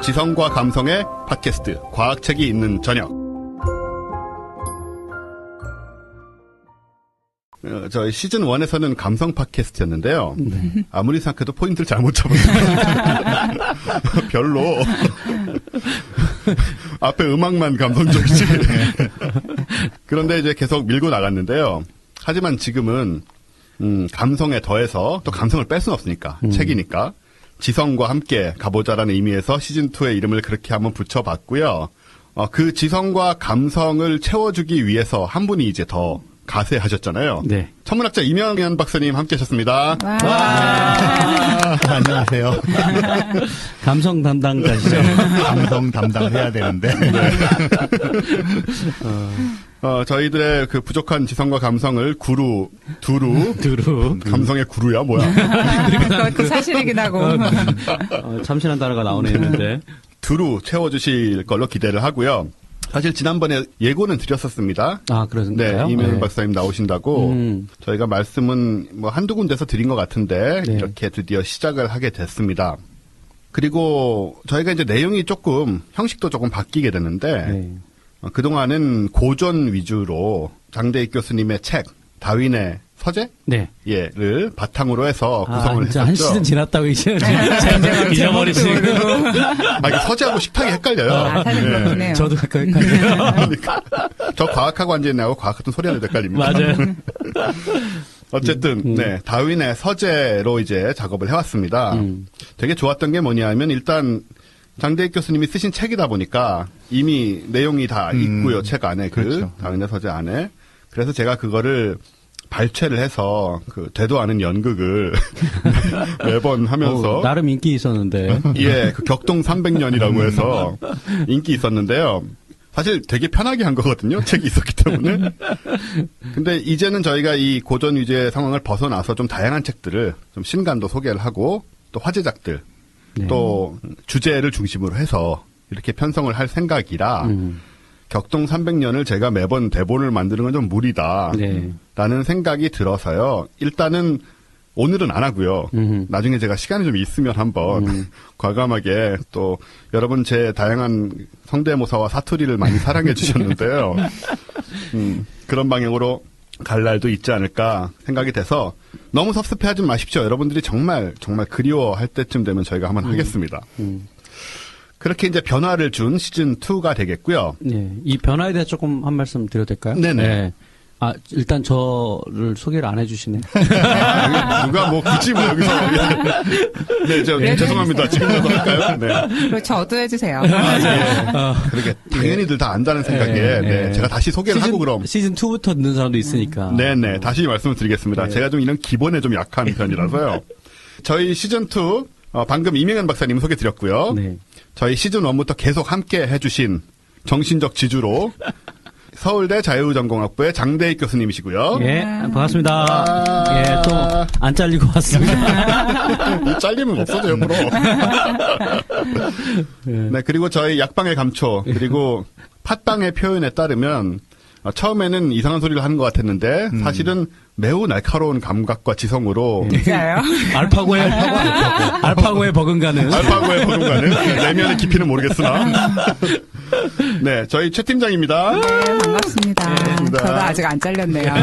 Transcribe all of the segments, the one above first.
지성과 감성의 팟캐스트 과학책이 있는 저녁. 저희 시즌 1에서는 감성 팟캐스트였는데요. 아무리 생각해도 포인트를 잘못 잡았어요. 별로. 앞에 음악만 감성적이지. 그런데 이제 계속 밀고 나갔는데요. 하지만 지금은 감성에 더해서 또 감성을 뺄 수는 없으니까. 책이니까. 지성과 함께 가보자라는 의미에서 시즌2의 이름을 그렇게 한번 붙여봤고요. 그 지성과 감성을 채워주기 위해서 한 분이 이제 더 가세하셨잖아요. 네. 천문학자 이명현 박사님 함께 하셨습니다. 안녕하세요. 감성 담당자시죠? 감성 담당해야 되는데. 네. 저희들의 그 부족한 지성과 감성을 두루. 감성의 구루야, 뭐야? 그것도 사실이긴 하고. 참신한 단어가 나오네 했는데. 두루 채워주실 걸로 기대를 하고요. 사실 지난번에 예고는 드렸었습니다. 아, 그러신가요? 네, 이명현 네. 박사님 나오신다고 저희가 말씀은 뭐 한두 군데서 드린 것 같은데 네. 이렇게 드디어 시작을 하게 됐습니다. 그리고 저희가 이제 내용이 조금 형식도 조금 바뀌게 되는데 네. 그동안은 고전 위주로 장대익 교수님의 책 다윈의 서재? 네. 예를 바탕으로 해서 구성을 했었죠. 한 시즌 지났다고 이제 잊어버리시고. 이게 서재하고 식탁이 헷갈려요. 사실 그렇네요. 저도 가끔 헷갈려요. 그러니까 저 과학하고 앉아있나고 과학 같은 소리 하는 헷갈립니다. 맞아요. 어쨌든 네 다윈의 서재로 이제 작업을 해왔습니다. 되게 좋았던 게 뭐냐면 일단 장대익 교수님이 쓰신 책이다 보니까 이미 내용이 다 있고요. 책 안에 그렇죠. 다윈의 서재 안에. 그래서 제가 그거를 발췌를 해서 그 되도 않은 연극을 매번 하면서 나름 인기 있었는데 예, 그 격동 300년이라고 해서 인기 있었는데요. 사실 되게 편하게 한 거거든요. 책이 있었기 때문에. 근데 이제는 저희가 이 고전 위주의 상황을 벗어나서 좀 다양한 책들을 좀 신간도 소개를 하고 또 화제작들 네. 또 주제를 중심으로 해서 이렇게 편성을 할 생각이라 격동 300년을 제가 매번 대본을 만드는 건 좀 무리다. 네. 라는 생각이 들어서요. 일단은 오늘은 안 하고요. 나중에 제가 시간이 좀 있으면 한번 과감하게 또 여러분 제 다양한 성대모사와 사투리를 많이 사랑해 주셨는데요. 그런 방향으로 갈 날도 있지 않을까 생각이 돼서 너무 섭섭해하지 마십시오. 여러분들이 정말 그리워할 때쯤 되면 저희가 한번 하겠습니다. 그렇게 이제 변화를 준 시즌2가 되겠고요. 네. 이 변화에 대해서 조금 한 말씀 드려도 될까요? 네네. 네. 아, 일단 저를 소개를 안 해주시네. 누가 뭐 굳이 뭐 여기서. 네, 죄송합니다. 지금이라도 할까요? 네. 그리고 저도 해주세요. 그렇게 당연히들 다 안다는 생각에 네, 제가 다시 소개를 하고 그럼. 시즌2부터 듣는 사람도 있으니까. 네네. 다시 말씀을 드리겠습니다. 네. 제가 좀 이런 기본에 좀 약한 편이라서요. 저희 시즌2, 방금 이명현 박사님 소개 드렸고요. 네. 저희 시즌1부터 계속 함께 해주신 정신적 지주로 서울대 자유전공학부의 장대익 교수님이시고요. 예, 반갑습니다. 예, 또 안 잘리고 왔습니다. 잘리면 없어져요, 프로. 네, 그리고 저희 약방의 감초, 그리고 팟빵의 표현에 따르면 처음에는 이상한 소리를 하는 것 같았는데 사실은 매우 날카로운 감각과 지성으로 진짜요? 알파고의 버금가는 내면의 깊이는 모르겠으나 네, 저희 최 팀장입니다. 네, 반갑습니다. 반갑습니다. 저도 아직 안 잘렸네요.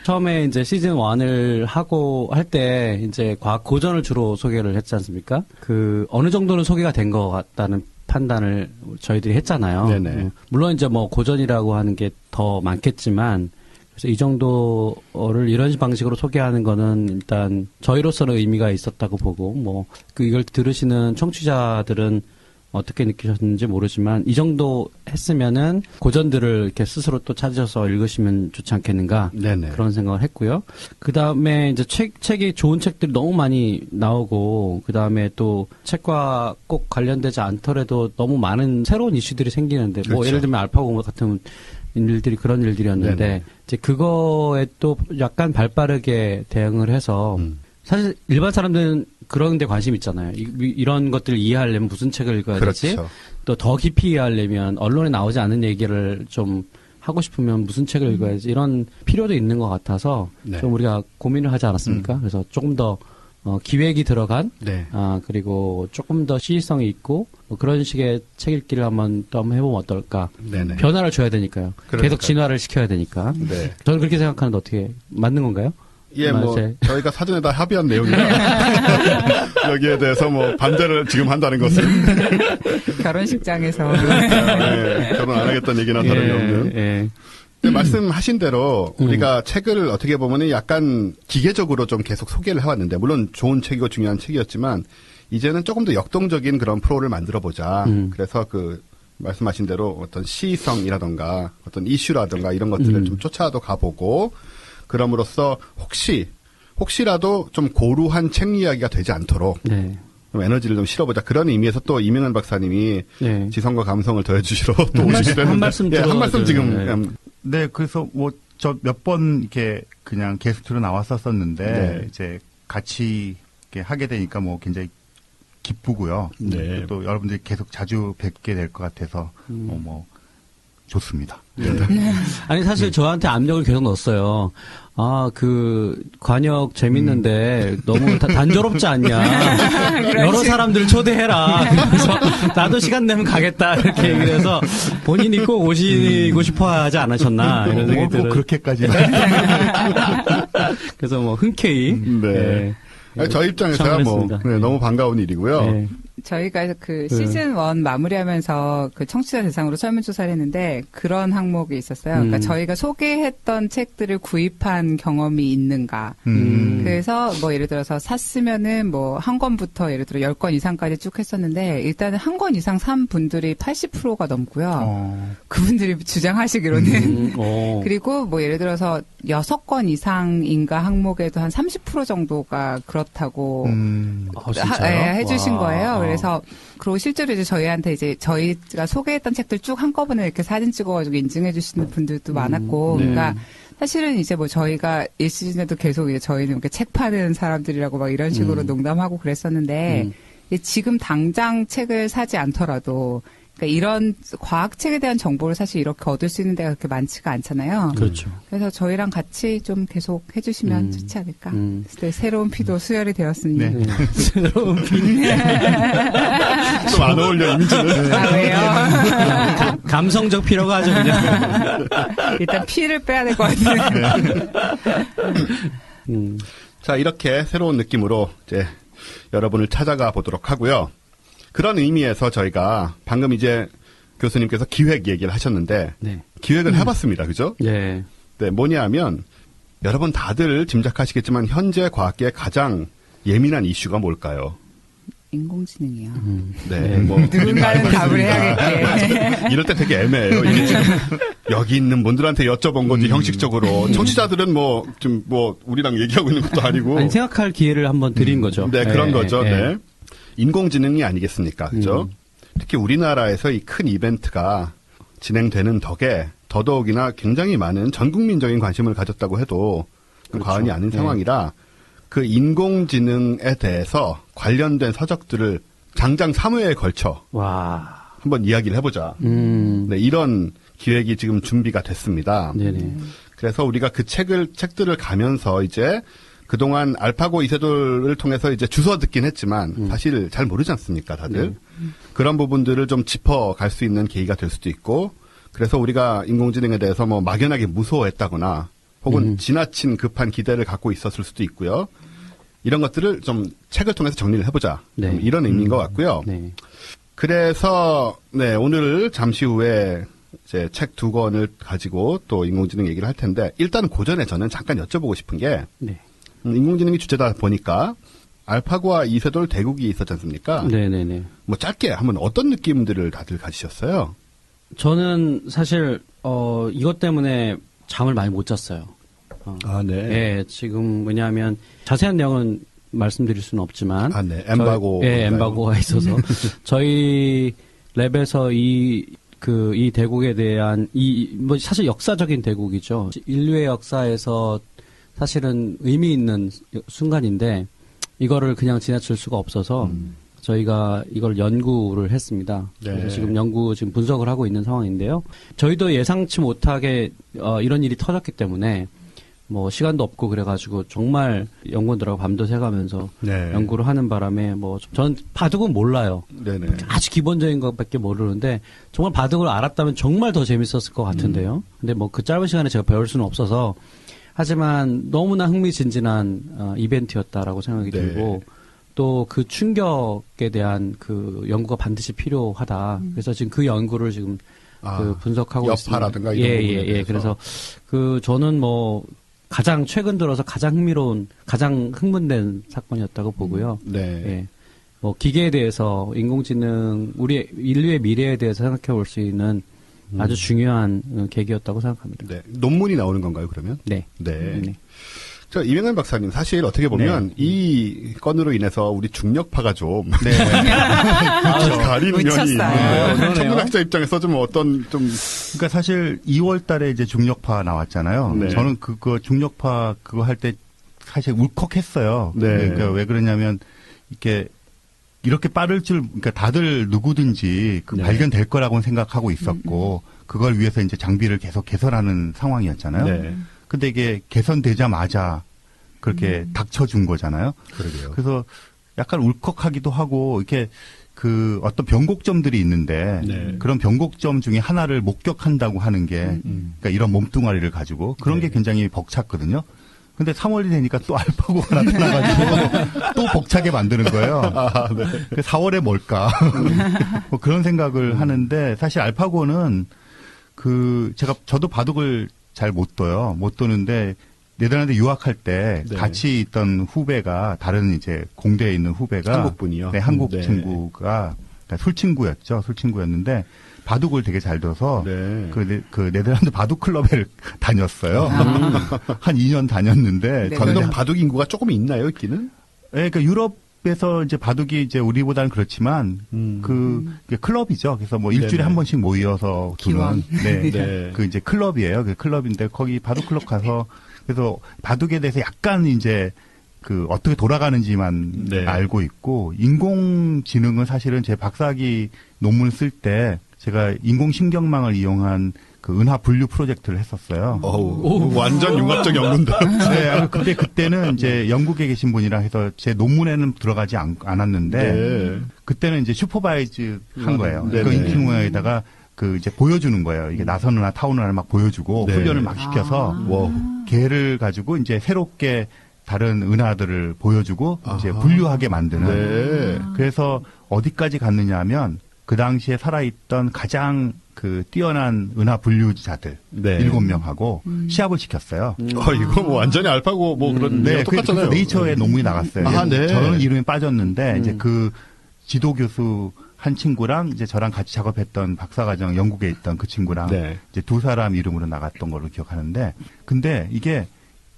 처음에 이제 시즌 1을 하고 할 때 이제 과학 고전을 주로 소개를 했지 않습니까? 그 어느 정도는 소개가 된 것 같다는 판단을 저희들이 했잖아요. 네네. 물론 이제 뭐 고전이라고 하는 게 더 많겠지만 그래서 이 정도를 이런 방식으로 소개하는 거는 일단 저희로서는 의미가 있었다고 보고 뭐 이걸 들으시는 청취자들은 어떻게 느끼셨는지 모르지만 이 정도 했으면은 고전들을 이렇게 스스로 또 찾으셔서 읽으시면 좋지 않겠는가. 네네. 그런 생각을 했고요. 그 다음에 이제 책이 좋은 책들이 너무 많이 나오고 그 다음에 또 책과 꼭 관련되지 않더라도 너무 많은 새로운 이슈들이 생기는데 뭐 그렇죠. 예를 들면 알파고 같은 일들이 그런 일들이었는데 네네. 이제 그거에 또 약간 발빠르게 대응을 해서 사실 일반 사람들은 그런 데 관심 있잖아요. 이런 것들을 이해하려면 무슨 책을 읽어야 되지? 그렇죠. 또 더 깊이 이해하려면 언론에 나오지 않은 얘기를 좀 하고 싶으면 무슨 책을 읽어야지? 이런 필요도 있는 것 같아서 네. 좀 우리가 고민을 하지 않았습니까? 그래서 조금 더 기획이 들어간, 네. 그리고 조금 더 시의성이 있고, 뭐 그런 식의 책 읽기를 한번 해보면 어떨까. 네네. 변화를 줘야 되니까요. 그러니까요. 계속 진화를 시켜야 되니까. 네. 저는 그렇게 생각하는데 어떻게, 맞는 건가요? 예, 뭐, 저희가 사전에 다 합의한 내용이라, 여기에 대해서 뭐, 반대를 지금 한다는 것은. 결혼식장에서. 네, 결혼 안 하겠다는 얘기나 다름이 없는. 예. 근데 말씀하신 대로, 우리가 책을 어떻게 보면은 약간 기계적으로 좀 계속 소개를 해왔는데, 물론 좋은 책이고 중요한 책이었지만, 이제는 조금 더 역동적인 그런 프로를 만들어보자. 그래서 말씀하신 대로 어떤 시의성이라던가, 어떤 이슈라던가 이런 것들을 좀 쫓아도 가보고, 그럼으로써 혹시라도 좀 고루한 책 이야기가 되지 않도록 네. 좀 에너지를 좀 실어보자. 그런 의미에서 또 이명현 박사님이 네. 지성과 감성을 더해주시러 또 오시기도 했는데 한 말씀 한 말씀 지금 네. 네, 그래서 뭐 저 몇 번 이렇게 그냥 게스트로 나왔었었는데 네. 이제 같이 이렇게 하게 되니까 뭐 굉장히 기쁘고요. 네. 또 여러분들이 계속 자주 뵙게 될 것 같아서 뭐 좋습니다. 아니, 사실 저한테 압력을 계속 넣었어요. 관역 재밌는데 너무 단조롭지 않냐. 여러 사람들 초대해라. 그래서 나도 시간 되면 가겠다. 이렇게 얘기를 해서 본인이 꼭 오시고 싶어 하지 않으셨나. 이런 생각이 들어요. 그렇게까지. 그래서 뭐 흔쾌히. 네. 아니, 저희 입장에서야 뭐 참여했습니다. 너무 반가운 일이고요. 네. 저희가 시즌 1 마무리하면서 청취자 대상으로 설문조사를 했는데 그런 항목이 있었어요. 그러니까 저희가 소개했던 책들을 구입한 경험이 있는가. 그래서 뭐 예를 들어서 샀으면은 뭐 한 권부터 예를 들어 10권 이상까지 쭉 했었는데 일단은 한 권 이상 산 분들이 80%가 넘고요. 그분들이 주장하시기로는. 그리고 뭐 예를 들어서 6권 이상인가 항목에도 한 30% 정도가 그렇다고 해주신 거예요. 그래서 그리고 실제로 이제 저희한테 이제 저희가 소개했던 책들 쭉 한꺼번에 이렇게 사진 찍어가지고 인증해 주시는 분들도 많았고, 그러니까 사실은 이제 뭐 저희가 1시즌에도 계속 이제 저희는 이렇게 책 파는 사람들이라고 막 이런 식으로 농담하고 그랬었는데 지금 당장 책을 사지 않더라도. 그러니까 이런 과학책에 대한 정보를 사실 이렇게 얻을 수 있는 데가 그렇게 많지가 않잖아요. 그렇죠. 그래서 저희랑 같이 좀 계속 해주시면 좋지 않을까. 네, 새로운 피도 수혈이 되었습니다. 네. 새로운 피. 좀 안 어울려, 이미지는. 왜요? 감성적 피로가 아주 그냥. 일단 피를 빼야 될 것 같아요. 자, 이렇게 새로운 느낌으로 이제 여러분을 찾아가 보도록 하고요. 그런 의미에서 저희가 방금 이제 교수님께서 기획 얘기를 하셨는데 네. 기획을 해봤습니다. 그죠? 네. 네, 뭐냐 하면 여러분 다들 짐작하시겠지만 현재 과학계의 가장 예민한 이슈가 뭘까요? 인공지능이요. 네, 뭐 누군가는 답을 해야겠게. 이럴 때 되게 애매해요. 이게 지금 여기 있는 분들한테 여쭤본 건지 형식적으로 청취자들은 뭐 좀 뭐 우리랑 얘기하고 있는 것도 아니고 아니, 생각할 기회를 한번 드린 거죠. 네, 그런 거죠. 네. 인공지능이 아니겠습니까? 그죠? 특히 우리나라에서 이 큰 이벤트가 진행되는 덕에 더더욱이나 굉장히 많은 전 국민적인 관심을 가졌다고 해도 그렇죠. 과언이 아닌 상황이라 그 인공지능에 대해서 관련된 서적들을 장장 3회에 걸쳐 와. 한번 이야기를 해보자. 네, 이런 기획이 지금 준비가 됐습니다. 네네. 그래서 우리가 그 책들을 가면서 이제 그동안 알파고 이세돌을 통해서 이제 주워 듣긴 했지만 사실 잘 모르지 않습니까, 다들? 그런 부분들을 좀 짚어갈 수 있는 계기가 될 수도 있고 그래서 우리가 인공지능에 대해서 뭐 막연하게 무서워했다거나 혹은 지나친 급한 기대를 갖고 있었을 수도 있고요. 이런 것들을 좀 책을 통해서 정리를 해보자. 네. 이런 의미인 것 같고요. 네. 그래서 네, 오늘 잠시 후에 이제 책 2권을 가지고 또 인공지능 얘기를 할 텐데 일단 그 전에 저는 잠깐 여쭤보고 싶은 게 네. 인공지능이 주제다 보니까 알파고와 이세돌 대국이 있었지 않습니까? 네네네. 뭐 짧게 한번 어떤 느낌들을 다들 가지셨어요? 저는 사실, 이것 때문에 잠을 많이 못 잤어요. 네. 예, 지금 왜냐하면 자세한 내용은 말씀드릴 수는 없지만. 네. 엠바고. 엠바고가 있어서. 저희 랩에서 이 대국에 대한, 뭐 사실 역사적인 대국이죠. 인류의 역사에서 사실은 의미 있는 순간인데, 이거를 그냥 지나칠 수가 없어서, 저희가 이걸 연구를 했습니다. 네. 그래서 지금 분석을 하고 있는 상황인데요. 저희도 예상치 못하게, 이런 일이 터졌기 때문에, 뭐 시간도 없고 그래가지고 정말 연구원들하고 밤도 새가면서 네. 연구를 하는 바람에 뭐 저는 바둑은 몰라요. 네네. 아주 기본적인 것밖에 모르는데 정말 바둑을 알았다면 정말 더 재밌었을 것 같은데요. 근데 뭐 그 짧은 시간에 제가 배울 수는 없어서 하지만 너무나 흥미진진한 이벤트였다라고 생각이 네. 들고 또 그 충격에 대한 그 연구가 반드시 필요하다. 그래서 지금 그 연구를 지금 그 분석하고 있습니다. 여파라든가 이런 부분에 예. 대해서. 그래서 그 저는 뭐 가장 최근 들어서 가장 흥미로운, 가장 흥분된 사건이었다고 보고요. 네. 예. 뭐 기계에 대해서 인공지능, 우리 인류의 미래에 대해서 생각해 볼 수 있는 아주 중요한 계기였다고 생각합니다. 네. 논문이 나오는 건가요, 그러면? 네. 네. 네. 자, 이명현 박사님, 사실 어떻게 보면 이 건으로 인해서 우리 중력파가 좀 네. 가리는 면이 묻혔어요. 있는데요. 그러네요. 천문학자 입장에서 좀 어떤 좀 그러니까 사실 2월 달에 이제 중력파 나왔잖아요. 네. 저는 그거 중력파 그거 할 때 사실 울컥했어요. 네. 그러니까 왜 그러냐면 이렇게 빠를 줄, 그러니까 다들 누구든지 네. 발견될 거라고 생각하고 있었고 그걸 위해서 이제 장비를 계속 개선하는 상황이었잖아요. 네. 근데 이게 개선되자마자 그렇게 닥쳐준 거잖아요. 그러게요. 그래서 약간 울컥하기도 하고 이렇게 그 어떤 변곡점들이 있는데 네. 그런 변곡점 중에 하나를 목격한다고 하는 게 그러니까 이런 몸뚱아리를 가지고 그런 네. 게 굉장히 벅찼거든요. 근데 3월이 되니까 또 알파고가 나타나가지고 또 벅차게 만드는 거예요. 네. 그 4월에 뭘까? 뭐 그런 생각을 하는데 사실 알파고는 저도 바둑을 잘 못 둬요. 못 도는데 네덜란드 유학할 때 네. 같이 있던 후배가 다른 이제 공대에 있는 후배가 한국 분이요? 네, 한국 네. 친구가 그러니까 술친구였죠. 술친구였는데 바둑을 되게 잘 둬서 네. 그 네덜란드 바둑 클럽에 다녔어요. 한 2년 다녔는데 네. 저는 그래도 바둑 인구가 조금 있나요, 있기는? 네, 그러니까 유럽에서 이제 바둑이 이제 우리보다는 그렇지만 그게 클럽이죠. 그래서 뭐 일주일에 네네. 한 번씩 모여서 기원. 두는 네. 네. 그 이제 클럽이에요. 그 클럽인데 거기 바둑 클럽 가서 그래서 바둑에 대해서 약간 이제 그 어떻게 돌아가는지만 네. 알고 있고 인공지능은 사실은 제 박사학위 논문을 쓸 때 제가 인공신경망을 이용한 그 은하 분류 프로젝트를 했었어요. 어우, 완전 융합적 연구인데. 네, 근데 그때는 이제 영국에 계신 분이라 해서 제 논문에는 들어가지 않았는데 네. 그때는 이제 슈퍼바이즈 한 거예요. 네네. 그 인공지능에다가 그 이제 보여주는 거예요. 이게 나선은하, 타운은하를 막 보여주고 네. 훈련을 막 시켜서 와. 걔를 가지고 이제 새롭게 다른 은하들을 보여주고 이제 아하. 분류하게 만드는. 네. 그래서 어디까지 갔느냐 하면 그 당시에 살아있던 가장 그 뛰어난 은하 분류자들 네. 7명하고 시합을 시켰어요. 이거 뭐 완전히 알파고 뭐 그런 네, 똑같잖아요. 그래서 네이처에 논문이 나갔어요. 아, 네. 저는 이름이 빠졌는데 이제 그 지도 교수 한 친구랑 이제 저랑 같이 작업했던 박사과정 영국에 있던 그 친구랑 네. 이제 두 사람 이름으로 나갔던 걸로 기억하는데 근데 이게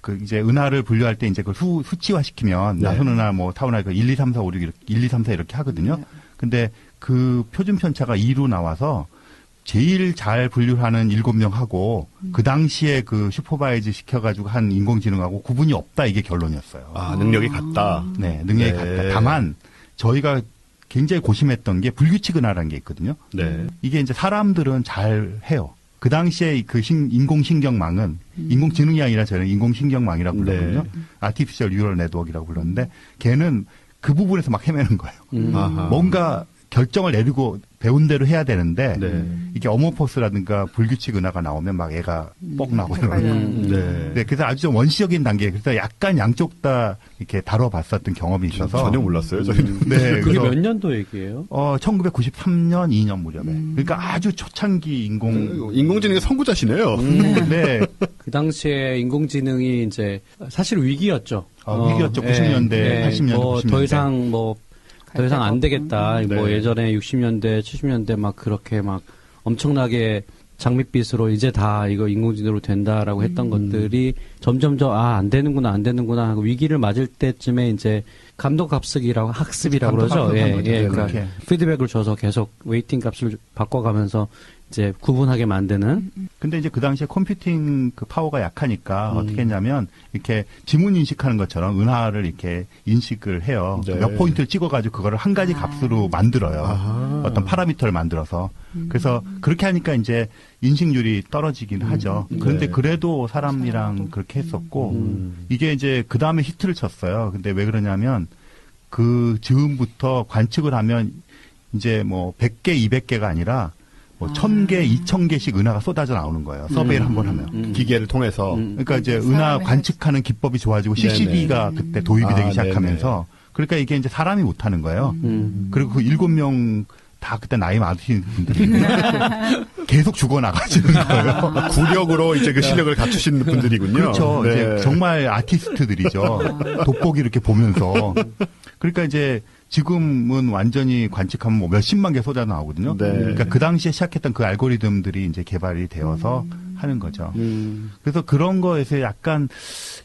그 이제 은하를 분류할 때 이제 그걸 수치화시키면 네. 나선은하 뭐 타운하 1, 2, 3, 4, 5, 6 이렇게 1, 2, 3, 4 이렇게 하거든요. 근데 그 표준 편차가 2로 나와서 제일 잘 분류하는 7명하고 그 당시에 그 슈퍼바이즈 시켜가지고 한 인공지능하고 구분이 없다 이게 결론이었어요. 아, 능력이 같다. 네, 능력이 네. 같다. 다만 저희가 굉장히 고심했던 게 불규칙 은하라는 게 있거든요. 네. 이게 이제 사람들은 잘 해요. 그 당시에 그 인공신경망은 인공지능이 아니라 저는 인공신경망이라고 불렀거든요. 아티피셜 뉴럴 네트워크라고 불렀는데 걔는 그 부분에서 막 헤매는 거예요. 아하. 뭔가 결정을 내리고 배운 대로 해야 되는데 네. 이게 어머퍼스라든가 불규칙 은하가 나오면 막 애가 뻑 나고 이러는 네. 네, 그래서 아주 좀 원시적인 단계, 그래서 약간 양쪽 다 이렇게 다뤄봤었던 경험이 있어서. 전혀 몰랐어요, 저희는. 네, 그게 그래서 몇 년도 얘기예요? 1993년 2년 무렵에. 그러니까 아주 초창기 인공지능의 선구자시네요. 네, 그 당시에 인공지능이 이제 사실 위기였죠. 위기였죠. 90년대, 80년대, 뭐 90년대. 더 이상 더 이상 안 되겠다. 네. 뭐 예전에 60년대, 70년대 막 그렇게 막 엄청나게 장밋빛으로 이제 다 이거 인공지능으로 된다라고 했던 것들이 점점 안 되는구나 하고 위기를 맞을 때쯤에 이제 감독합습이라고 학습이라고 그러죠. 감독합습 예, 거죠. 예. 네, 그러니까 그렇게. 피드백을 줘서 계속 웨이팅 값을 바꿔가면서 이제 구분하게 만드는. 근데 이제 그 당시에 컴퓨팅 그 파워가 약하니까 어떻게 했냐면 이렇게 지문 인식하는 것처럼 은하를 이렇게 인식을 해요. 네. 몇 포인트를 찍어가지고 그거를 한 가지 값으로 만들어요. 어떤 파라미터를 만들어서. 그래서 그렇게 하니까 이제 인식률이 떨어지긴 하죠. 그런데 네. 그래도 사람이랑 그렇게 했었고 이게 이제 그 다음에 히트를 쳤어요. 근데 왜 그러냐면 그 즈음부터 관측을 하면 이제 뭐 100개, 200개가 아니라 뭐 1000개, 2000개씩 은하가 쏟아져 나오는 거예요. 서베이를 한번 하면. 기계를 통해서. 그러니까 이제 은하 관측하는 기법이 좋아지고 CCD가 그때 도입이 되기 시작하면서 그러니까 이게 이제 사람이 못 하는 거예요. 그리고 그 7명 다 그때 나이 많으신 분들이 계속 죽어나가시는 거예요. 구력으로 이제 그 실력을 갖추신 분들이군요. 그렇죠. 네. 이제 정말 아티스트들이죠. 돋보기 이렇게 보면서. 그러니까 이제 지금은 완전히 관측하면 뭐 몇십만 개 쏟아 나오거든요. 네. 그러니까 그 당시에 시작했던 그 알고리즘들이 이제 개발이 되어서 하는 거죠. 그래서 그런 거에서 약간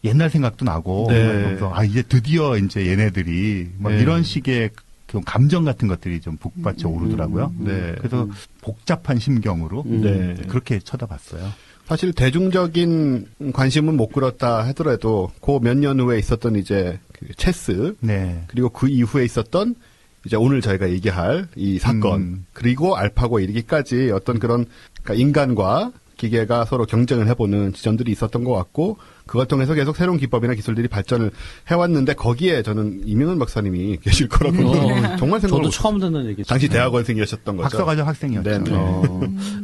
옛날 생각도 나고, 네. 그래서 아 이제 드디어 이제 얘네들이 뭐 네. 이런 식의 그 감정 같은 것들이 좀 북받쳐 오르더라고요. 네. 그래서 복잡한 심경으로 네. 그렇게 쳐다봤어요. 사실 대중적인 관심은 못 끌었다 하더라도 그 몇 년 후에 있었던 이제 그 체스 네. 그리고 그 이후에 있었던 이제 오늘 저희가 얘기할 이 사건 그리고 알파고에 이르기까지 어떤 그런 그러니까 인간과 기계가 서로 경쟁을 해보는 지점들이 있었던 것 같고 그걸 통해서 계속 새로운 기법이나 기술들이 발전을 해왔는데 거기에 저는 이명은 박사님이 계실 거라고 정말 생각을 저도 못 처음 듣는 얘기죠. 당시 대학원생이셨던 거죠. 박사과정 학생이었죠. 네네.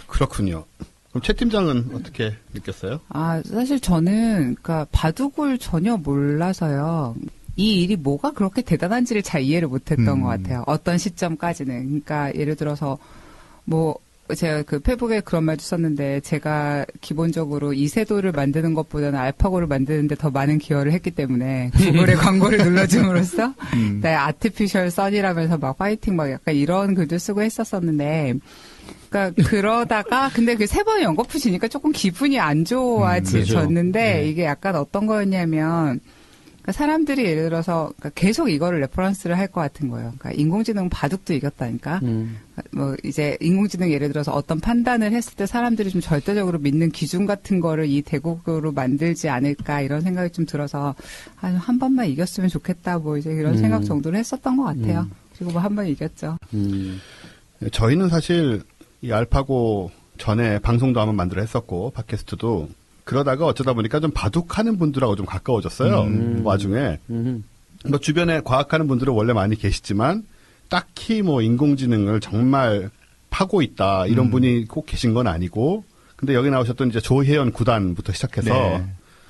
그렇군요. 그럼 최 팀장은 어떻게 느꼈어요? 아, 사실 저는, 그니까, 바둑을 전혀 몰라서요. 이 일이 뭐가 그렇게 대단한지를 잘 이해를 못했던 것 같아요. 어떤 시점까지는. 그러니까, 예를 들어서, 뭐, 제가 그 페북에 그런 말도 썼는데, 제가 기본적으로 이세돌을 만드는 것보다는 알파고를 만드는데 더 많은 기여를 했기 때문에, 구글의 광고를 눌러줌으로써, 나의 아티피셜 선이라면서 막 파이팅 막 약간 이런 글도 쓰고 했었었는데, 그러니까 그러다가 근데 그 세 번 연거푸 지니까 조금 기분이 안 좋아졌는데 이게 약간 어떤 거였냐면 그러니까 사람들이 예를 들어서 그러니까 계속 이거를 레퍼런스를 할 것 같은 거예요. 그러니까 인공지능 바둑도 이겼다니까. 뭐 이제 인공지능 예를 들어서 어떤 판단을 했을 때 사람들이 좀 절대적으로 믿는 기준 같은 거를 이 대국으로 만들지 않을까 이런 생각이 좀 들어서 한 번만 이겼으면 좋겠다 뭐 이제 이런 생각 정도를 했었던 것 같아요. 그리고 뭐 한 번 이겼죠. 저희는 사실 이 알파고 전에 방송도 한번 만들어 했었고 팟캐스트도 그러다가 어쩌다 보니까 좀 바둑하는 분들하고 좀 가까워졌어요. 와중에 뭐 주변에 과학하는 분들은 원래 많이 계시지만 딱히 뭐 인공지능을 정말 파고 있다 이런 분이 꼭 계신 건 아니고 근데 여기 나오셨던 이제 조혜연 구단부터 시작해서 네.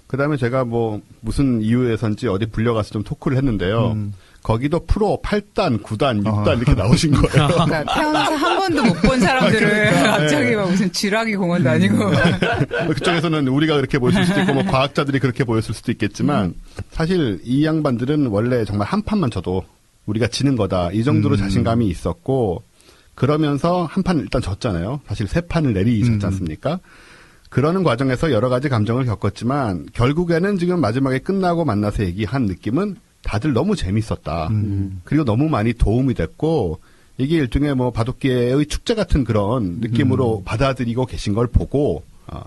그다음에 제가 뭐 무슨 이유에선지 어디 불려가서 좀 토크를 했는데요. 거기도 프로 8단, 9단, 6단 이렇게 나오신 거예요. 그러니까 태어나서 한 번도 못 본 사람들을 갑자기 막 무슨 쥐라기 공원도 아니고. 그쪽에서는 우리가 그렇게 보였을 수도 있고 뭐 과학자들이 그렇게 보였을 수도 있겠지만 사실 이 양반들은 원래 정말 한 판만 쳐도 우리가 지는 거다. 이 정도로 자신감이 있었고 그러면서 한 판 일단 졌잖아요. 사실 세 판을 내리셨지 않습니까? 그러는 과정에서 여러 가지 감정을 겪었지만 결국에는 지금 마지막에 끝나고 만나서 얘기한 느낌은 다들 너무 재밌었다. 그리고 너무 많이 도움이 됐고 이게 일종의 뭐 바둑계의 축제 같은 그런 느낌으로 받아들이고 계신 걸 보고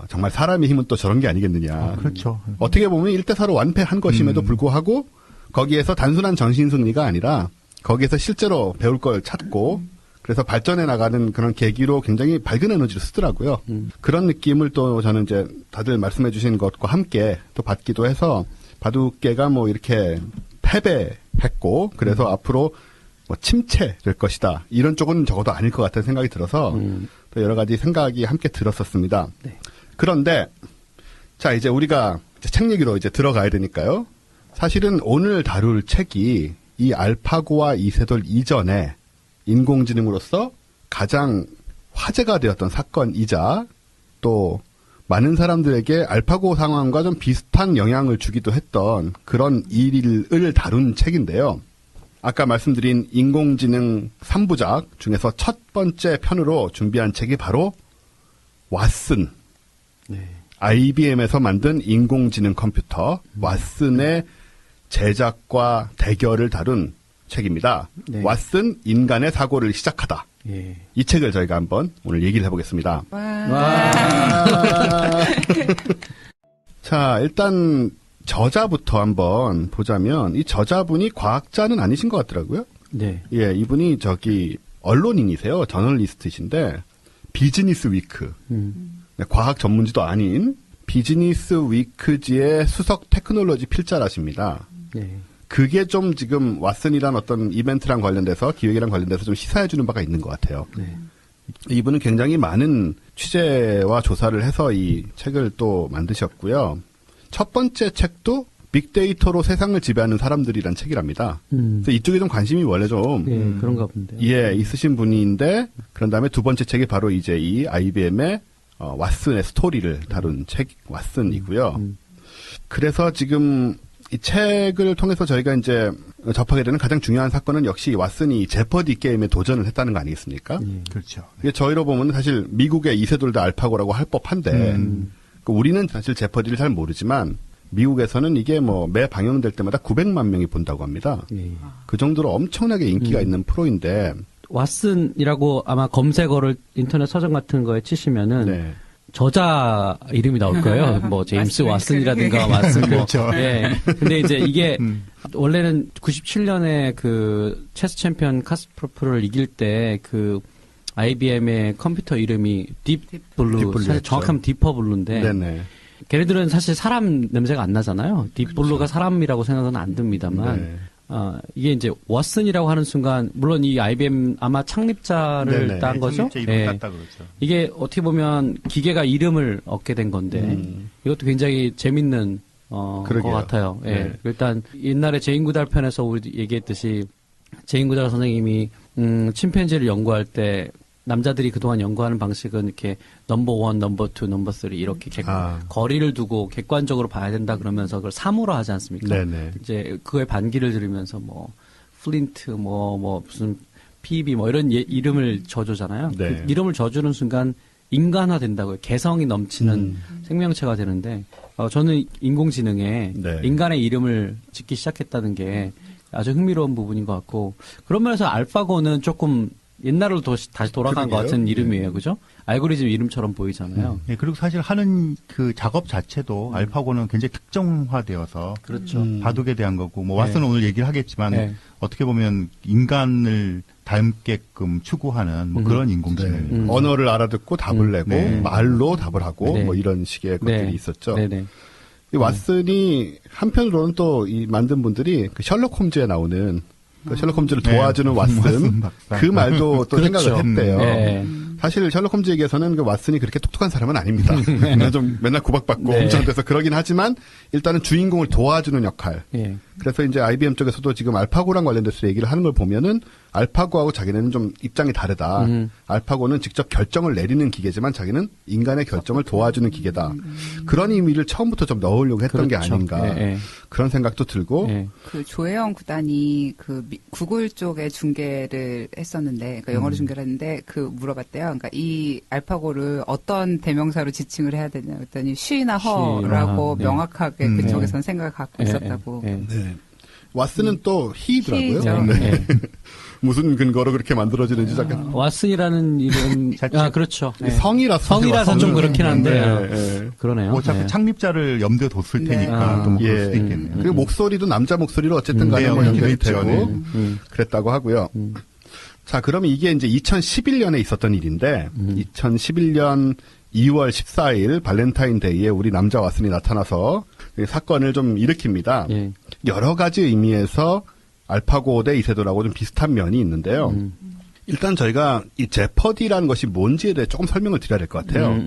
정말 사람의 힘은 또 저런 게 아니겠느냐. 그렇죠. 어떻게 보면 1대4로 완패한 것임에도 불구하고 거기에서 단순한 정신승리가 아니라 거기에서 실제로 배울 걸 찾고 그래서 발전해 나가는 그런 계기로 굉장히 밝은 에너지를 쓰더라고요. 그런 느낌을 또 저는 이제 다들 말씀해 주신 것과 함께 또 받기도 해서 바둑계가 뭐 이렇게 패배했고 그래서 앞으로 뭐 침체될 것이다. 이런 쪽은 적어도 아닐 것 같다는 생각이 들어서 또 여러 가지 생각이 함께 들었었습니다. 네. 그런데 자 이제 우리가 이제 책 얘기로 이제 들어가야 되니까요. 사실은 오늘 다룰 책이 이 알파고와 이세돌 이전에 인공지능으로서 가장 화제가 되었던 사건이자 또 많은 사람들에게 알파고 상황과 좀 비슷한 영향을 주기도 했던 그런 일을 다룬 책인데요. 아까 말씀드린 인공지능 3부작 중에서 첫 번째 편으로 준비한 책이 바로 왓슨. 네. IBM에서 만든 인공지능 컴퓨터 왓슨의 제작과 대결을 다룬 책입니다. 네. 왓슨 인간의 사고를 시작하다. 예. 이 책을 저희가 한번 오늘 얘기를 해보겠습니다. 자, 일단 저자부터 한번 보자면 이 저자분이 과학자는 아니신 것 같더라고요. 네. 예, 이분이 언론인이세요. 저널리스트이신데 비즈니스 위크. 네, 과학 전문지도 아닌 비즈니스 위크지의 수석 테크놀로지 필자라십니다. 네. 그게 좀 지금 왓슨이란 어떤 이벤트랑 관련돼서 기획이랑 관련돼서 좀 시사해주는 바가 있는 것 같아요. 네. 이분은 굉장히 많은 취재와 조사를 해서 이 책을 또 만드셨고요. 첫 번째 책도 빅데이터로 세상을 지배하는 사람들이란 책이랍니다. 그래서 이쪽에 좀 관심이 원래 좀 예, 그런가 본데요. 예, 있으신 분인데 그런 다음에 두 번째 책이 바로 이제 이 IBM의 왓슨의 스토리를 다룬 책 왓슨이고요. 그래서 지금 이 책을 통해서 저희가 이제 접하게 되는 가장 중요한 사건은 역시 왓슨이 제퍼디 게임에 도전을 했다는 거 아니겠습니까? 그렇죠. 이게 저희로 보면 사실 미국의 이세돌다 알파고라고 할 법한데 우리는 사실 제퍼디를 잘 모르지만 미국에서는 이게 뭐 매 방영될 때마다 900만 명이 본다고 합니다. 예. 그 정도로 엄청나게 인기가 있는 프로인데 왓슨이라고 아마 검색어를 인터넷 서점 같은 거에 치시면은 네. 저자 이름이 나올 거예요. 뭐 제임스 왓슨이라든가 왓슨 뭐. 그렇죠. 예. 근데 이제 이게 원래는 97년에 그 체스 챔피언 카스프로프를 이길 때 그 IBM의 컴퓨터 이름이 딥블루. 사실 정확하면 디퍼블루인데. 네네. 걔네들은 사실 사람 냄새가 안 나잖아요. 딥블루가 사람이라고 생각은 안 듭니다만. 네. 이게 이제 왓슨이라고 하는 순간 물론 이 IBM 아마 창립자를 네네. 딴 거죠. 창립자 이름 땄다 그러죠. 이게 어떻게 보면 기계가 이름을 얻게 된 건데 이것도 굉장히 재밌는 것 그러게요. 같아요. 예. 네. 일단 옛날에 제인구달 편에서 우리 얘기했듯이 제인구달 선생님이 침팬지를 연구할 때 남자들이 그동안 연구하는 방식은 이렇게 넘버 1, 넘버 2, 넘버 3 이렇게 거리를 두고 객관적으로 봐야 된다 그러면서 그걸 3으로 하지 않습니까? 네네. 이제 그거에 반기를 들으면서 뭐 플린트 뭐 무슨 PB 뭐 이런 이름을 져주잖아요. 네. 그 이름을 져주는 순간 인간화 된다고요. 개성이 넘치는 생명체가 되는데 저는 인공지능에 네. 인간의 이름을 짓기 시작했다는 게 아주 흥미로운 부분인 것 같고 그런 면에서 알파고는 조금 옛날로 다시 돌아간 것 같은 이름이에요. 그죠? 알고리즘 이름처럼 보이잖아요. 예, 그리고 사실 하는 그 작업 자체도 알파고는 굉장히 특정화되어서 그렇죠. 바둑에 대한 거고 뭐 왓슨은 네. 오늘 얘기를 하겠지만 네. 어떻게 보면 인간을 닮게끔 추구하는 뭐 그런 인공지능. 언어를 알아듣고 답을 내고 네. 말로 답을 하고 네. 뭐 이런 식의 것들이 네. 있었죠. 네네. 이 왓슨이 한편으로는 또 이 만든 분들이 그 셜록 홈즈에 나오는 그 셜록 홈즈를 네. 도와주는 왓슨 왓슨 박사. 그 말도 또 그렇죠. 생각을 했대요. 네. 사실 셜록 홈즈에게서는 그 왓슨이 그렇게 똑똑한 사람은 아닙니다. 그냥 좀 맨날 구박받고 네. 엄청 돼서 그러긴 하지만 일단은 주인공을 도와주는 역할. 예. 그래서 이제 IBM 쪽에서도 지금 알파고랑 관련돼서 얘기를 하는 걸 보면은 알파고하고 자기네는 좀 입장이 다르다. 알파고는 직접 결정을 내리는 기계지만 자기는 인간의 결정을 도와주는 기계다. 그런 의미를 처음부터 좀 넣으려고 했던 그렇죠. 게 아닌가. 예. 그런 생각도 들고. 예. 그 조혜영 구단이 그 구글 쪽에 중계를 했었는데, 그러니까 영어로 중계를 했는데 그 물어봤대요. 그러니까 이 알파고를 어떤 대명사로 지칭을 해야 되냐 그랬더니 she나 her라고 네. 명확하게 그쪽에서는 생각을 갖고 있었다고. 예. 네. 왓슨은 또 he더라고요. he죠. 네. 무슨 근거로 그렇게 만들어지는지 잠깐. 왓슨이라는 이름 그렇죠. 예. 성이라서 좀 그렇긴 한데 네. 그러네요. 어차피 네. 창립자를 염두에 뒀을 네. 테니까 또 뭐 그럴 수도 예. 있겠네요. 그리고 목소리도 남자 목소리로 어쨌든 간에 네, 뭐 연결이 그렇죠. 되고 네. 그랬다고 하고요. 자, 그러면 이게 이제 2011년에 있었던 일인데 2011년 2월 14일 발렌타인데이에 우리 남자 왓슨이 나타나서 사건을 좀 일으킵니다. 예. 여러 가지 의미에서 알파고 대 이세돌하고 좀 비슷한 면이 있는데요. 일단 저희가 이 제퍼디라는 것이 뭔지에 대해 조금 설명을 드려야 될 것 같아요.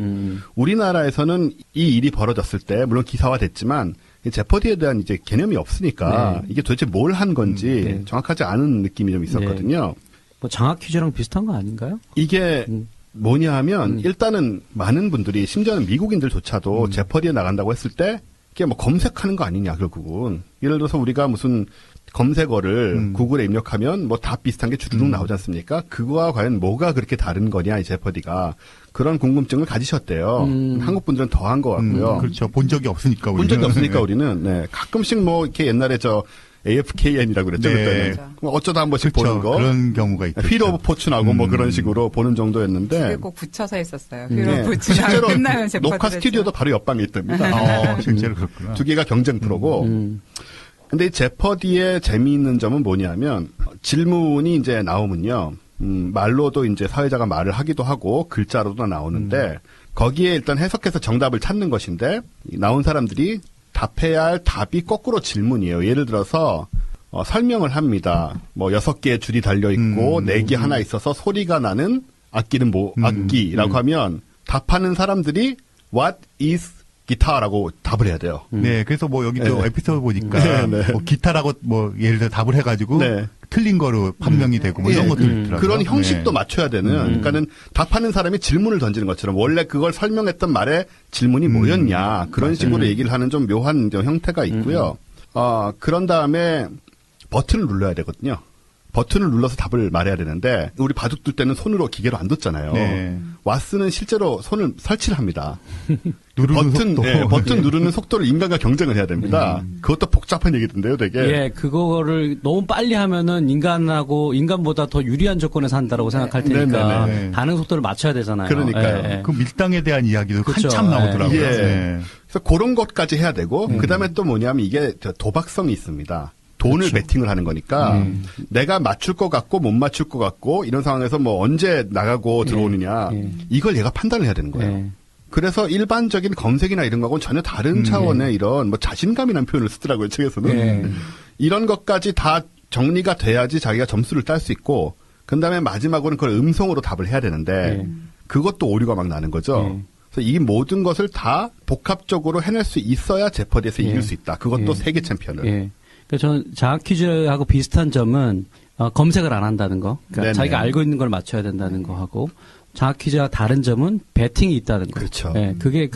우리나라에서는 이 일이 벌어졌을 때 물론 기사화됐지만 이 제퍼디에 대한 이제 개념이 없으니까 이게 도대체 뭘 한 건지 네. 정확하지 않은 느낌이 좀 있었거든요. 뭐 장학 퀴즈랑 비슷한 거 아닌가요? 이게 뭐냐 하면 일단은 많은 분들이 심지어는 미국인들조차도 제퍼디에 나간다고 했을 때 이게 뭐 검색하는 거 아니냐 결국은. 예를 들어서 우리가 무슨 검색어를 구글에 입력하면 뭐 다 비슷한 게 주르륵 나오지 않습니까? 그거와 과연 뭐가 그렇게 다른 거냐 이 제퍼디가 그런 궁금증을 가지셨대요. 한국 분들은 더한 것 같고요. 그렇죠. 본 적이 없으니까 본 적이 우리는. 없으니까 네. 우리는 네 가끔씩 뭐 이렇게 옛날에 저 AFKN이라고 그랬죠. 네. 그때는. 어쩌다 한 번씩 그렇죠. 보는 거. 그런 경우가 있죠. 휠 오브 포춘하고 뭐 그런 식으로 보는 정도였는데. 그게 꼭 붙여서 했었어요. 휠 네. 오브 포춘 실제로 끝나면 제퍼디 녹화 스튜디오도 바로 옆방에 있답니다. 실제로 그렇구나. 두 개가 경쟁 프로고. 근데 이 제퍼디의 재미있는 점은 뭐냐면 질문이 이제 나오면요. 말로도 이제 사회자가 말을 하기도 하고 글자로도 나오는데 거기에 일단 해석해서 정답을 찾는 것인데 나온 사람들이 답해야 할 답이 거꾸로 질문이에요. 예를 들어서 설명을 합니다. 뭐 6개의 줄이 달려 있고 4개 하나 있어서 소리가 나는 악기는 뭐 악기라고 하면 답하는 사람들이 What is 기타라고 답을 해야 돼요. 네, 그래서 뭐 여기도 네. 에피소드 보니까 네, 네. 뭐 기타라고 뭐 예를 들어 답을 해가지고 네. 틀린 거로 판명이 되고 뭐 이런 것들이 있더라고요. 그런 형식도 네. 맞춰야 되는, 그러니까는 답하는 사람이 질문을 던지는 것처럼 원래 그걸 설명했던 말의 질문이 뭐였냐 그런 식으로 얘기를 하는 좀 묘한 형태가 있고요. 그런 다음에 버튼을 눌러야 되거든요. 버튼을 눌러서 답을 말해야 되는데 우리 바둑 둘 때는 손으로 기계로 안 뒀잖아요. 네. 왓스는 실제로 손을 설치를 합니다. 누르는 버튼, 속도. 예, 버튼 누르는 속도를 인간과 경쟁을 해야 됩니다. 그것도 복잡한 얘기던데요, 되게. 예, 그거를 너무 빨리 하면은 인간보다 더 유리한 조건에서 한다라고 생각할 테니까 네네네. 반응 속도를 맞춰야 되잖아요. 그러니까요. 예, 예. 그 밀당에 대한 이야기도 그렇죠. 한참 나오더라고요. 예. 네. 그래서 그런 것까지 해야 되고, 그 다음에 또 뭐냐면 이게 도박성이 있습니다. 돈을 베팅을 하는 거니까 내가 맞출 것 같고 못 맞출 것 같고 이런 상황에서 뭐 언제 나가고 들어오느냐 이걸 얘가 판단을 해야 되는 거예요. 예. 그래서 일반적인 검색이나 이런 거하고는 전혀 다른 차원의 이런 뭐 자신감이라는 표현을 쓰더라고요, 책에서는. 예. 이런 것까지 다 정리가 돼야지 자기가 점수를 딸 수 있고 그다음에 마지막으로는 그걸 음성으로 답을 해야 되는데 그것도 오류가 막 나는 거죠. 그래서 이 모든 것을 다 복합적으로 해낼 수 있어야 제퍼디에서 이길 수 있다. 그것도 세계 챔피언을. 예. 그래서 저는 자학 퀴즈하고 비슷한 점은 검색을 안 한다는 거. 그러니까 네네. 자기가 알고 있는 걸 맞춰야 된다는 거 하고 자학 퀴즈와 다른 점은 배팅이 있다는 거. 그렇죠. 예. 그게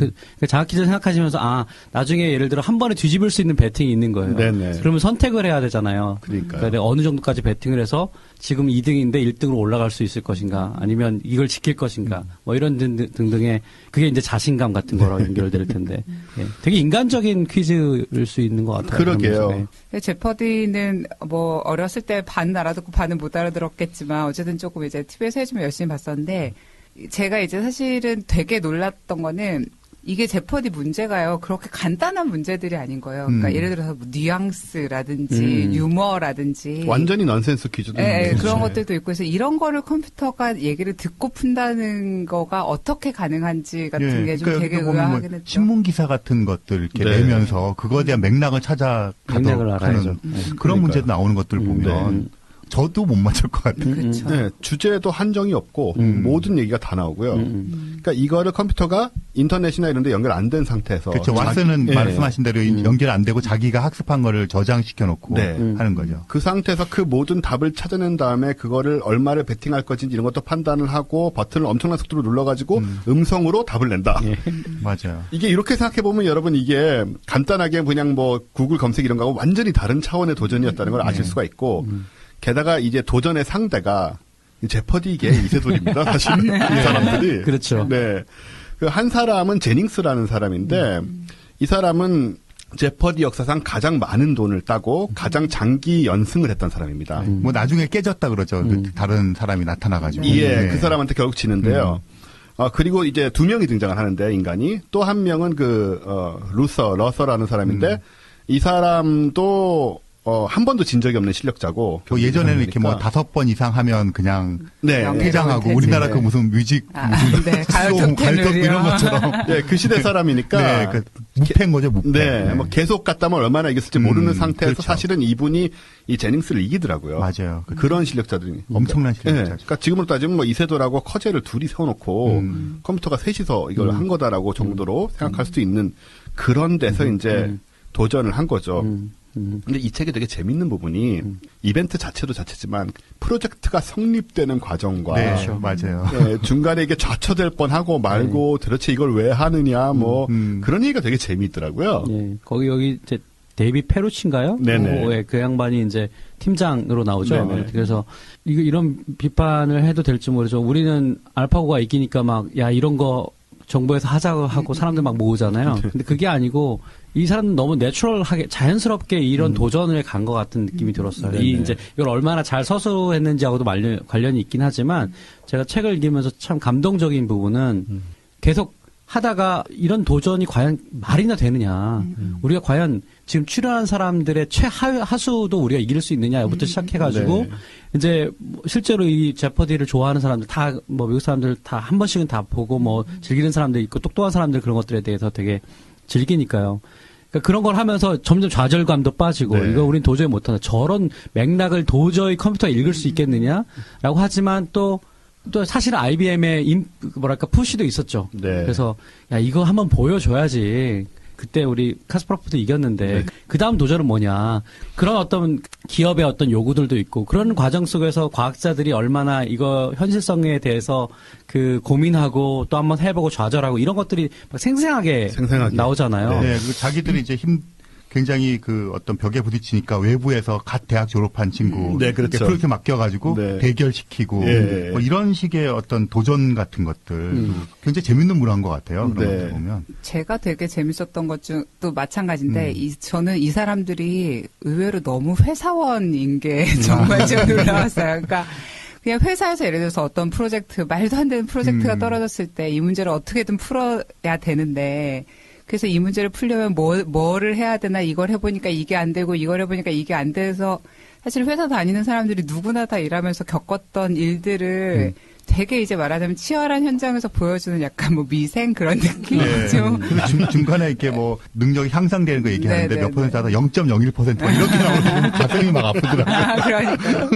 자학 퀴즈 생각하시면서 나중에 예를 들어 한 번에 뒤집을 수 있는 배팅이 있는 거예요. 네네. 그러면 선택을 해야 되잖아요. 그러니까요. 그러니까 내가 어느 정도까지 배팅을 해서 지금 2등인데 1등으로 올라갈 수 있을 것인가 아니면 이걸 지킬 것인가 뭐 이런 등등의 그게 이제 자신감 같은 거로 연결될 텐데 예. 되게 인간적인 퀴즈일 수 있는 것 같아요. 그러게요. 예. 제퍼디는 뭐 어렸을 때 반은 알아듣고 반은 못 알아들었겠지만 어쨌든 조금 이제 TV에서 해주면 열심히 봤었는데 제가 이제 사실은 되게 놀랐던 거는 이게 제퍼디 문제가요. 그렇게 간단한 문제들이 아닌 거예요. 그러니까 예를 들어서 뭐 뉘앙스라든지 유머라든지 완전히 넌센스 퀴즈도 예, 있는 그런 거죠. 것들도 있고 해서 이런 거를 컴퓨터가 얘기를 듣고 푼다는 거가 어떻게 가능한지 같은 게 좀 그러니까 되게 여기 보면 뭐 의아하긴 했죠. 신문 기사 같은 것들 이렇게 네. 내면서 그거에 대한 맥락을 맥락을 찾아가도록 알아야죠. 하는 그런 그러니까요. 문제도 나오는 것들 보면 저도 못 맞출 것 같아요. 그렇죠. 네, 주제에도 한정이 없고 모든 얘기가 다 나오고요. 그러니까 이거를 컴퓨터가 인터넷이나 이런 데 연결 안 된 상태에서 그렇죠. 자기- 왓슨은 예. 말씀하신 대로 연결 안 되고 자기가 학습한 거를 저장시켜 놓고 네. 하는 거죠. 그 상태에서 그 모든 답을 찾아낸 다음에 그거를 얼마를 베팅할 것인지 이런 것도 판단을 하고 버튼을 엄청난 속도로 눌러가지고 음성으로 답을 낸다. 맞아요. 이게 이렇게 생각해보면 여러분 이게 간단하게 그냥 뭐 구글 검색 이런 거하고 완전히 다른 차원의 도전이었다는 걸 아실 수가 있고 게다가 이제 도전의 상대가 제퍼디계 이세돌입니다. 사실 이 사람들이. 그렇죠. 네. 그 한 사람은 제닝스라는 사람인데 이 사람은 제퍼디 역사상 가장 많은 돈을 따고 가장 장기 연승을 했던 사람입니다. 뭐 나중에 깨졌다 그러죠. 그 다른 사람이 나타나가지고. 예, 네. 그 사람한테 결국 지는데요. 그리고 이제 2명이 등장을 하는데, 인간이. 또 한 명은 러서라는 사람인데, 이 사람도, 한 번도 진 적이 없는 실력자고. 뭐 예전에는 이렇게 뭐 그러니까. 5번 이상 하면 그냥 네. 퇴장하고 퇴진. 우리나라 그 무슨 뮤직 네, 가요 수동, 톱텐 가요톱 이런 룰이요. 것처럼. 네, 그 시대 사람이니까. 네, 그 무패인 거죠, 무패. 네, 뭐 계속 갔다면 얼마나 이겼을지 모르는 상태에서 그렇죠. 사실은 이분이 이 제닝스를 이기더라고요. 맞아요. 그런 실력자들이. 엄청난 네, 실력자죠. 그러니까 지금으로 따지면 뭐 이세돌하고 커제를 둘이 세워놓고 컴퓨터가 셋이서 이걸 한 거다라고 정도로 생각할 수도 있는 그런 데서 이제 도전을 한 거죠. 근데 이 책이 되게 재밌는 부분이 이벤트 자체도 자체지만 프로젝트가 성립되는 과정과 네, 그렇죠. 맞아요. 네, 중간에 이게 좌초될 뻔하고 말고 도대체 이걸 왜 하느냐 뭐 그런 얘기가 되게 재미있더라고요. 예. 거기 여기 이제 데이비 페루치인가요? 네네. 예, 그 양반이 이제 팀장으로 나오죠. 네네. 그래서 이런 비판을 해도 될지 모르죠. 우리는 알파고가 이기니까 막 야 이런 거 정부에서 하자고 하고 사람들 막 모으잖아요. 근데 그게 아니고 이 사람은 너무 내추럴하게 자연스럽게 이런 도전을 간 것 같은 느낌이 들었어요. 이제 이걸 얼마나 잘 서술했는지하고도 관련이 있긴 하지만 제가 책을 읽으면서 참 감동적인 부분은 계속 하다가 이런 도전이 과연 말이나 되느냐. 우리가 과연 지금 출연한 사람들의 최하수도 우리가 이길 수 있느냐부터 시작해가지고 이제 실제로 이 제퍼디를 좋아하는 사람들 다 뭐 미국 사람들 다 한 번씩은 다 보고 뭐 즐기는 사람들 있고 똑똑한 사람들 그런 것들에 대해서 되게 즐기니까요. 그러니까 그런 걸 하면서 점점 좌절감도 빠지고 이거 우린 도저히 못한다. 저런 맥락을 도저히 컴퓨터가 읽을 수 있겠느냐라고 하지만 또 사실은 IBM의 뭐랄까 푸시도 있었죠. 그래서 야 이거 한번 보여줘야지. 그때 우리 카스파로프도 이겼는데 그 다음 도전은 뭐냐. 그런 어떤 기업의 어떤 요구들도 있고 그런 과정 속에서 과학자들이 얼마나 이거 현실성에 대해서 그 고민하고 또 한번 해보고 좌절하고 이런 것들이 막 생생하게 나오잖아요. 네, 그리고 자기들이 이제 굉장히 그 어떤 벽에 부딪히니까 외부에서 갓 대학 졸업한 친구 그렇죠. 그렇게 맡겨가지고 대결시키고 뭐 이런 식의 어떤 도전 같은 것들 굉장히 재밌는 문화인 것 같아요. 그런 것들 보면 제가 되게 재밌었던 것 중도 마찬가지인데 저는 이 사람들이 의외로 너무 회사원인 게 정말 좀 놀라웠어요. 그러니까 그냥 회사에서 예를 들어서 어떤 프로젝트 말도 안 되는 프로젝트가 떨어졌을 때 이 문제를 어떻게든 풀어야 되는데. 그래서 이 문제를 풀려면 뭐를 해야 되나 이걸 해보니까 이게 안 되고 이걸 해보니까 이게 안 돼서 사실 회사 다니는 사람들이 누구나 다 일하면서 겪었던 일들을 되게 이제 말하자면 치열한 현장에서 보여주는 약간 뭐 미생 그런 느낌이죠. 중간에 이렇게 뭐 능력이 향상되는 거 얘기하는데 몇 퍼센트 하다 0.01% 이렇게 나오면 가슴이 막 아프더라고요. 그러니까요.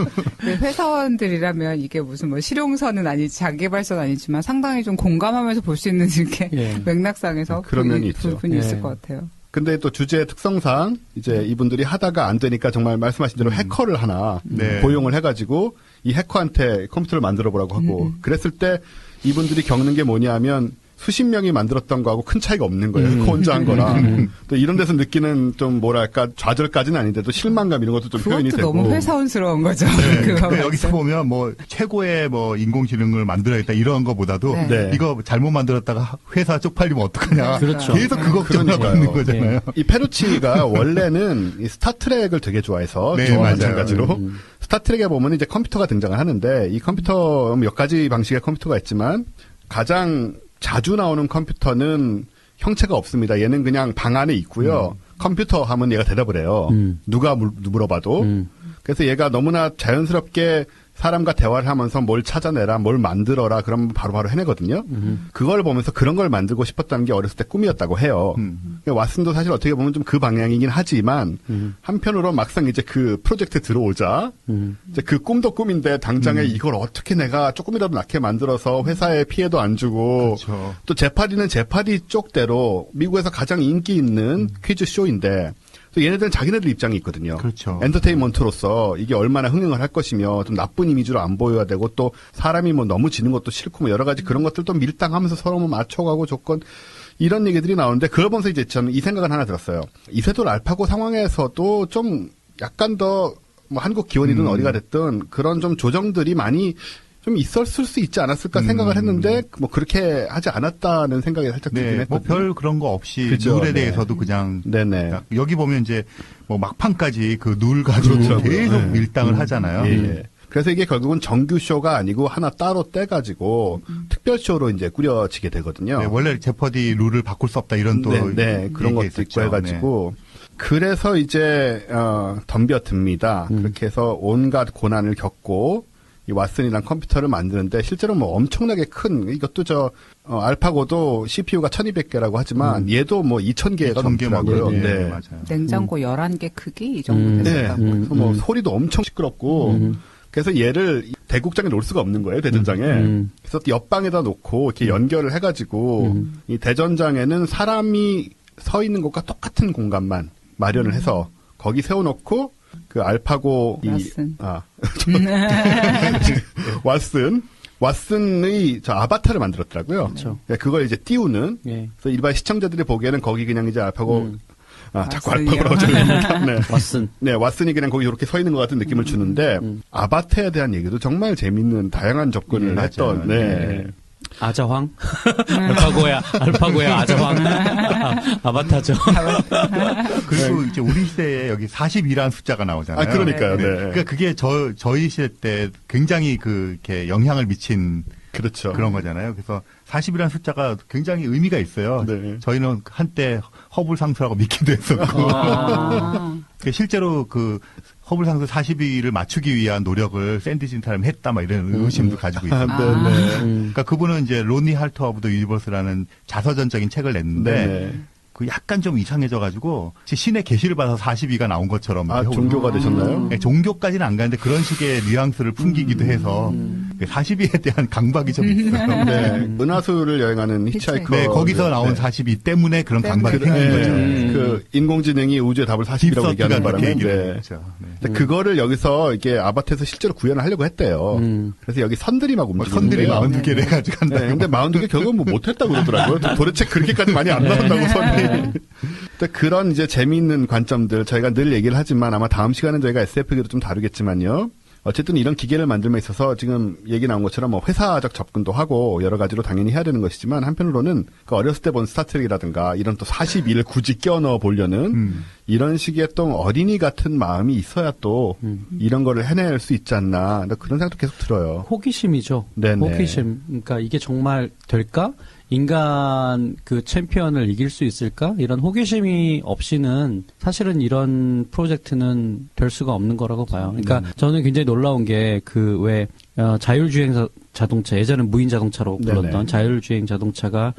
회사원들이라면 이게 무슨 뭐 실용서는 아니지 자기개발서는 아니지만 상당히 좀 공감하면서 볼 수 있는 이렇게 맥락상에서 그런 면이 있죠. 부분이 있을 것 같아요. 근데 또 주제 특성상 이제 이분들이 하다가 안 되니까 정말 말씀하신 대로 해커를 하나 고용을 해가지고 이 해커한테 컴퓨터를 만들어 보라고 하고 그랬을 때 이분들이 겪는 게 뭐냐면 수십 명이 만들었던 거하고 큰 차이가 없는 거예요. 해커 혼자 한 거라. 또 이런 데서 느끼는 좀 뭐랄까 좌절까지는 아닌데도 실망감 이런 것도 좀 표현이 되고. 너무 회사원스러운 거죠. 근데 여기서 보면 뭐 최고의 뭐 인공지능을 만들어야겠다 이런 거보다도 이거 잘못 만들었다가 회사 쪽팔리면 어떡하냐. 그렇죠. 계속 그 걱정을 하고 있는 거잖아요. 이 페루치가 원래는 이 스타트랙을 되게 좋아해서 저와 마찬가지로 스타트랙에 보면 이제 컴퓨터가 등장을 하는데 이 컴퓨터 몇 가지 방식의 컴퓨터가 있지만 가장 자주 나오는 컴퓨터는 형체가 없습니다. 얘는 그냥 방 안에 있고요. 컴퓨터 하면 얘가 대답을 해요. 누가 물어봐도. 그래서 얘가 너무나 자연스럽게 사람과 대화를 하면서 뭘 찾아내라, 뭘 만들어라, 그러면 바로바로 해내거든요. 그걸 보면서 그런 걸 만들고 싶었다는 게 어렸을 때 꿈이었다고 해요. 왓슨도 사실 어떻게 보면 좀 그 방향이긴 하지만 한편으로 막상 이제 그 프로젝트 들어오자 이제 그 꿈도 꿈인데 당장에 이걸 어떻게 내가 조금이라도 낫게 만들어서 회사에 피해도 안 주고 또 제파디는 제파디 쪽대로 미국에서 가장 인기 있는 퀴즈 쇼인데 또 얘네들은 자기네들 입장이 있거든요. 그렇죠. 엔터테인먼트로서 이게 얼마나 흥행을 할 것이며 좀 나쁜 이미지로 안 보여야 되고 또 사람이 뭐 너무 지는 것도 싫고 뭐 여러 가지 그런 것들도 밀당하면서 서로 뭐 맞춰가고 조건 이런 얘기들이 나오는데 그걸 보면서 이제 저는 이 생각은 하나 들었어요. 이세돌 알파고 상황에서도 좀 약간 더 뭐 한국 기원이든 어디가 됐든 그런 좀 조정들이 많이 좀 있었을 수 있지 않았을까 생각을 했는데 뭐 그렇게 하지 않았다는 생각이 살짝 들긴 했거든요. 뭐 별 그런 거 없이 그죠? 룰에 대해서도 그냥 네네. 여기 보면 이제 뭐 막판까지 그 룰 가지고 계속 밀당을 하잖아요. 예. 그래서 이게 결국은 정규 쇼가 아니고 하나 따로 떼가지고 특별 쇼로 이제 꾸려지게 되거든요. 네, 원래 제퍼디 룰을 바꿀 수 없다 이런 또 그런 것도 있고 해가지고 그래서 이제 덤벼듭니다. 그렇게 해서 온갖 고난을 겪고 이 왓슨이랑 컴퓨터를 만드는데 실제로 뭐 엄청나게 큰 이것도 알파고도 CPU가 1200개라고 하지만 얘도 뭐 2000개가 넘더라고요. 네, 맞아요. 냉장고 11개 크기 이 정도 됐다고. 그래서 뭐 소리도 엄청 시끄럽고 그래서 얘를 대국장에 놓을 수가 없는 거예요, 대전장에. 그래서 옆방에다 놓고 이렇게 연결을 해가지고 이 대전장에는 사람이 서 있는 것과 똑같은 공간만 마련을 해서 거기 세워놓고 그 알파고 왓슨의 저 아바타를 만들었더라고요. 그렇죠. 그걸 이제 띄우는. 그래서 일반 시청자들이 보기에는 거기 그냥 이제 알파고 자꾸 알파고라고 적습니다. 왓슨. 네, 왓슨이 그냥 거기 이렇게 서 있는 것 같은 느낌을 주는데 아바타에 대한 얘기도 정말 재밌는 다양한 접근을 했던. 아자황? 알파고야 아자황. 아바타죠. 그리고 이제 우리 시대에 여기 42라는 숫자가 나오잖아요. 아, 그러니까요. 네. 그러니까 그게 저희 시대 때 굉장히 이렇게 영향을 미친 그렇죠. 그런 거잖아요. 그래서 40이라는 숫자가 굉장히 의미가 있어요. 네. 저희는 한때 허블 상수라고 믿기도 했었고. 실제로 그 허블 상수 42를 맞추기 위한 노력을 샌디 신타람이 했다, 막 이런 의심도 가지고 있어요. 그러니까 그분은 이제 로니 할터 오브 더 유니버스라는 자서전적인 책을 냈는데, 네. 그 약간 좀 이상해져가지고 신의 계시를 받아서 42가 나온 것처럼 종교가 되셨나요? 네, 종교까지는 안 가는데 그런 식의 뉘앙스를 풍기기도 해서 42에 대한 강박이 좀 있어요. 네, 은하수를 여행하는 히치하이커. 네, 거기서 나온 42 때문에 그런 강박이 생긴 거죠. 그 인공지능이 우주의 답을 40이라고 얘기하는 바람에. 그렇죠. 네. 그거를 여기서 이게 아바타에서 실제로 구현을 하려고 했대요. 그래서 여기 선들이 막 움직이는데. 선들이 42개를 해가지고 한다. 네, 근데 42개 결국은 뭐 못했다고 그러더라고요. 도대체 그렇게까지 많이 안 나온다고 선이. 그런 이제 재미있는 관점들 저희가 늘 얘기를 하지만 아마 다음 시간은 저희가 SF기로 좀 다루겠지만요. 어쨌든 이런 기계를 만들면 있어서 지금 얘기 나온 것처럼 뭐 회사적 접근도 하고 여러 가지로 당연히 해야 되는 것이지만 한편으로는 그 어렸을 때 본 스타트rek이라든가 이런 또 42를 굳이 껴넣어 보려는 이런 식의 또 어린이 같은 마음이 있어야 또 이런 거를 해낼 수 있지 않나 그런 생각도 계속 들어요. 호기심이죠. 네네. 호기심. 그러니까 이게 정말 될까? 인간 그 챔피언을 이길 수 있을까? 이런 호기심이 없이는 사실은 이런 프로젝트는 될 수가 없는 거라고 봐요. 그러니까 저는 굉장히 놀라운 게 그 왜 자율주행 자동차, 예전엔 무인 자동차로 불렀던 네네. 자율주행 자동차가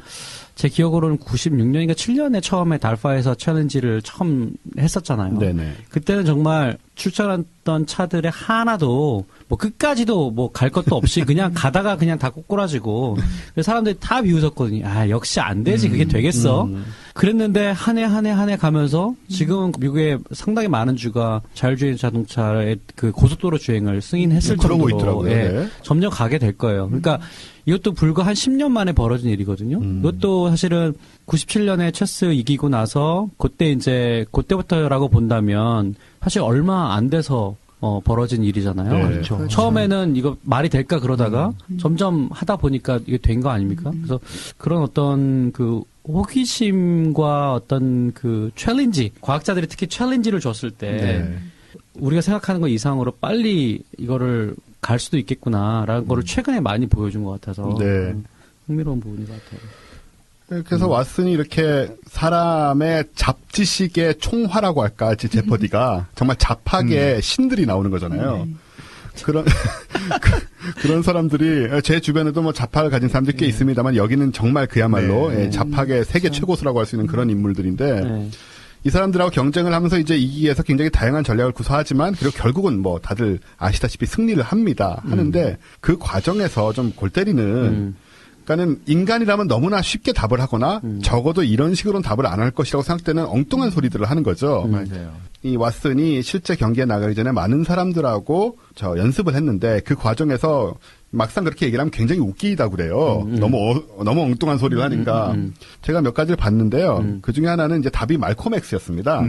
제 기억으로는 96년인가 7년에 처음에 달파에서 챌린지를 처음 했었잖아요. 네네. 그때는 정말 출전했던 차들의 하나도 뭐 끝까지도 뭐 갈 것도 없이 그냥 가다가 그냥 다 꼬꾸라지고 사람들이 다 비웃었거든요. 아, 역시 안 되지. 그게 되겠어? 그랬는데 한 해 가면서 지금은 미국의 상당히 많은 주가 자율주행 자동차의 그 고속도로 주행을 승인했을 그러고 정도로 있더라고요. 예, 네. 점점 가게 될 거예요. 그러니까 이것도 불과 한 10년 만에 벌어진 일이거든요. 이것도 사실은 97년에 체스 이기고 나서 그때부터라고 본다면 사실 얼마 안 돼서 벌어진 일이잖아요. 네. 그렇죠. 처음에는 이거 말이 될까 그러다가 점점 하다 보니까 이게 된 거 아닙니까? 그래서 그런 어떤 그 호기심과 어떤 그 챌린지, 과학자들이 특히 챌린지를 줬을 때 네. 우리가 생각하는 것 이상으로 빨리 이거를 갈 수도 있겠구나라는 거를 최근에 많이 보여준 것 같아서 네. 흥미로운 부분인 것 같아요. 그래서 왓슨이 이렇게 사람의 잡지식의 총화라고 할까, 제퍼디가 정말 잡하게 신들이 나오는 거잖아요. 그런 사람들이 제 주변에도 뭐 잡하를 가진 사람들이 꽤 있습니다만 여기는 정말 그야말로 잡하계 세계 최고수라고 할 수 있는 그런 인물들인데 네. 이 사람들하고 경쟁을 하면서 이제 이기기 위해서 굉장히 다양한 전략을 구사하지만 그리고 결국은 뭐 다들 아시다시피 승리를 합니다. 하는데 그 과정에서 좀 골 때리는 그러니까는 인간이라면 너무나 쉽게 답을 하거나 적어도 이런 식으로는 답을 안 할 것이라고 생각되는 엉뚱한 소리들을 하는 거죠. 맞아요. 이 왓슨이 실제 경기에 나가기 전에 많은 사람들하고 연습을 했는데 그 과정에서 막상 그렇게 얘기를 하면 굉장히 웃기다고 그래요. 너무 엉뚱한 소리를 하니까. 제가 몇 가지를 봤는데요. 그 중에 하나는 이제 답이 말콤 X였습니다.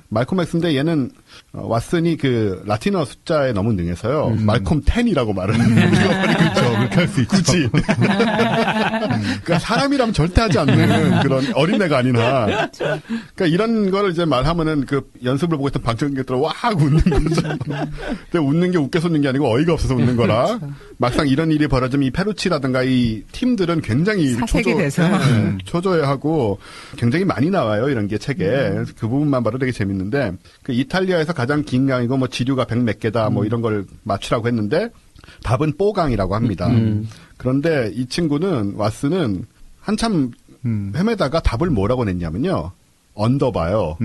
말콤 X인데 얘는 왓슨이 그 라틴어 숫자에 너무 능해서요. 말콤 10이라고 말을 하는 그렇죠. 그렇게 할 수 있죠. 굳이. 그러니까 사람이라면 절대 하지 않는 그런 어린애가 아닌 한. 그러니까 이런 거를 이제 말하면은 그 연습을 보고 있던 방청객들은 와 하고 웃는 거죠. 근데 웃는 게 웃겨서 웃는 게 아니고 어이가 없어서 웃는 거라. 막상 이런 일이 벌어지면 이 페루치라든가 이 팀들은 굉장히 초조해하고 굉장히 많이 나와요. 이런 게 책에. 그래서 그 부분만 봐도 되게 재밌는데 그 이탈리아에서 가장 긴 강이고 뭐 지류가 100몇 개다 뭐 이런 걸 맞추라고 했는데 답은 뽀강이라고 합니다. 그런데 이 친구는 왓슨은 한참 헤매다가 답을 뭐라고 냈냐면요. 언더바요.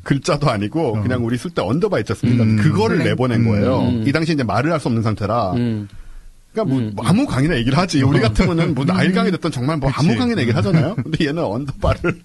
글자도 아니고 그냥 우리 쓸 때 언더바 있지 않습니까? 그거를 내보낸 거예요. 이 당시 이제 말을 할 수 없는 상태라. 그러니까 뭐 아무 강의나 얘기를 하지. 우리 같으면은 뭐 나일 강의 됐던 정말 뭐 아무 강의나 얘기를 하잖아요. 근데 얘는 언더바를.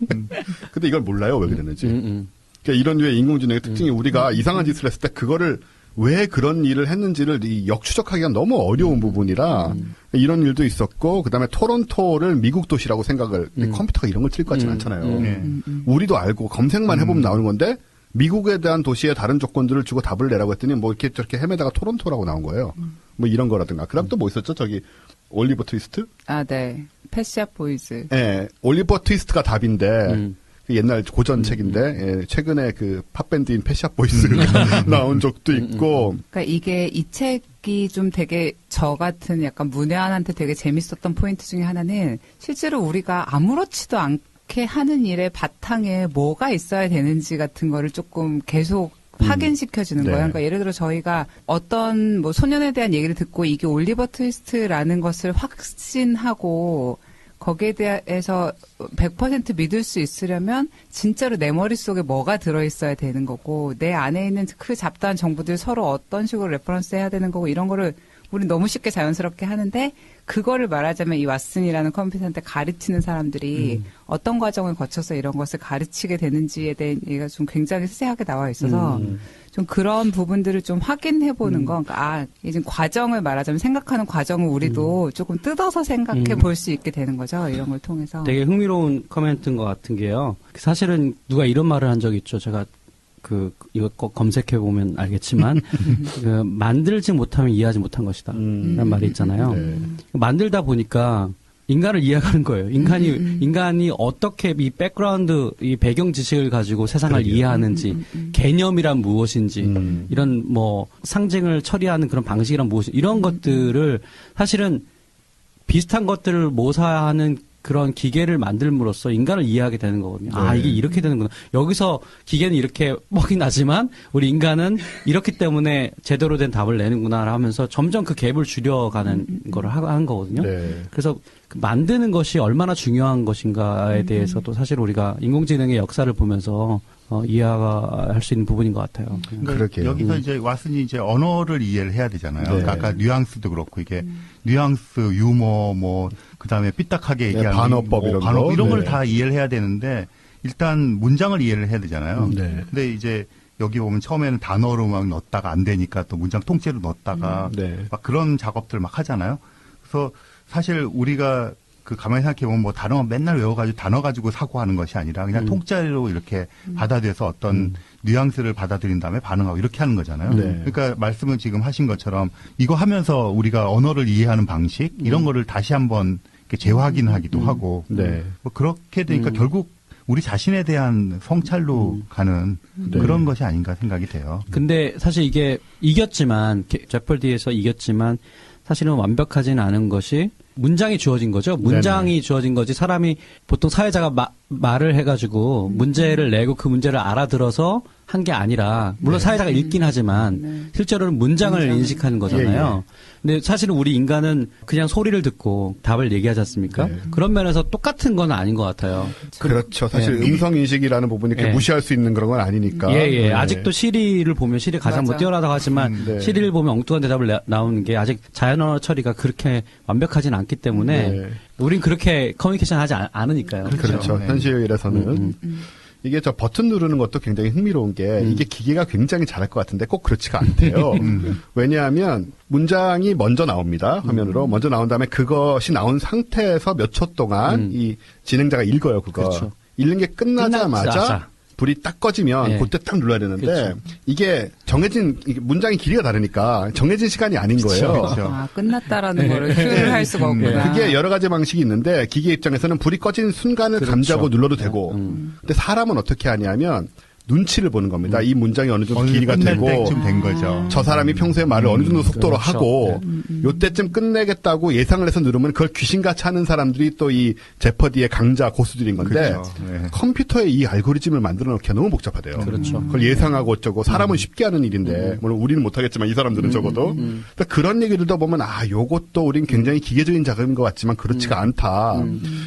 근데 이걸 몰라요. 왜 그랬는지. 그러니까 이런 류의 인공지능의 특징이 우리가 이상한 짓을 했을 때 그거를 왜 그런 일을 했는지를 역추적하기가 너무 어려운 부분이라 이런 일도 있었고 그다음에 토론토를 미국 도시라고 생각을 컴퓨터가 이런 걸 틀 것 같지는 않잖아요. 우리도 알고 검색만 해보면 나오는 건데 미국에 대한 도시의 다른 조건들을 주고 답을 내라고 했더니 뭐 이렇게 저렇게 헤매다가 토론토라고 나온 거예요. 뭐 이런 거라든가. 그다음 또 뭐 있었죠? 저기 올리버 트위스트? 아, 네. 펫샵 보이즈. 예, 올리버 트위스트가 답인데 그 옛날 고전 책인데 예, 최근에 그 팝밴드인 펫샵 보이스가 나온 적도 있고. 그러니까 이게 이 책이 좀 되게 저 같은 약간 문외한한테 되게 재밌었던 포인트 중에 하나는 실제로 우리가 아무렇지도 않게 하는 일의 바탕에 뭐가 있어야 되는지 같은 거를 조금 계속 확인시켜주는 네. 거예요. 그러니까 예를 들어 저희가 어떤 뭐 소년에 대한 얘기를 듣고 이게 올리버 트위스트라는 것을 확신하고 거기에 대해서 100% 믿을 수 있으려면 진짜로 내 머릿속에 뭐가 들어있어야 되는 거고 내 안에 있는 그 잡다한 정보들 서로 어떤 식으로 레퍼런스 해야 되는 거고 이런 거를 우리는 너무 쉽게 자연스럽게 하는데 그거를 말하자면 이 왓슨이라는 컴퓨터한테 가르치는 사람들이 어떤 과정을 거쳐서 이런 것을 가르치게 되는지에 대한 얘기가 좀 굉장히 세세하게 나와 있어서 좀 그런 부분들을 좀 확인해 보는 거. 그러니까 이제 과정을 말하자면 생각하는 과정을 우리도 조금 뜯어서 생각해 볼 수 있게 되는 거죠. 이런 걸 통해서. 되게 흥미로운 코멘트인 것 같은 게요. 사실은 누가 이런 말을 한 적이 있죠. 제가 이거 꼭 검색해 보면 알겠지만 만들지 못하면 이해하지 못한 것이다. 라는 말이 있잖아요. 네. 만들다 보니까 인간을 이해하는 거예요. 인간이 어떻게 이 백그라운드, 이 배경 지식을 가지고 세상을 이해하는지, 개념이란 무엇인지, 이런 뭐 상징을 처리하는 그런 방식이란 무엇인지, 이런 것들을 사실은 비슷한 것들을 모사하는 그런 기계를 만들므로써 인간을 이해하게 되는 거거든요. 아, 이게 이렇게 되는구나. 여기서 기계는 이렇게 뻑이 나지만 우리 인간은 이렇기 때문에 제대로 된 답을 내는구나 하면서 점점 그 갭을 줄여가는 거를 하는 거거든요. 네. 그래서 그 만드는 것이 얼마나 중요한 것인가에 대해서도 사실 우리가 인공지능의 역사를 보면서 이해할 수 있는 부분인 것 같아요. 그러게요. 여기서 이제 왓슨이 이제 언어를 이해를 해야 되잖아요. 네. 그러니까 아까 뉘앙스도 그렇고 이게 뉘앙스, 유머, 뭐 그다음에 삐딱하게 얘기하는 반어법 뭐 이런 반어법 거. 이런 네. 걸 다 이해를 해야 되는데 일단 문장을 이해를 해야 되잖아요. 네. 근데 이제 여기 보면 처음에는 단어로 막 넣었다가 안 되니까 또 문장 통째로 넣었다가 네. 막 그런 작업들 막 하잖아요. 그래서 사실 우리가 그 가만히 생각해보면 뭐 단어만 맨날 외워가지고 단어 가지고 사고하는 것이 아니라 그냥 통째로 이렇게 받아들여서 어떤 뉘앙스를 받아들인 다음에 반응하고 이렇게 하는 거잖아요. 네. 그러니까 말씀을 지금 하신 것처럼 이거 하면서 우리가 언어를 이해하는 방식 이런 거를 다시 한번 이렇게 재확인하기도 하고 네. 뭐 그렇게 되니까 결국 우리 자신에 대한 성찰로 가는 그런 것이 아닌가 생각이 돼요. 근데 사실 이게 이겼지만, 제펄디에서 이겼지만 사실은 완벽하지는 않은 것이 문장이 주어진 거죠. 문장이 네네. 주어진 거지. 사람이 보통 사회자가 말을 해가지고 문제를 내고 그 문제를 알아들어서 한 게 아니라 물론 사회자가 읽긴 하지만 실제로는 문장을 인식하는 거잖아요. 근데 사실은 우리 인간은 그냥 소리를 듣고 답을 얘기하지 않습니까? 네. 그런 면에서 똑같은 건 아닌 것 같아요. 그렇죠. 사실 음성 인식이라는 부분이 이렇게 무시할 수 있는 그런 건 아니니까. 예. 아직도 시리를 보면 시리 가장 뭐 뛰어나다고 하지만 네. 시리를 보면 엉뚱한 대답을 나오는 게 아직 자연 언어 처리가 그렇게 완벽하진 않기 때문에 네. 우린 그렇게 커뮤니케이션 하지 않으니까요. 그렇죠. 네. 현실에서는. 이게 저 버튼 누르는 것도 굉장히 흥미로운 게 이게 기계가 굉장히 잘할 것 같은데 꼭 그렇지가 않대요. 왜냐하면 문장이 먼저 나옵니다. 화면으로. 먼저 나온 다음에 그것이 나온 상태에서 몇 초 동안 이 진행자가 읽어요. 그거. 그렇죠. 읽는 게 끝나자마자 불이 딱 꺼지면 네. 그때 딱 눌러야 되는데 그렇죠. 이게 문장의 길이가 다르니까 정해진 시간이 아닌 거예요. 그렇죠. 아, 끝났다라는 거를 표현을 할 수가 없구나. 그게 여러 가지 방식이 있는데 기계 입장에서는 불이 꺼진 순간을 그렇죠. 감지하고 눌러도 되고 근데 사람은 어떻게 하냐면 눈치를 보는 겁니다. 이 문장이 어느 정도 길이가 끝날 되고 때쯤 된 거죠. 저 사람이 평소에 말을 어느 정도 속도로 그렇죠. 하고 요때쯤 끝내겠다고 예상을 해서 누르면 그걸 귀신같이 하는 사람들이 또 이 제퍼디의 강자 고수들인 건데 그렇죠. 네. 컴퓨터에 이 알고리즘을 만들어 놓기가 너무 복잡하대요. 그렇죠. 그걸 예상하고 어쩌고 사람은 쉽게 하는 일인데 물론 우리는 못하겠지만 이 사람들은 적어도 그러니까 그런 얘기들도 보면 요것도 우린 굉장히 기계적인 작업인 것 같지만 그렇지가 않다.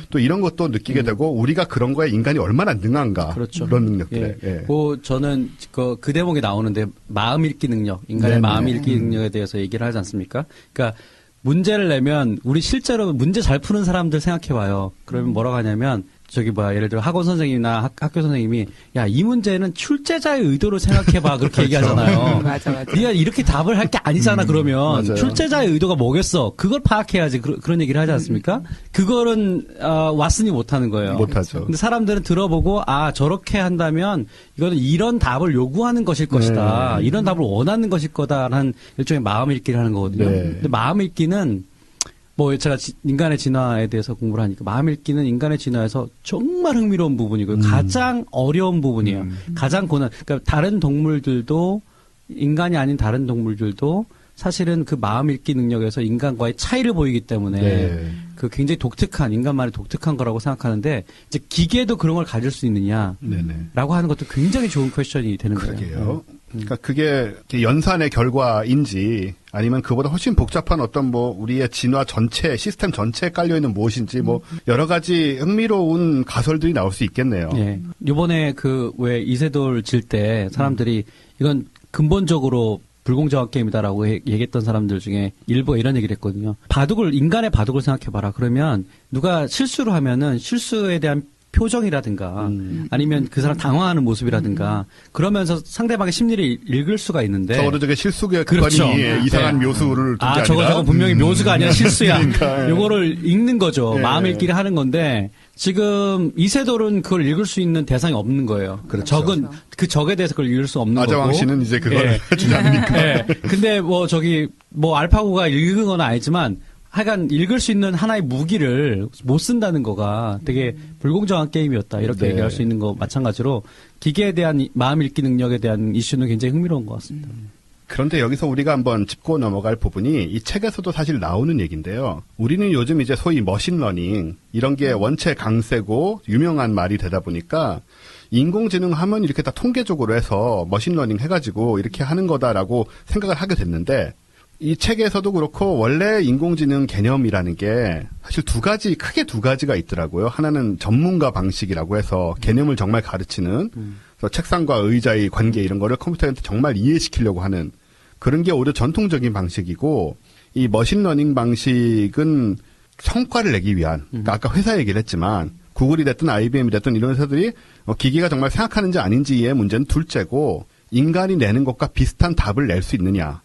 또 이런 것도 느끼게 되고 우리가 그런 거에 인간이 얼마나 능한가 그렇죠. 그런 능력들에 예. 저는 그 대목에 나오는데 마음 읽기 능력, 인간의 네네. 마음 읽기 능력에 대해서 얘기를 하지 않습니까? 그러니까 문제를 내면 우리 실제로 문제 잘 푸는 사람들 생각해봐요. 그러면 뭐라고 하냐면 예를 들어 학원 선생님이나 학교 선생님이 야, 이 문제는 출제자의 의도를 생각해봐 그렇게 얘기하잖아요. 맞아. 네가 이렇게 답을 할 게 아니잖아 그러면 맞아요. 출제자의 의도가 뭐겠어? 그걸 파악해야지 그런 얘기를 하지 않습니까? 그거는 왓슨이 못하는 거예요. 못하죠. 근데 사람들은 들어보고 저렇게 한다면 이거는 이런 답을 요구하는 것일 것이다. 이런 답을 원하는 것일 거다라는 일종의 마음 읽기를 하는 거거든요. 네. 근데 마음 읽기는 뭐 제가 인간의 진화에 대해서 공부를 하니까 마음 읽기는 인간의 진화에서 정말 흥미로운 부분이고요. 가장 어려운 부분이에요. 가장 고난. 그러니까 다른 동물들도 인간이 아닌 다른 동물들도 사실은 그 마음 읽기 능력에서 인간과의 차이를 보이기 때문에 네. 그 굉장히 독특한 인간만의 독특한 거라고 생각하는데 이제 기계도 그런 걸 가질 수 있느냐라고 하는 것도 굉장히 좋은 퀘스천이 되는 거예요. 그러게요. 그러니까 그게 연산의 결과인지 아니면 그보다 훨씬 복잡한 어떤 뭐 우리의 진화 전체 시스템 전체에 깔려 있는 무엇인지 뭐 여러 가지 흥미로운 가설들이 나올 수 있겠네요. 예. 이번에 그 왜 이세돌 질 때 사람들이 이건 근본적으로 불공정한 게임이다라고 얘기했던 사람들 중에 일부가 이런 얘기를 했거든요. 인간의 바둑을 생각해봐라. 그러면 누가 실수를 하면은 실수에 대한 표정이라든가 아니면 그 사람 당황하는 모습이라든가 그러면서 상대방의 심리를 읽을 수가 있는데 적어도 저게 실수의 그렇죠. 이상한 묘수를 둔 게 아니라 저거 분명히 묘수가 아니라 실수야. 그러니까, 요거를 읽는 거죠. 예. 마음 읽기를 하는 건데 지금 이세돌은 그걸 읽을 수 있는 대상이 없는 거예요. 그렇죠. 그 적에 대해서 그걸 읽을 수 없는 거고. 아자왕 씨는 이제 그걸 예. 해주지 않으니까. 예. 근데 알파고가 읽은 건 아니지만 하여간 읽을 수 있는 하나의 무기를 못 쓴다는 거가 되게 불공정한 게임이었다. 이렇게 네. 얘기할 수 있는 거 마찬가지로 기계에 대한 마음 읽기 능력에 대한 이슈는 굉장히 흥미로운 것 같습니다. 그런데 여기서 우리가 한번 짚고 넘어갈 부분이 이 책에서도 사실 나오는 얘기인데요. 우리는 요즘 이제 소위 머신러닝 이런 게 원체 강세고 유명한 말이 되다 보니까 인공지능 하면 이렇게 다 통계적으로 해서 머신러닝 해가지고 이렇게 하는 거다라고 생각을 하게 됐는데 이 책에서도 그렇고 원래 인공지능 개념이라는 게 사실 크게 두 가지가 있더라고요. 하나는 전문가 방식이라고 해서 개념을 정말 가르치는 그래서 책상과 의자의 관계 이런 거를 컴퓨터한테 정말 이해시키려고 하는 그런 게 오히려 전통적인 방식이고 이 머신러닝 방식은 성과를 내기 위한 그러니까 아까 회사 얘기를 했지만 구글이 됐든 IBM이 됐든 이런 회사들이 기계가 정말 생각하는지 아닌지의 문제는 둘째고 인간이 내는 것과 비슷한 답을 낼 수 있느냐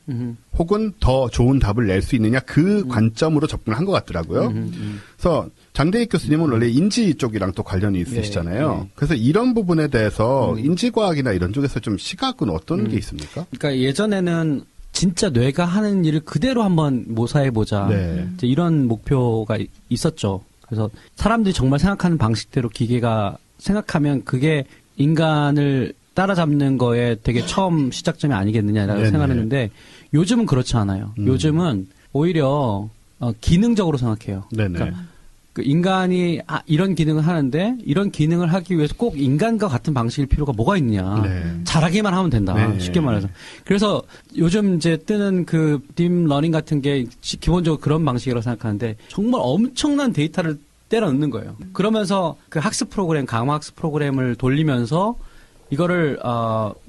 혹은 더 좋은 답을 낼 수 있느냐 그 관점으로 접근을 한 것 같더라고요. 그래서 장대익 교수님은 원래 인지 쪽이랑 또 관련이 있으시잖아요. 네, 네. 그래서 이런 부분에 대해서 인지과학이나 이런 쪽에서 좀 시각은 어떤 게 있습니까? 그러니까 예전에는 진짜 뇌가 하는 일을 그대로 한번 모사해보자. 네. 이제 이런 목표가 있었죠. 그래서 사람들이 정말 생각하는 방식대로 기계가 생각하면 그게 인간을 따라잡는 거에 되게 처음 시작점이 아니겠느냐라고 네네. 생각했는데 요즘은 그렇지 않아요. 요즘은 오히려 기능적으로 생각해요. 네네. 그러니까 그 인간이 이런 기능을 하는데 이런 기능을 하기 위해서 꼭 인간과 같은 방식일 필요가 뭐가 있느냐. 네. 잘하기만 하면 된다. 네. 쉽게 말해서. 그래서 요즘 이제 뜨는 그 딥러닝 같은 게 기본적으로 그런 방식이라고 생각하는데 정말 엄청난 데이터를 때려 넣는 거예요. 그러면서 그 학습 프로그램, 강화 학습 프로그램을 돌리면서 이거를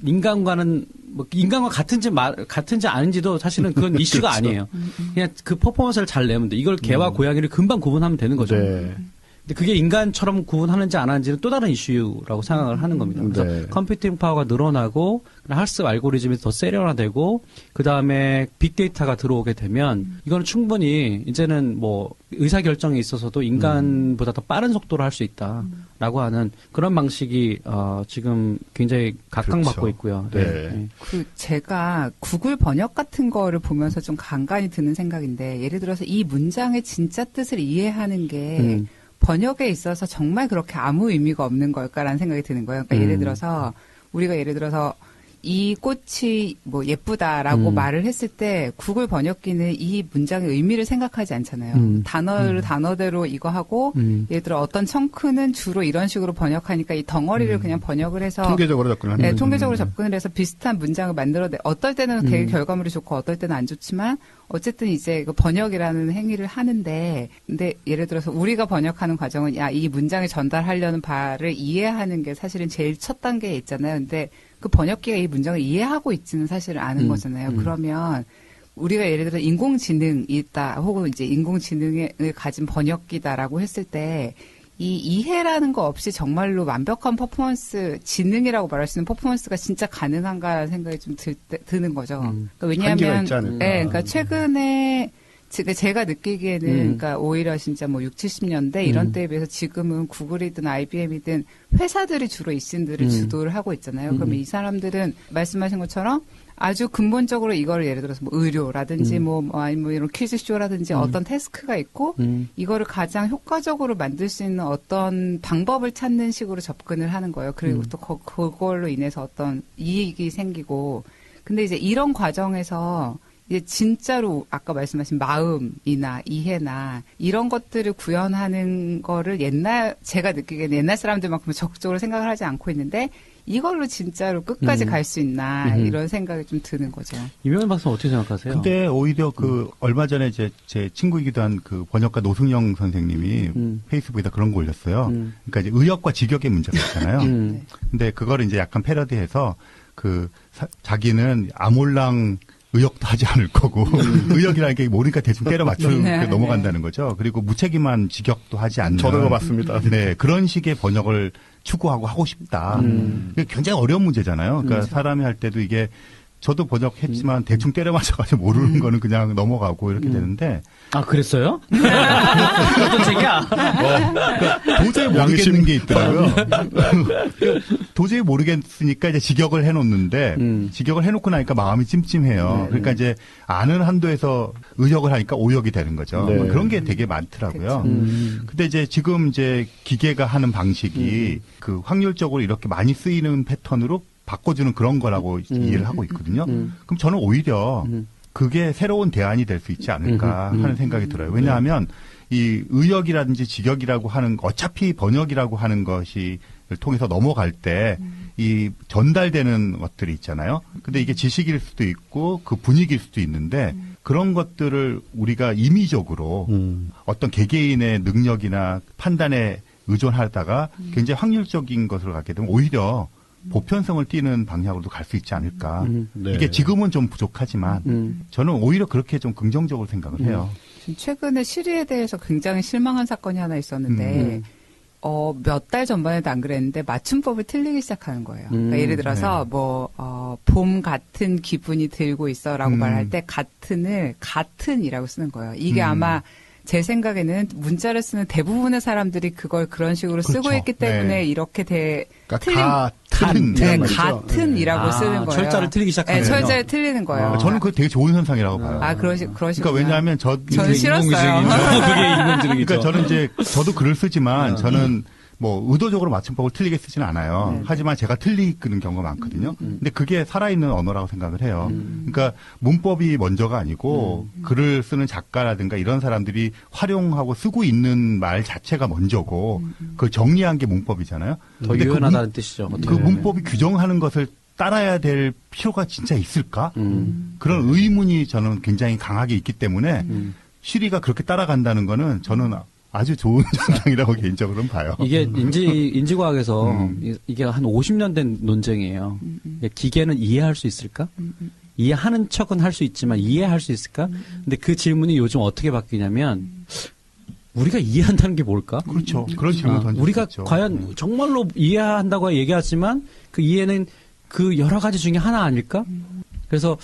인간과는 인간과 같은지 아닌지도 사실은 그건 이슈가 그렇죠. 아니에요. 그냥 그 퍼포먼스를 잘 내면 돼. 이걸 개와 고양이를 금방 구분하면 되는 거죠. 네. 근데 그게 인간처럼 구분하는지 안 하는지는 또 다른 이슈라고 생각을 하는 겁니다. 그래서 네. 컴퓨팅 파워가 늘어나고 학습 알고리즘이 더 세련화되고 그 다음에 빅데이터가 들어오게 되면 이거는 충분히 이제는 뭐 의사 결정에 있어서도 인간보다 더 빠른 속도로 할 수 있다라고 하는 그런 방식이 지금 굉장히 각광받고 그렇죠. 있고요. 네. 제가 구글 번역 같은 거를 보면서 좀 간간히 드는 생각인데 예를 들어서 이 문장의 진짜 뜻을 이해하는 게 번역에 있어서 정말 그렇게 아무 의미가 없는 걸까라는 생각이 드는 거예요. 그러니까 예를 들어서 이 꽃이 뭐 예쁘다라고 말을 했을 때 구글 번역기는 이 문장의 의미를 생각하지 않잖아요. 단어대로 이거 하고 예를 들어 어떤 청크는 주로 이런 식으로 번역하니까 이 덩어리를 그냥 번역을 해서 통계적으로 접근하는 네, 거죠. 통계적으로 접근을 해서 비슷한 문장을 만들어내. 어떨 때는 되게 결과물이 좋고 어떨 때는 안 좋지만 어쨌든 이제 그 번역이라는 행위를 하는데 근데 예를 들어서 우리가 번역하는 과정은 이 문장에 전달하려는 바를 이해하는 게 사실은 제일 첫 단계에 있잖아요. 근데 그 번역기가 이 문장을 이해하고 있지는 사실은 않은 거잖아요. 그러면 우리가 예를 들어 인공지능이 있다 혹은 이제 인공지능을 가진 번역기다라고 했을 때 이 이해라는 거 없이 정말로 완벽한 퍼포먼스, 지능이라고 말할 수 있는 퍼포먼스가 진짜 가능한가라는 생각이 좀 드는 거죠. 그러니까 왜냐하면, 한계가 있지 않을까. 네, 그러니까 최근에 제가 느끼기에는 그러니까 오히려 진짜 뭐 60, 70년대 이런 때에 비해서 지금은 구글이든 IBM이든 회사들이 주로 이 씬들을 주도를 하고 있잖아요. 그러면 이 사람들은 말씀하신 것처럼 아주 근본적으로 이걸 예를 들어서 뭐 의료라든지 아니면 뭐 이런 퀴즈쇼라든지 어떤 태스크가 있고 이거를 가장 효과적으로 만들 수 있는 어떤 방법을 찾는 식으로 접근을 하는 거예요. 그리고 또 그걸로 인해서 어떤 이익이 생기고 근데 이제 이런 과정에서 이제 진짜로 아까 말씀하신 마음이나 이해나 이런 것들을 구현하는 거를 제가 느끼기에는 옛날 사람들만큼 적극적으로 생각을 하지 않고 있는데 이걸로 진짜로 끝까지 갈 수 있나 이런 생각이 좀 드는 거죠. 이명현 박사는 어떻게 생각하세요? 근데 오히려 얼마 전에 제 친구이기도 한 그 번역가 노승영 선생님이 페이스북에다 그런 거 올렸어요. 그러니까 이제 의역과 직역의 문제가 있잖아요. 네. 근데 그거를 이제 약간 패러디해서 자기는 아몰랑 의역도 하지 않을 거고 의역이라는 게 모르니까 대충 때려 맞추고 넘어간다는 거죠. 그리고 무책임한 직역도 하지 않는. 저도 그거 맞습니다. 네, 그런 식의 번역을 추구하고 하고 싶다. 이게 굉장히 어려운 문제잖아요. 그러니까 사람이 할 때도 이게 저도 번역했지만 대충 때려 맞춰가지고 모르는 거는 그냥 넘어가고 이렇게 되는데. 아, 그랬어요? 어떤 책이야? 그러니까 도저히 모르겠는 게 있더라고요. 도저히 모르겠으니까 이제 직역을 해놓는데 직역을 해놓고 나니까 마음이 찜찜해요. 그러니까 이제 아는 한도에서 의역을 하니까 오역이 되는 거죠. 네. 그런 게 되게 많더라고요. 근데 이제 지금 이제 기계가 하는 방식이 그 확률적으로 이렇게 많이 쓰이는 패턴으로 바꿔주는 그런 거라고 이해를 하고 있거든요. 그럼 저는 오히려 그게 새로운 대안이 될 수 있지 않을까 하는 생각이 들어요. 왜냐하면 이 의역이라든지 직역이라고 하는 어차피 번역이라고 하는 것이 통해서 넘어갈 때 이 전달되는 것들이 있잖아요. 근데 이게 지식일 수도 있고 그 분위기일 수도 있는데 그런 것들을 우리가 임의적으로 어떤 개개인의 능력이나 판단에 의존하다가 굉장히 확률적인 것으로 가게 되면 오히려 보편성을 띠는 방향으로도 갈 수 있지 않을까. 네. 이게 지금은 좀 부족하지만 저는 오히려 그렇게 좀 긍정적으로 생각을 해요. 최근에 시리에 대해서 굉장히 실망한 사건이 하나 있었는데 몇 달 전만 해도 안 그랬는데 맞춤법을 틀리기 시작하는 거예요. 그러니까 예를 들어서 봄 같은 기분이 들고 있어라고 말할 때 같은을 같은이라고 쓰는 거예요. 이게 아마 제 생각에는 문자를 쓰는 대부분의 사람들이 그걸 그런 식으로 그렇죠. 쓰고 있기 때문에 네. 이렇게 그러니까 같은이라고 쓰는 거예요. 철자를 틀리기 시작하네요. 네, 철자를 틀리는 거예요. 저는 그거 되게 좋은 현상이라고 봐요. 그러시구나. 그러니까 왜냐하면 저는 싫었어요. 그게 인공지능이죠. 그러니까 저는 이제 저도 글을 쓰지만 저는 뭐 의도적으로 맞춤법을 틀리게 쓰지는 않아요. 하지만 제가 틀리는 경우가 많거든요. 근데 그게 살아있는 언어라고 생각을 해요. 그러니까 문법이 먼저가 아니고 글을 쓰는 작가라든가 이런 사람들이 활용하고 쓰고 있는 말 자체가 먼저고 그걸 정리한 게 문법이잖아요. 더 근데 유연하다는 뜻이죠. 그 문법이 규정하는 것을 따라야 될 필요가 진짜 있을까? 그런 의문이 저는 굉장히 강하게 있기 때문에 시리가 그렇게 따라간다는 거는 저는 아주 좋은 현상이라고 개인적으로는 봐요. 이게 인지과학에서 이게 한 50년 된 논쟁이에요. 기계는 이해할 수 있을까? 이해하는 척은 할 수 있지만 이해할 수 있을까? 근데 그 질문이 요즘 어떻게 바뀌냐면 우리가 이해한다는 게 뭘까? 그렇죠. 그런 질문 던질 우리가 수 있죠. 과연 정말로 이해한다고 얘기하지만 그 이해는 그 여러 가지 중에 하나 아닐까? 그래서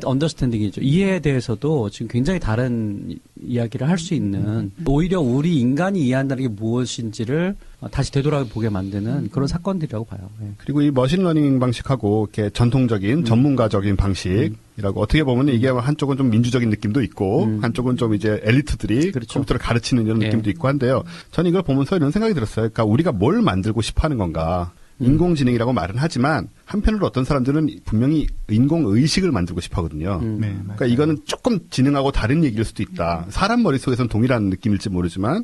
언더스탠딩이죠. 이해에 대해서도 지금 굉장히 다른 이야기를 할 수 있는 오히려 우리 인간이 이해한다는 게 무엇인지를 다시 되돌아보게 만드는 그런 사건들이라고 봐요. 네. 그리고 이 머신러닝 방식하고 이렇게 전통적인 전문가적인 방식이라고 어떻게 보면 이게 한쪽은 좀 민주적인 느낌도 있고 한쪽은 좀 이제 엘리트들이 그렇죠. 컴퓨터를 가르치는 이런 느낌도 있고 한데요. 저는 이걸 보면서 이런 생각이 들었어요. 그러니까 우리가 뭘 만들고 싶어하는 건가? 인공지능이라고 말은 하지만 한편으로 어떤 사람들은 분명히 인공의식을 만들고 싶어 하거든요. 네, 그러니까 이거는 조금 지능하고 다른 얘기일 수도 있다. 사람 머릿속에서는 동일한 느낌일지 모르지만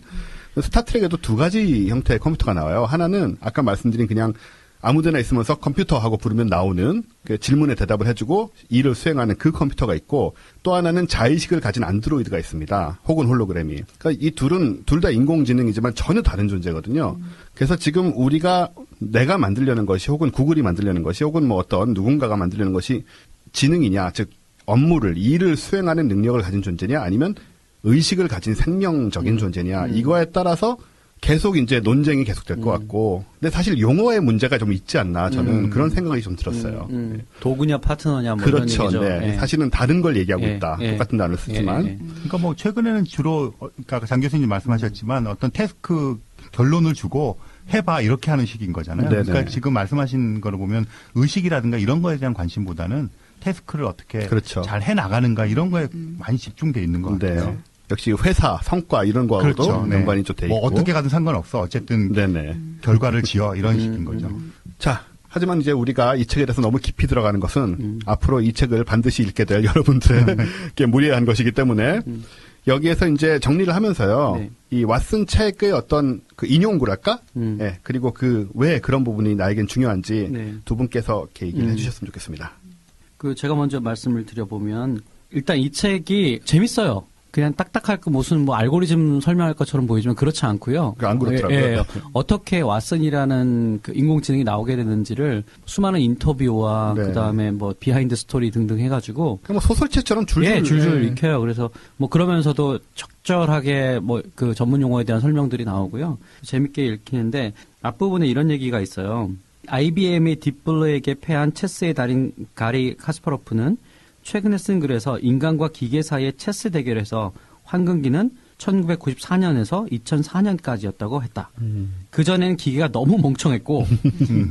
스타트rek에도 두 가지 형태의 컴퓨터가 나와요. 하나는 아까 말씀드린 그냥 아무데나 있으면서 컴퓨터하고 부르면 나오는 그 질문에 대답을 해주고 일을 수행하는 그 컴퓨터가 있고 또 하나는 자의식을 가진 안드로이드가 있습니다. 혹은 홀로그램이. 그러니까 이 둘은 둘 다 인공지능이지만 전혀 다른 존재거든요. 그래서 지금 우리가 내가 만들려는 것이 혹은 구글이 만들려는 것이 혹은 뭐 어떤 누군가가 만들려는 것이 지능이냐 즉 업무를 일을 수행하는 능력을 가진 존재냐 아니면 의식을 가진 생명적인 존재냐 이거에 따라서 계속 이제 논쟁이 계속될 것 같고, 근데 사실 용어의 문제가 좀 있지 않나 저는 그런 생각이 좀 들었어요. 도구냐 파트너냐 뭐 그렇죠. 이런 얘기죠. 네. 예. 사실은 다른 걸 얘기하고 예, 있다. 예. 똑같은 단어를 쓰지만. 예. 그러니까 뭐 최근에는 주로 그러니까 장 교수님 말씀하셨지만 어떤 태스크 결론을 주고 해봐 이렇게 하는 식인 거잖아요. 네네. 그러니까 지금 말씀하신 거를 보면 의식이라든가 이런 거에 대한 관심보다는 태스크를 어떻게 그렇죠. 잘 해나가는가 이런 거에 많이 집중돼 있는 것 같아요. 네. 역시 회사 성과 이런 거하고도 그렇죠. 네. 연관이 좀 돼 있고. 뭐 어떻게 가든 상관없어. 어쨌든 네네. 결과를 지어 이런 식인 거죠. 자, 하지만 이제 우리가 이 책에 대해서 너무 깊이 들어가는 것은 앞으로 이 책을 반드시 읽게 될 여러분들에게 무리한 것이기 때문에 여기에서 이제 정리를 하면서요. 네. 이 왓슨 책의 어떤 그 인용구랄까? 네. 그리고 그 왜 그런 부분이 나에겐 중요한지 네. 두 분께서 이렇게 얘기를 해주셨으면 좋겠습니다. 제가 먼저 말씀을 드려보면, 일단 이 책이 재밌어요. 그냥 딱딱할 거 무슨 뭐 알고리즘 설명할 것처럼 보이지만 그렇지 않고요. 안 그렇더라고요. 어떻게 왓슨이라는 그 인공지능이 나오게 되는지를 수많은 인터뷰와 네. 그다음에 뭐 비하인드 스토리 등등 해가지고 그냥 뭐 소설책처럼 줄줄 읽혀요. 그래서 뭐 그러면서도 적절하게 뭐 그 전문 용어에 대한 설명들이 나오고요. 재밌게 읽히는데 앞부분에 이런 얘기가 있어요. IBM이 딥블루에게 패한 체스의 달인 가리 카스파로프는 최근에 쓴 글에서 인간과 기계 사이의 체스 대결에서 황금기는 1994년에서 2004년까지였다고 했다. 그전에는 기계가 너무 멍청했고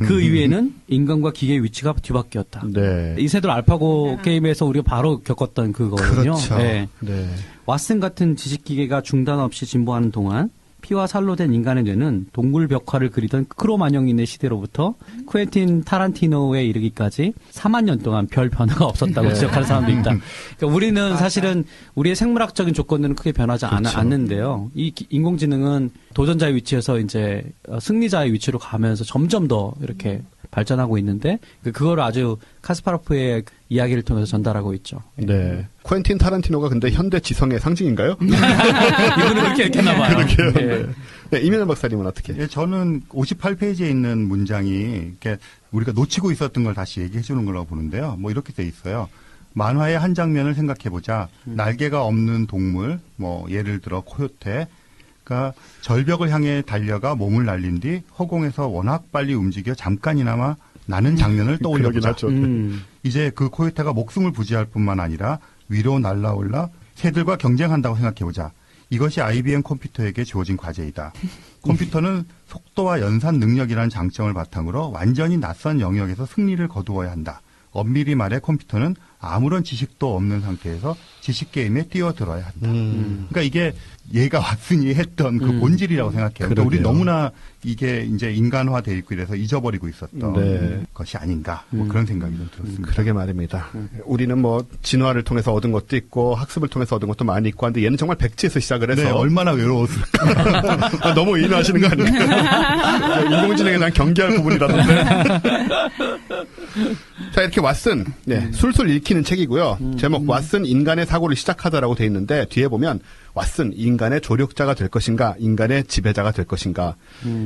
그 이후에는 인간과 기계의 위치가 뒤바뀌었다. 네. 이세돌 알파고 게임에서 우리가 바로 겪었던 그거거든요. 그렇죠. 네. 네. 왓슨 같은 지식기계가 중단 없이 진보하는 동안 피와 살로 된 인간의 뇌는 동굴 벽화를 그리던 크로마뇽인의 시대로부터 쿠엔틴 타란티노에 이르기까지 4만 년 동안 별 변화가 없었다고 지적하는 사람도 있다. 그러니까 우리는 사실은 우리의 생물학적인 조건들은 크게 변하지 않는데요. 이 인공지능은 도전자의 위치에서 이제 승리자의 위치로 가면서 점점 더 이렇게 발전하고 있는데 그걸 아주 카스파로프의 이야기를 통해서 전달하고 있죠. 네. 쿠엔틴 타란티노가 근데 현대 지성의 상징인가요? 이분은 그렇게 읽겠나 봐요. 그렇게요. 네. 네, 이민호 박사님은 어떻게? 예, 저는 58페이지에 있는 문장이 이렇게 우리가 놓치고 있었던 걸 다시 얘기해 주는 걸로 보는데요. 뭐 이렇게 돼 있어요. 만화의 한 장면을 생각해 보자. 날개가 없는 동물, 뭐 예를 들어 코요테가 절벽을 향해 달려가 몸을 날린 뒤 허공에서 워낙 빨리 움직여 잠깐이나마 나는 장면을 떠올려 보자. 이제 그 코요테가 목숨을 부지할 뿐만 아니라 위로 날아올라 새들과 경쟁한다고 생각해 보자. 이것이 IBM 컴퓨터에게 주어진 과제이다. 컴퓨터는 속도와 연산 능력이라는 장점을 바탕으로 완전히 낯선 영역에서 승리를 거두어야 한다. 엄밀히 말해 컴퓨터는 아무런 지식도 없는 상태에서 지식 게임에 뛰어들어야 한다. 그러니까 이게 얘가 왓슨이 했던 그 본질이라고 생각해요. 그러니까 우리 너무나 이게 이제 인간화돼 있고 이래서 잊어버리고 있었던 네. 것이 아닌가. 뭐 그런 생각이 좀 들었습니다. 그러게 말입니다. 우리는 뭐 진화를 통해서 얻은 것도 있고 학습을 통해서 얻은 것도 많이 있고 한데 얘는 정말 백지에서 시작을 해서 네, 얼마나 외로웠을까. 너무 인하하시는 거 아닙니까? 인공지능에 대한 경계할 부분이라던데. 자, 이렇게 왓슨, 네, 술술 읽히는 책이고요. 제목 왓슨 인간의 사고를 시작하다라고 돼 있는데 뒤에 보면 왓슨 인간의 조력자가 될 것인가, 인간의 지배자가 될 것인가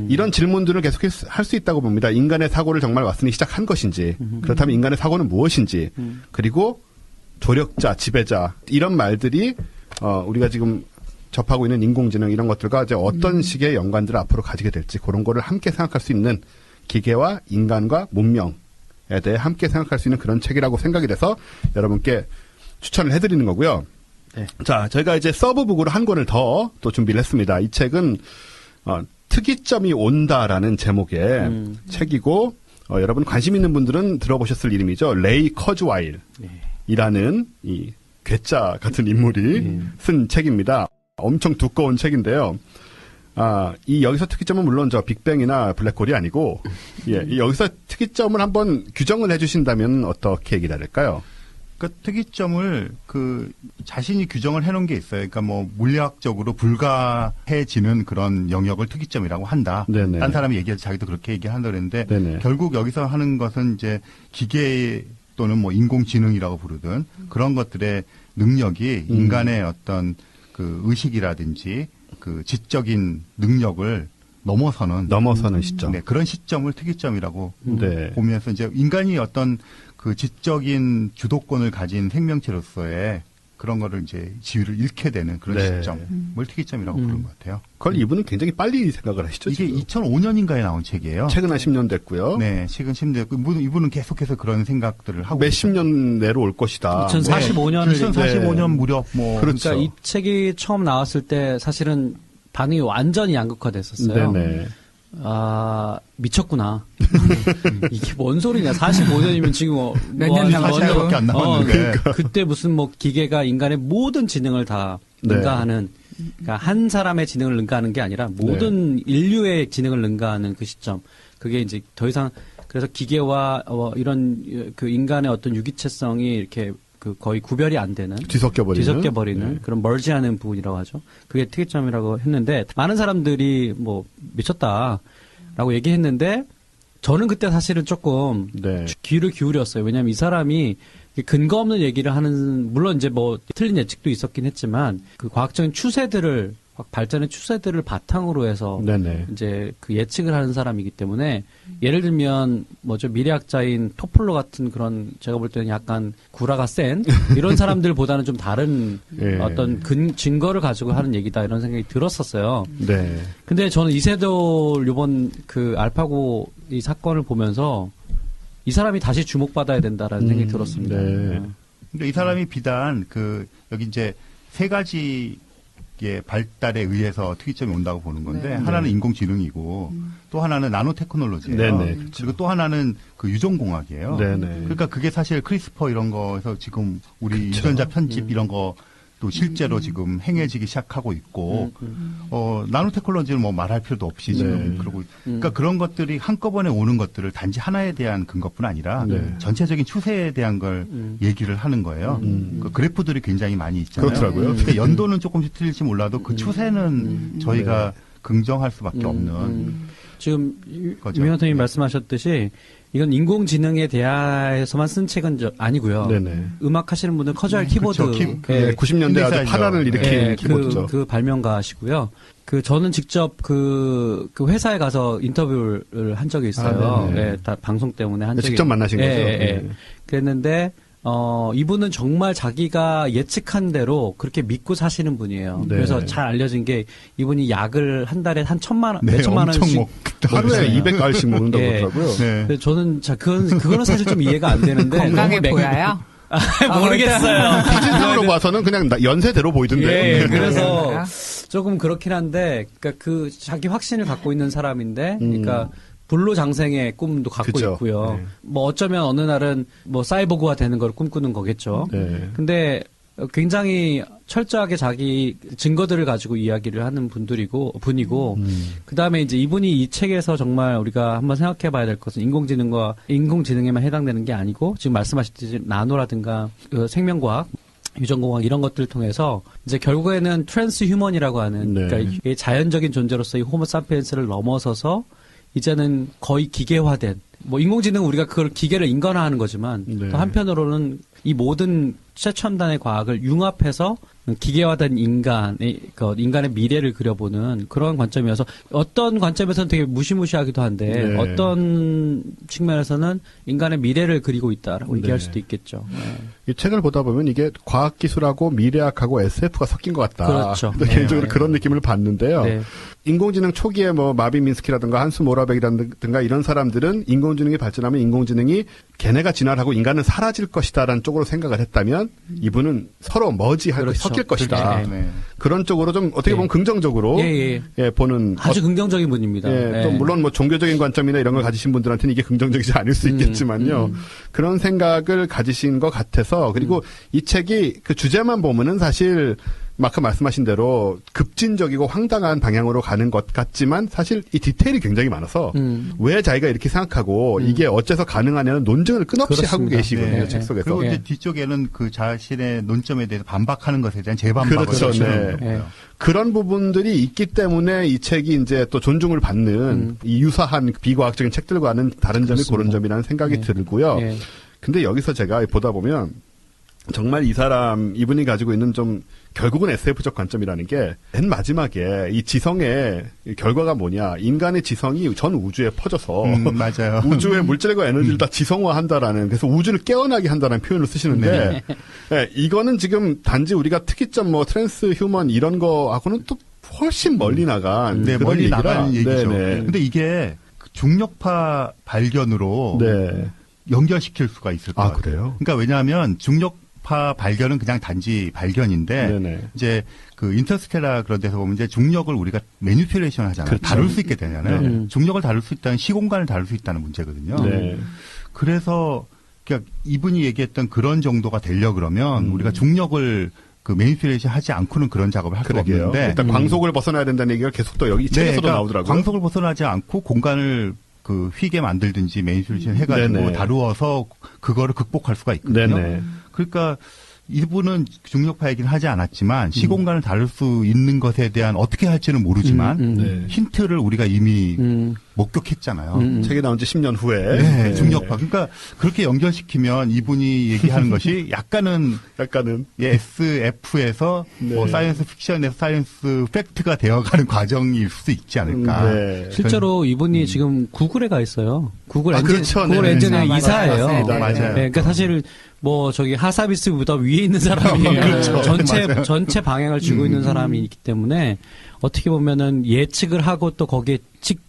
이런 질문들을 계속 할 수 있다고 봅니다. 인간의 사고를 정말 왓슨이 시작한 것인지, 그렇다면 인간의 사고는 무엇인지, 그리고 조력자, 지배자 이런 말들이 우리가 지금 접하고 있는 인공지능 이런 것들과 이제 어떤 식의 연관들을 앞으로 가지게 될지 그런 거를 함께 생각할 수 있는 기계와 인간과 문명에 대해 함께 생각할 수 있는 그런 책이라고 생각이 돼서 여러분께 추천을 해드리는 거고요. 네. 자, 저희가 이제 서브북으로 한 권을 더 또 준비를 했습니다. 이 책은 특이점이 온다라는 제목의 책이고 여러분 관심 있는 분들은 들어보셨을 이름이죠. 레이 커즈와일이라는 이 괴짜 같은 인물이 쓴 책입니다. 엄청 두꺼운 책인데요. 이 여기서 특이점은 물론 저 빅뱅이나 블랙홀이 아니고, 예, 이 여기서 특이점을 한번 규정을 해주신다면 어떻게 얘기를 할까요? 그 특이점을 자신이 규정을 해놓은 게 있어요. 그러니까 뭐 물리학적으로 불가해지는 그런 영역을 특이점이라고 한다. 네네. 딴 사람이 얘기해서 자기도 그렇게 얘기한다 그랬는데 네네. 결국 여기서 하는 것은 이제 기계 또는 뭐 인공지능이라고 부르든 그런 것들의 능력이 인간의 어떤 그 의식이라든지 그 지적인 능력을 넘어서는 시점. 네, 그런 시점을 특이점이라고 네. 보면서 이제 인간이 어떤 그 지적인 주도권을 가진 생명체로서의 그런 거를 이제 지위를 잃게 되는 그런 네. 시점을 특이점이라고 부르는 것 같아요. 그걸 이분은 굉장히 빨리 생각을 하시죠. 이게 지금. 2005년인가에 나온 책이에요. 최근 한 10년 됐고요. 네, 최근 10년 됐고 이분은 계속해서 그런 생각들을 하고 몇십 년 내로 올 것이다. 2045년을 2045년 무렵 뭐 그렇죠. 그러니까 이 책이 처음 나왔을 때 사실은 반응이 완전히 양극화됐었어요. 네네. 미쳤구나. 이게 뭔 소리냐. 45년이면 지금 몇 년 남았어요? 40년밖에 안 남았는데. 그때 무슨 뭐 기계가 인간의 모든 지능을 다 네. 능가하는, 그러니까 한 사람의 지능을 능가하는 게 아니라 모든 인류의 지능을 능가하는 그 시점. 그게 이제 더 이상 그래서 기계와 이런 그 인간의 어떤 유기체성이 이렇게 그 거의 구별이 안 되는 뒤섞여버리는 그런 멀지하는 부분이라고 하죠. 그게 특이점이라고 했는데 많은 사람들이 뭐 미쳤다라고 얘기했는데 저는 그때 사실은 조금 귀를 기울였어요. 왜냐하면 이 사람이 근거 없는 얘기를 하는, 물론 이제 뭐 틀린 예측도 있었긴 했지만 그 과학적인 추세들을, 발전의 추세들을 바탕으로 해서 이제 그 예측을 하는 사람이기 때문에 예를 들면 뭐죠, 미래학자인 토플러 같은 그런 제가 볼 때는 약간 구라가 센 이런 사람들보다는 좀 다른 어떤 증거를 가지고 하는 얘기다 이런 생각이 들었었어요. 근데 저는 이세돌 요번 그 알파고 이 사건을 보면서 이 사람이 다시 주목받아야 된다라는 생각이 들었습니다. 근데 이 사람이 비단 그 여기 이제 세 가지 발달에 의해서 특이점이 온다고 보는 건데 하나는 인공지능이고 또 하나는 나노테크놀로지예요. 그리고 또 하나는 그 유전공학이에요. 그러니까 그게 사실 크리스퍼 이런 거에서 지금 우리 유전자 편집 이런 거 또 실제로 지금 행해지기 시작하고 있고 나노테크놀로지는 뭐 말할 필요도 없이 지금 그러고 그러니까 그런 것들이 한꺼번에 오는 것들을 단지 하나에 대한 근거뿐 아니라 전체적인 추세에 대한 걸 얘기를 하는 거예요. 그 그래프들이 굉장히 많이 있잖아요. 그렇더라고요. 그러니까 연도는 조금씩 틀릴지 몰라도 그 추세는 저희가 긍정할 수밖에 없는 지금 유 선생님이 말씀하셨듯이 이건 인공지능에 대해서만 쓴 책은 아니고요. 음악 하시는 분은 커주얼 키보드 90년대 아주 파란을 일으킨 키보드죠. 그 발명가시고요. 저는 직접 그 회사에 가서 인터뷰를 한 적이 있어요. 다 방송 때문에 한 적이 직접 만나신 거죠. 그랬는데 이분은 정말 자기가 예측한 대로 그렇게 믿고 사시는 분이에요. 그래서 잘 알려진 게 이분이 약을 한 달에 한 1,000만 원, 몇천만 원씩 하루에 200알씩 먹는다고 그러더라고요. 근데 저는 그거는 사실 좀 이해가 안 되는데 건강해 보여요? 모르겠어요. 사진상으로 봐서는 그냥 연세대로 보이던데요. 그래서 조금 그렇긴 한데, 그러니까 그 자기 확신을 갖고 있는 사람인데, 그러니까 불로장생의 꿈도 갖고 있고요. 뭐 어쩌면 어느 날은 뭐 사이보그가 되는 걸 꿈꾸는 거겠죠. 근데 굉장히 철저하게 자기 증거들을 가지고 이야기를 하는 분이고, 그 다음에 이제 이분이 이 책에서 정말 우리가 한번 생각해 봐야 될 것은 인공지능에만 해당되는 게 아니고, 지금 말씀하셨듯이 나노라든가 생명과학, 유전공학 이런 것들을 통해서 이제 결국에는 트랜스 휴먼이라고 하는 그러니까 자연적인 존재로서의 호모 사피엔스를 넘어서서 이제는 거의 기계화된, 뭐 인공지능은 우리가 그걸 기계를 인간화하는 거지만 또 한편으로는 이 모든 최첨단의 과학을 융합해서 기계화된 인간의 미래를 그려보는 그런 관점이어서 어떤 관점에서는 되게 무시무시하기도 한데 어떤 측면에서는 인간의 미래를 그리고 있다라고 얘기할 수도 있겠죠. 이 책을 보다 보면 이게 과학기술하고 미래학하고 SF가 섞인 것 같다. 그렇죠. 개인적으로 그런 느낌을 받는데요. 인공지능 초기에 뭐 마빈 미스키라든가 한스 모라백이라든가 이런 사람들은 인공지능이 발전하면 인공지능이 걔네가 진화하고 인간은 사라질 것이다라는 쪽으로 생각을 했다면 이분은 서로 머지하고 섞일 것이다. 그런 쪽으로 좀 어떻게 보면 긍정적으로 보는 아주 긍정적인 분입니다. 또 물론 뭐 종교적인 관점이나 이런 걸 가지신 분들한테는 이게 긍정적이지 않을 수 있겠지만요. 그런 생각을 가지신 것 같아서 그리고 이 책이 그 주제만 보면은 사실 아까 말씀하신 대로 급진적이고 황당한 방향으로 가는 것 같지만 사실 이 디테일이 굉장히 많아서 왜 자기가 이렇게 생각하고 이게 어째서 가능하냐는 논증을 끊없이 하고 계시거든요. 책 속에서. 그리고 이제 뒤쪽에는 그 자신의 논점에 대해서 반박하는 것에 대한 재반박을 그렇죠. 그런 부분들이 있기 때문에 이 책이 이제 또 존중을 받는 이 유사한 비과학적인 책들과는 다른 점이 그런 점이라는 생각이 들고요. 근데 여기서 제가 보다 보면 정말 이분이 가지고 있는 좀 결국은 SF적 관점이라는 게 맨 마지막에 이 지성의 결과가 뭐냐. 인간의 지성이 전 우주에 퍼져서 맞아요. 우주의 물질과 에너지를 다 지성화한다라는 그래서 우주를 깨어나게 한다는 표현을 쓰시는데 이거는 지금 단지 우리가 특이점 뭐 트랜스 휴먼 이런 거하고는 또 훨씬 멀리 나간 멀리 나간 얘기죠. 근데 이게 중력파 발견으로 연결시킬 수가 있을 것 같아요. 그래요? 그러니까 왜냐하면 중력파 발견은 그냥 단지 발견인데 네네. 이제 그 인터스텔라 그런 데서 보면 이제 중력을 우리가 매니퓨레이션 하잖아요. 그렇죠. 다룰 수 있게 되잖아요. 네. 중력을 다룰 수 있다는 시공간을 다룰 수 있다는 문제거든요. 네. 그래서 그러니까 이분이 얘기했던 그런 정도가 되려 그러면 우리가 중력을 그 매니퓨레이션 하지 않고는 그런 작업을 할 수가 그러게요. 없는데 일단 광속을 벗어나야 된다는 얘기가 계속 또 여기 책에서도 그러니까 나오더라고요. 광속을 벗어나지 않고 공간을 그 휘게 만들든지 매니퓨레이션 해가지고 네네. 다루어서 그거를 극복할 수가 있거든요. 네네. 그러니까 이분은 중력파 얘기는 하지 않았지만 시공간을 다룰 수 있는 것에 대한 어떻게 할지는 모르지만 네. 힌트를 우리가 이미 목격했잖아요. 책이 나온 지 10년 후에. 네, 중력파. 그러니까 그렇게 연결시키면 이분이 얘기하는 것이 약간은 SF에서 네. 뭐 사이언스 픽션에서 사이언스 팩트가 되어가는 과정일 수 있지 않을까. 네. 실제로 이분이 지금 구글에 가 있어요. 구글 엔진, 그렇죠. 구글 네. 엔진의 맞아요. 이사예요. 맞아요. 맞아요. 네, 그러니까 사실 뭐 저기 하사비스보다 위에 있는 사람이 그렇죠. 전체 방향을 쥐고 있는 사람이기 때문에 어떻게 보면은 예측을 하고 또 거기에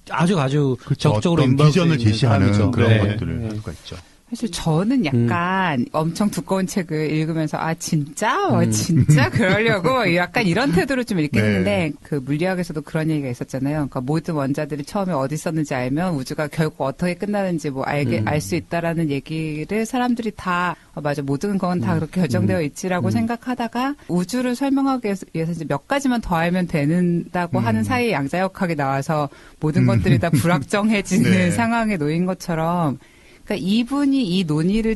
아주 그렇죠. 적극적으로 어떤 비전을 제시하는 사람이죠. 그런 네. 것들을 네. 할 수가 있죠. 사실 저는 약간 엄청 두꺼운 책을 읽으면서 진짜 그러려고 약간 이런 태도로 좀 읽긴 네. 했는데 그 물리학에서도 그런 얘기가 있었잖아요. 그러니까 모든 원자들이 처음에 어디 있었는지 알면 우주가 결국 어떻게 끝나는지 뭐 알 수 있다라는 얘기를 사람들이 다 맞아 모든 건 다 그렇게 결정되어 있지라고 생각하다가 우주를 설명하기 위해서 이제 몇 가지만 더 알면 된다고 하는 사이에 양자역학이 나와서 모든 것들이 다 불확정해지는 네. 상황에 놓인 것처럼 그러니까 이분이 이 논의를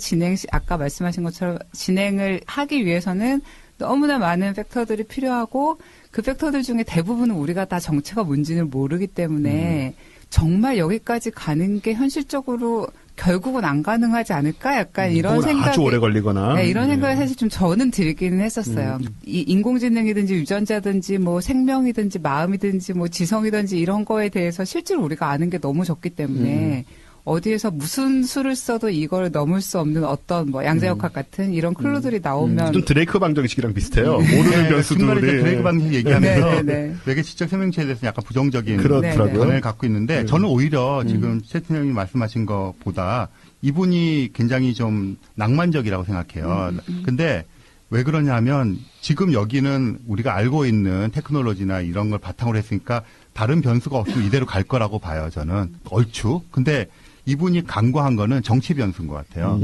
아까 말씀하신 것처럼 진행을 하기 위해서는 너무나 많은 팩터들이 필요하고 그 팩터들 중에 대부분은 우리가 다 정체가 뭔지는 모르기 때문에 정말 여기까지 가는 게 현실적으로 결국은 안 가능하지 않을까? 약간 이런 생각이 아주 오래 걸리거나. 네, 이런 생각을 사실 좀 저는 들기는 했었어요. 이 인공지능이든지 유전자든지 뭐 생명이든지 마음이든지 뭐 지성이든지 이런 거에 대해서 실제로 우리가 아는 게 너무 적기 때문에 어디에서 무슨 수를 써도 이걸 넘을 수 없는 어떤 뭐 양자역학 같은 이런 클루들이 나오면 좀 드레이크 방정식이랑 비슷해요. 모르는 변수들이. 드래그 방식 얘기하면서 네. 외계 지적 생명체에 대해서 약간 부정적인 그렇더라고요. 견해를 갖고 있는데 저는 오히려 지금 최팀장님이 말씀하신 것보다 이분이 굉장히 좀 낭만적이라고 생각해요. 근데 왜 그러냐면 지금 여기는 우리가 알고 있는 테크놀로지나 이런 걸 바탕으로 했으니까 다른 변수가 없으면 이대로 갈 거라고 봐요. 저는 얼추. 근데 이분이 간과한 거는 정치 변수인 것 같아요.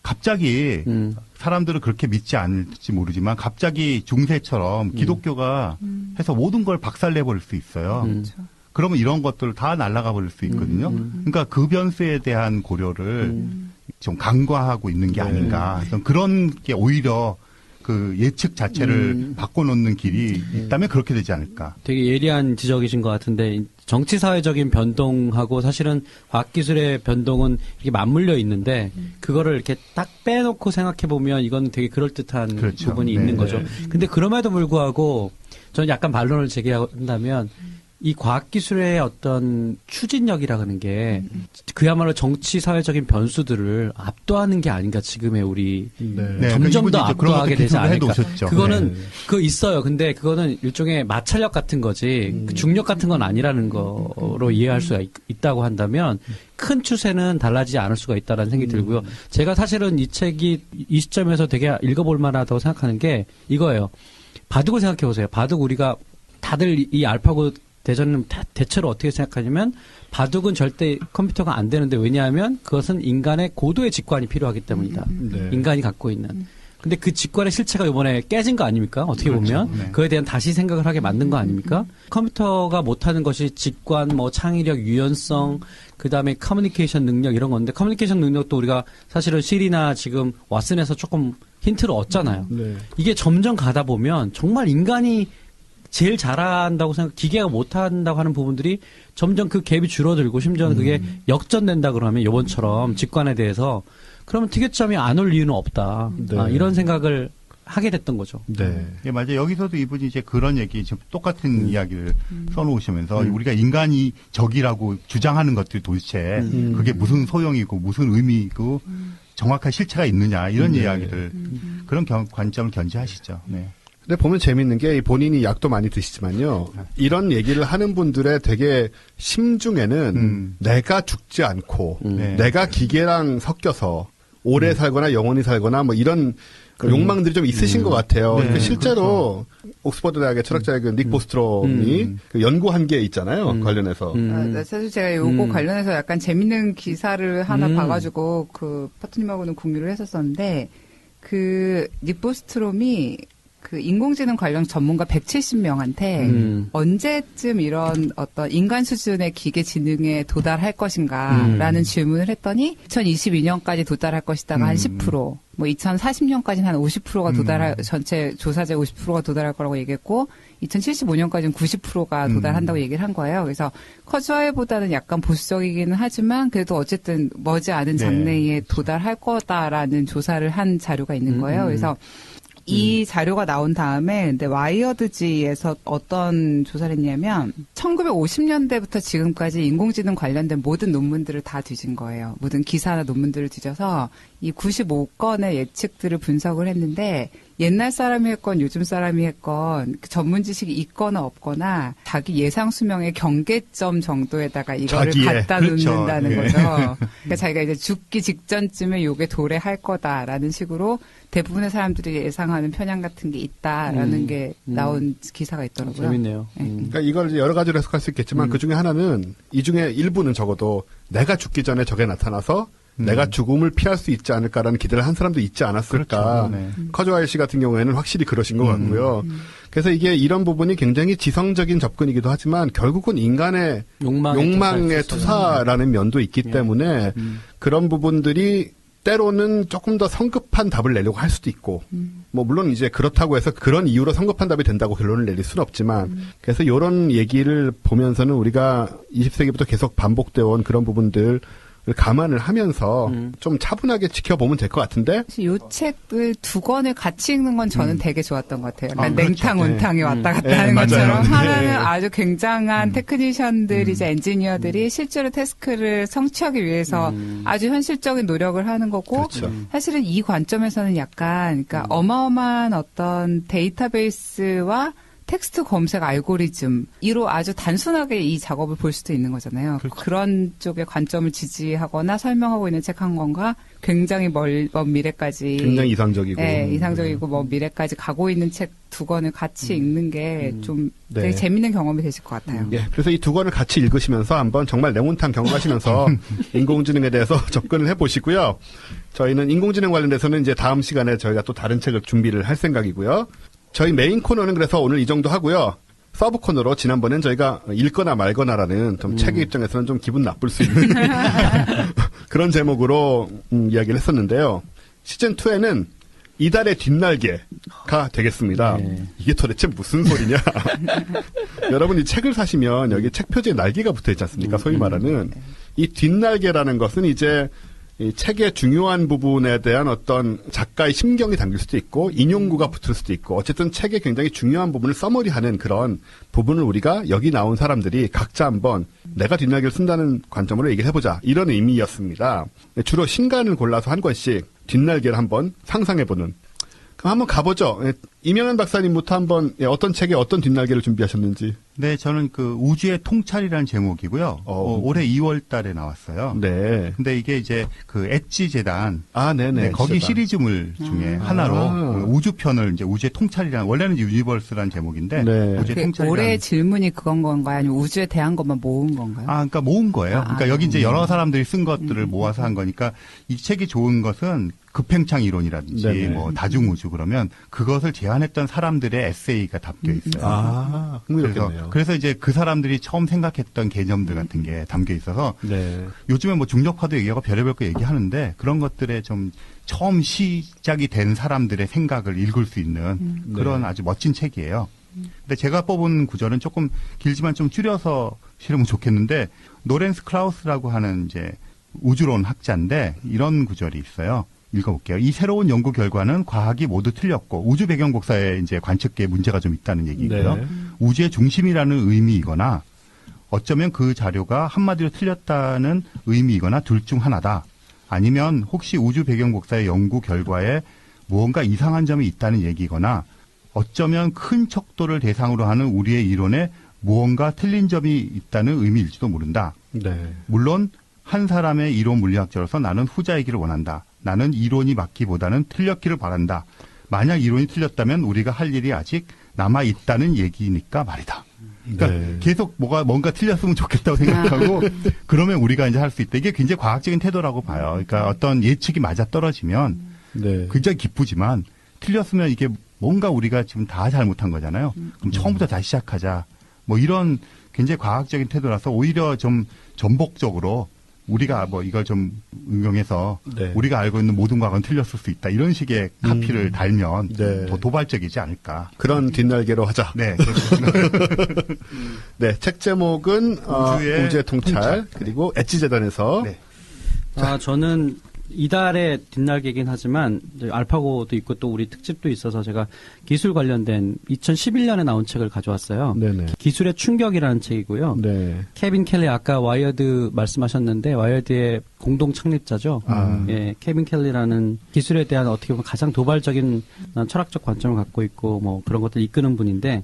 갑자기 사람들은 그렇게 믿지 않을지 모르지만 갑자기 중세처럼 기독교가 해서 모든 걸 박살내버릴 수 있어요. 그러면 이런 것들 다 날아가 버릴 수 있거든요. 그러니까 그 변수에 대한 고려를 좀 간과하고 있는 게 아닌가. 그런 게 오히려 그 예측 자체를 바꿔놓는 길이 있다면 그렇게 되지 않을까. 되게 예리한 지적이신 것 같은데 정치 사회적인 변동하고 사실은 과학기술의 변동은 이렇게 맞물려 있는데 그거를 이렇게 딱 빼놓고 생각해 보면 이건 되게 그럴듯한 그렇죠. 부분이 네. 있는 거죠. 근데 그럼에도 불구하고 저는 약간 반론을 제기한다면 이 과학기술의 어떤 추진력이라 하는 게 그야말로 정치 사회적인 변수들을 압도하는 게 아닌가 지금의 우리 네, 점점 더 이분이 그런 압도하게 것도 되지 않을까. 해놓으셨죠. 그거는 네. 그거 있어요. 근데 그거는 일종의 마찰력 같은 거지 그 중력 같은 건 아니라는 거로 이해할 수가 있다고 한다면 큰 추세는 달라지지 않을 수가 있다는 생각이 들고요. 제가 사실은 이 책이 이 시점에서 되게 읽어볼 만하다고 생각하는 게 이거예요. 바둑을 생각해 보세요. 바둑 우리가 다들 이 알파고 대전은 대체로 어떻게 생각하냐면 바둑은 절대 컴퓨터가 안 되는데 왜냐하면 그것은 인간의 고도의 직관이 필요하기 때문이다. 네. 인간이 갖고 있는. 근데 그 직관의 실체가 이번에 깨진 거 아닙니까? 어떻게 보면. 네. 그에 대한 다시 생각을 하게 만든 거 아닙니까? 컴퓨터가 못하는 것이 직관, 뭐 창의력, 유연성, 그 다음에 커뮤니케이션 능력 이런 건데 커뮤니케이션 능력도 우리가 사실은 실이나 지금 왓슨에서 조금 힌트를 얻잖아요. 네. 이게 점점 가다 보면 정말 인간이 제일 잘한다고 기계가 못한다고 하는 부분들이 점점 그 갭이 줄어들고 심지어는 그게 역전된다 그러면 이번처럼 직관에 대해서 그러면 티격점이 안 올 이유는 없다. 네. 이런 생각을 하게 됐던 거죠. 네. 예, 맞아요. 여기서도 이분이 이제 그런 얘기, 지금 똑같은 이야기를 써놓으시면서 우리가 인간이 적이라고 주장하는 것들이 도대체 그게 무슨 소용이고 무슨 의미이고 정확한 실체가 있느냐 이런 이야기를 그런 관점을 견지하시죠. 네. 근데 보면 재밌는 게 본인이 약도 많이 드시지만요. 이런 얘기를 하는 분들의 되게 심중에는 내가 죽지 않고 네. 내가 기계랑 섞여서 오래 살거나 영원히 살거나 뭐 이런 그 욕망들이 좀 있으신 것 같아요. 네, 실제로 옥스퍼드 대학의 철학자의 그 닉 보스트롬이 그 연구한 게 있잖아요. 관련해서. 사실 제가 요거 관련해서 약간 재밌는 기사를 하나 봐가지고 그 파트님하고는 공유를 했었었는데 그 닉 보스트롬이 그 인공지능 관련 전문가 170명한테 언제쯤 이런 어떤 인간 수준의 기계 지능에 도달할 것인가라는 질문을 했더니 2022년까지 도달할 것이다가 한 10%, 뭐 2040년까지는 한 50%가 도달할 전체 조사제 50%가 도달할 거라고 얘기했고 2075년까지는 90%가 도달한다고 얘기를 한 거예요. 그래서 커즈웨이보다는 약간 보수적이기는 하지만 그래도 어쨌든 머지않은 장래에 도달할 거다라는 조사를 한 자료가 있는 거예요. 그래서 이 자료가 나온 다음에 근데 와이어드지에서 어떤 조사를 했냐면 1950년대부터 지금까지 인공지능 관련된 모든 논문들을 다 뒤진 거예요. 모든 기사나 논문들을 뒤져서 이 95건의 예측들을 분석을 했는데 옛날 사람이 했건 요즘 사람이 했건 전문 지식이 있거나 없거나 자기 예상 수명의 경계점 정도에다가 이거를 갖다 놓는다는 거죠. 그러니까 자기가 이제 죽기 직전쯤에 요게 도래할 거다라는 식으로 대부분의 사람들이 예상하는 편향 같은 게 있다라는 게 나온 기사가 있더라고요. 재밌네요. 그러니까 이걸 이제 여러 가지로 해석할 수 있겠지만 그 중에 하나는 이 중에 일부는 적어도 내가 죽기 전에 저게 나타나서 내가 죽음을 피할 수 있지 않을까라는 기대를 한 사람도 있지 않았을까. 그렇죠. 네. 커즈웨이 씨 같은 경우에는 확실히 그러신 것 같고요. 그래서 이게 이런 부분이 굉장히 지성적인 접근이기도 하지만 결국은 인간의 욕망의 투사라는 면도 있기 때문에 그런 부분들이 때로는 조금 더 성급한 답을 내려고 할 수도 있고, 뭐 물론 이제 그렇다고 해서 그런 이유로 성급한 답이 된다고 결론을 내릴 수는 없지만, 그래서 이런 얘기를 보면서는 우리가 20세기부터 계속 반복되어 온 그런 부분들 감안을 하면서 좀 차분하게 지켜보면 될 것 같은데. 이 책을 두 권을 같이 읽는 건 저는 되게 좋았던 것 같아요. 그러니까 그렇죠. 냉탕 온탕이 왔다 갔다 하는 것처럼 하나는 아주 굉장한 테크니션들 이제 엔지니어들이 실제로 태스크를 성취하기 위해서 아주 현실적인 노력을 하는 거고 그렇죠. 사실은 이 관점에서는 약간 그러니까 어마어마한 어떤 데이터베이스와 텍스트 검색 알고리즘 이로 아주 단순하게 이 작업을 볼 수도 있는 거잖아요. 그렇죠. 그런 쪽의 관점을 지지하거나 설명하고 있는 책 한 권과 굉장히 먼 미래까지 굉장히 이상적이고. 네, 이상적이고 먼 미래까지 가고 있는 책 두 권을 같이 읽는 게 좀 되게 재밌는 경험이 되실 것 같아요. 예, 그래서 이 두 권을 같이 읽으시면서 한번 정말 냉온탕 경험하시면서 인공지능에 대해서 접근을 해보시고요. 저희는 인공지능 관련돼서는 이제 다음 시간에 저희가 또 다른 책을 준비를 할 생각이고요. 저희 메인 코너는 그래서 오늘 이 정도 하고요. 서브 코너로 지난번엔 저희가 읽거나 말거나라는 좀 책의 입장에서는 좀 기분 나쁠 수 있는 그런 제목으로 이야기를 했었는데요. 시즌2에는 이달의 뒷날개가 되겠습니다. 네. 이게 도대체 무슨 소리냐. 여러분 이 책을 사시면 여기 책 표지에 날개가 붙어있지 않습니까? 소위 말하는 이 뒷날개라는 것은 이제 이 책의 중요한 부분에 대한 어떤 작가의 심경이 담길 수도 있고 인용구가 붙을 수도 있고 어쨌든 책의 굉장히 중요한 부분을 서머리하는 그런 부분을 우리가 여기 나온 사람들이 각자 한번 내가 뒷날개를 쓴다는 관점으로 얘기를 해보자 이런 의미였습니다. 주로 신간을 골라서 한 권씩 뒷날개를 한번 상상해보는. 그럼 한번 가보죠. 이명현 박사님부터 한번 어떤 책에 어떤 뒷날개를 준비하셨는지. 네, 저는 그 우주의 통찰이라는 제목이고요. 올해 2월 달에 나왔어요. 네. 근데 이게 이제 그 엣지 재단. 네네. 네, 거기 재단. 시리즈물 중에 하나로 우주편을 이제 우주의 통찰이라는 원래는 이제 유니버스라는 제목인데 네. 우주의 통찰이라는 올해 질문이 그건 건가요? 아니면 우주에 대한 것만 모은 건가요? 그러니까 모은 거예요. 그러니까 여기 이제 여러 사람들이 쓴 것들을 모아서 한 거니까 이 책이 좋은 것은 급팽창 이론이라든지 네네. 뭐 다중우주 그러면 그것을 제안했던 사람들의 에세이가 담겨 있어요. 흥미롭겠네요. 그래서 이제 그 사람들이 처음 생각했던 개념들 같은 게 담겨 있어서 네. 요즘에 뭐 중력파도 얘기하고 별의별 거 얘기하는데 그런 것들에 좀 처음 시작이 된 사람들의 생각을 읽을 수 있는 그런 아주 멋진 책이에요. 근데 제가 뽑은 구절은 조금 길지만 좀 줄여서 실으면 좋겠는데 노렌스 클라우스라고 하는 이제 우주론 학자인데 이런 구절이 있어요. 읽어볼게요. 이 새로운 연구 결과는 과학이 모두 틀렸고 우주 배경 복사에 이제 관측계에 문제가 좀 있다는 얘기고요. 네. 우주의 중심이라는 의미이거나 어쩌면 그 자료가 한마디로 틀렸다는 의미이거나 둘 중 하나다. 아니면 혹시 우주 배경 복사의 연구 결과에 무언가 이상한 점이 있다는 얘기거나 어쩌면 큰 척도를 대상으로 하는 우리의 이론에 무언가 틀린 점이 있다는 의미일지도 모른다. 네. 물론 한 사람의 이론 물리학자로서 나는 후자이기를 원한다. 나는 이론이 맞기보다는 틀렸기를 바란다. 만약 이론이 틀렸다면 우리가 할 일이 아직 남아 있다는 얘기니까 말이다. 그러니까 네. 계속 뭔가 틀렸으면 좋겠다고 생각하고 그러면 우리가 이제 할 수 있다. 이게 굉장히 과학적인 태도라고 봐요. 그러니까 어떤 예측이 맞아 떨어지면 네. 굉장히 기쁘지만 틀렸으면 이게 뭔가 우리가 지금 다 잘못한 거잖아요. 그럼 처음부터 다시 시작하자. 뭐 이런 굉장히 과학적인 태도라서 오히려 좀 전복적으로 우리가 뭐 이걸 좀 응용해서 네. 우리가 알고 있는 모든 과학은 틀렸을 수 있다. 이런 식의 카피를 달면 네. 더 도발적이지 않을까. 그런 뒷날개로 하자. 네. 네, 책 제목은 우주의 통찰, 그리고 엣지재단에서 네. 저는 이달의 뒷날개긴 하지만 알파고도 있고 또 우리 특집도 있어서 제가 기술 관련된 2011년에 나온 책을 가져왔어요. 네네. 기술의 충격이라는 책이고요. 네. 케빈 켈리 아까 와이어드 말씀하셨는데 와이어드의 공동 창립자죠. 예, 케빈 켈리라는 기술에 대한 어떻게 보면 가장 도발적인 철학적 관점을 갖고 있고 뭐 그런 것들 이끄는 분인데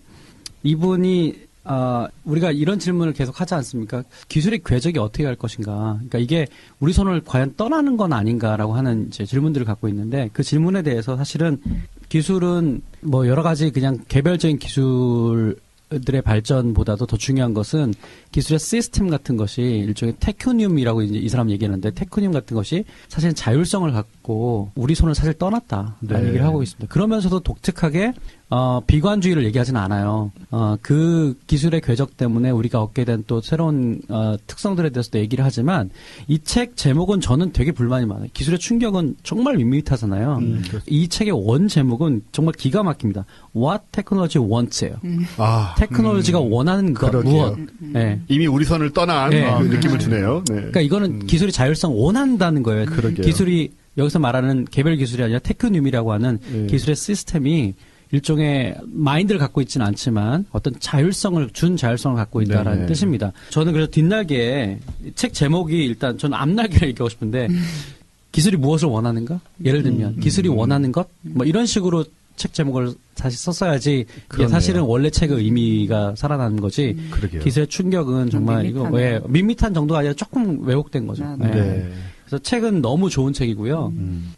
이분이 우리가 이런 질문을 계속 하지 않습니까? 기술의 궤적이 어떻게 갈 것인가? 그러니까 이게 우리 손을 과연 떠나는 건 아닌가라고 하는 이제 질문들을 갖고 있는데 그 질문에 대해서 사실은 기술은 뭐 여러 가지 그냥 개별적인 기술들의 발전보다도 더 중요한 것은 기술의 시스템 같은 것이 일종의 테크늄이라고 이제 이 사람 얘기하는데 테크늄 같은 것이 사실 자율성을 갖고 우리 손을 사실 떠났다라는 네. 얘기를 하고 있습니다. 그러면서도 독특하게 비관주의를 얘기하지는 않아요. 그 기술의 궤적 때문에 우리가 얻게 된 또 새로운 특성들에 대해서도 얘기를 하지만 이 책 제목은 저는 되게 불만이 많아요. 기술의 충격은 정말 밋밋하잖아요. 이 책의 원 제목은 정말 기가 막힙니다. What Technology Wants예요. 테크놀로지가 원하는 것 그러게요. 무엇. 네. 이미 우리 선을 떠난 네. 그 느낌을 주네요. 네. 그러니까 이거는 기술이 자율성 원한다는 거예요. 그러게요. 기술이 여기서 말하는 개별 기술이 아니라 테크늄이라고 하는 기술의 시스템이 일종의 마인드를 갖고 있지는 않지만 어떤 준 자율성을 갖고 있다라는 네네. 뜻입니다. 저는 그래서 뒷날개에 책 제목이 일단 저는 앞날개를 얘기하고 싶은데 기술이 무엇을 원하는가? 예를 들면 기술이 원하는 것? 뭐 이런 식으로 책 제목을 다시 썼어야지 이게 그러네요. 사실은 원래 책의 의미가 살아나는 거지. 그러게요. 기술의 충격은 정말 이거 왜 밋밋한 정도가 아니라 조금 왜곡된 거죠. 네. 네. 그래서 책은 너무 좋은 책이고요.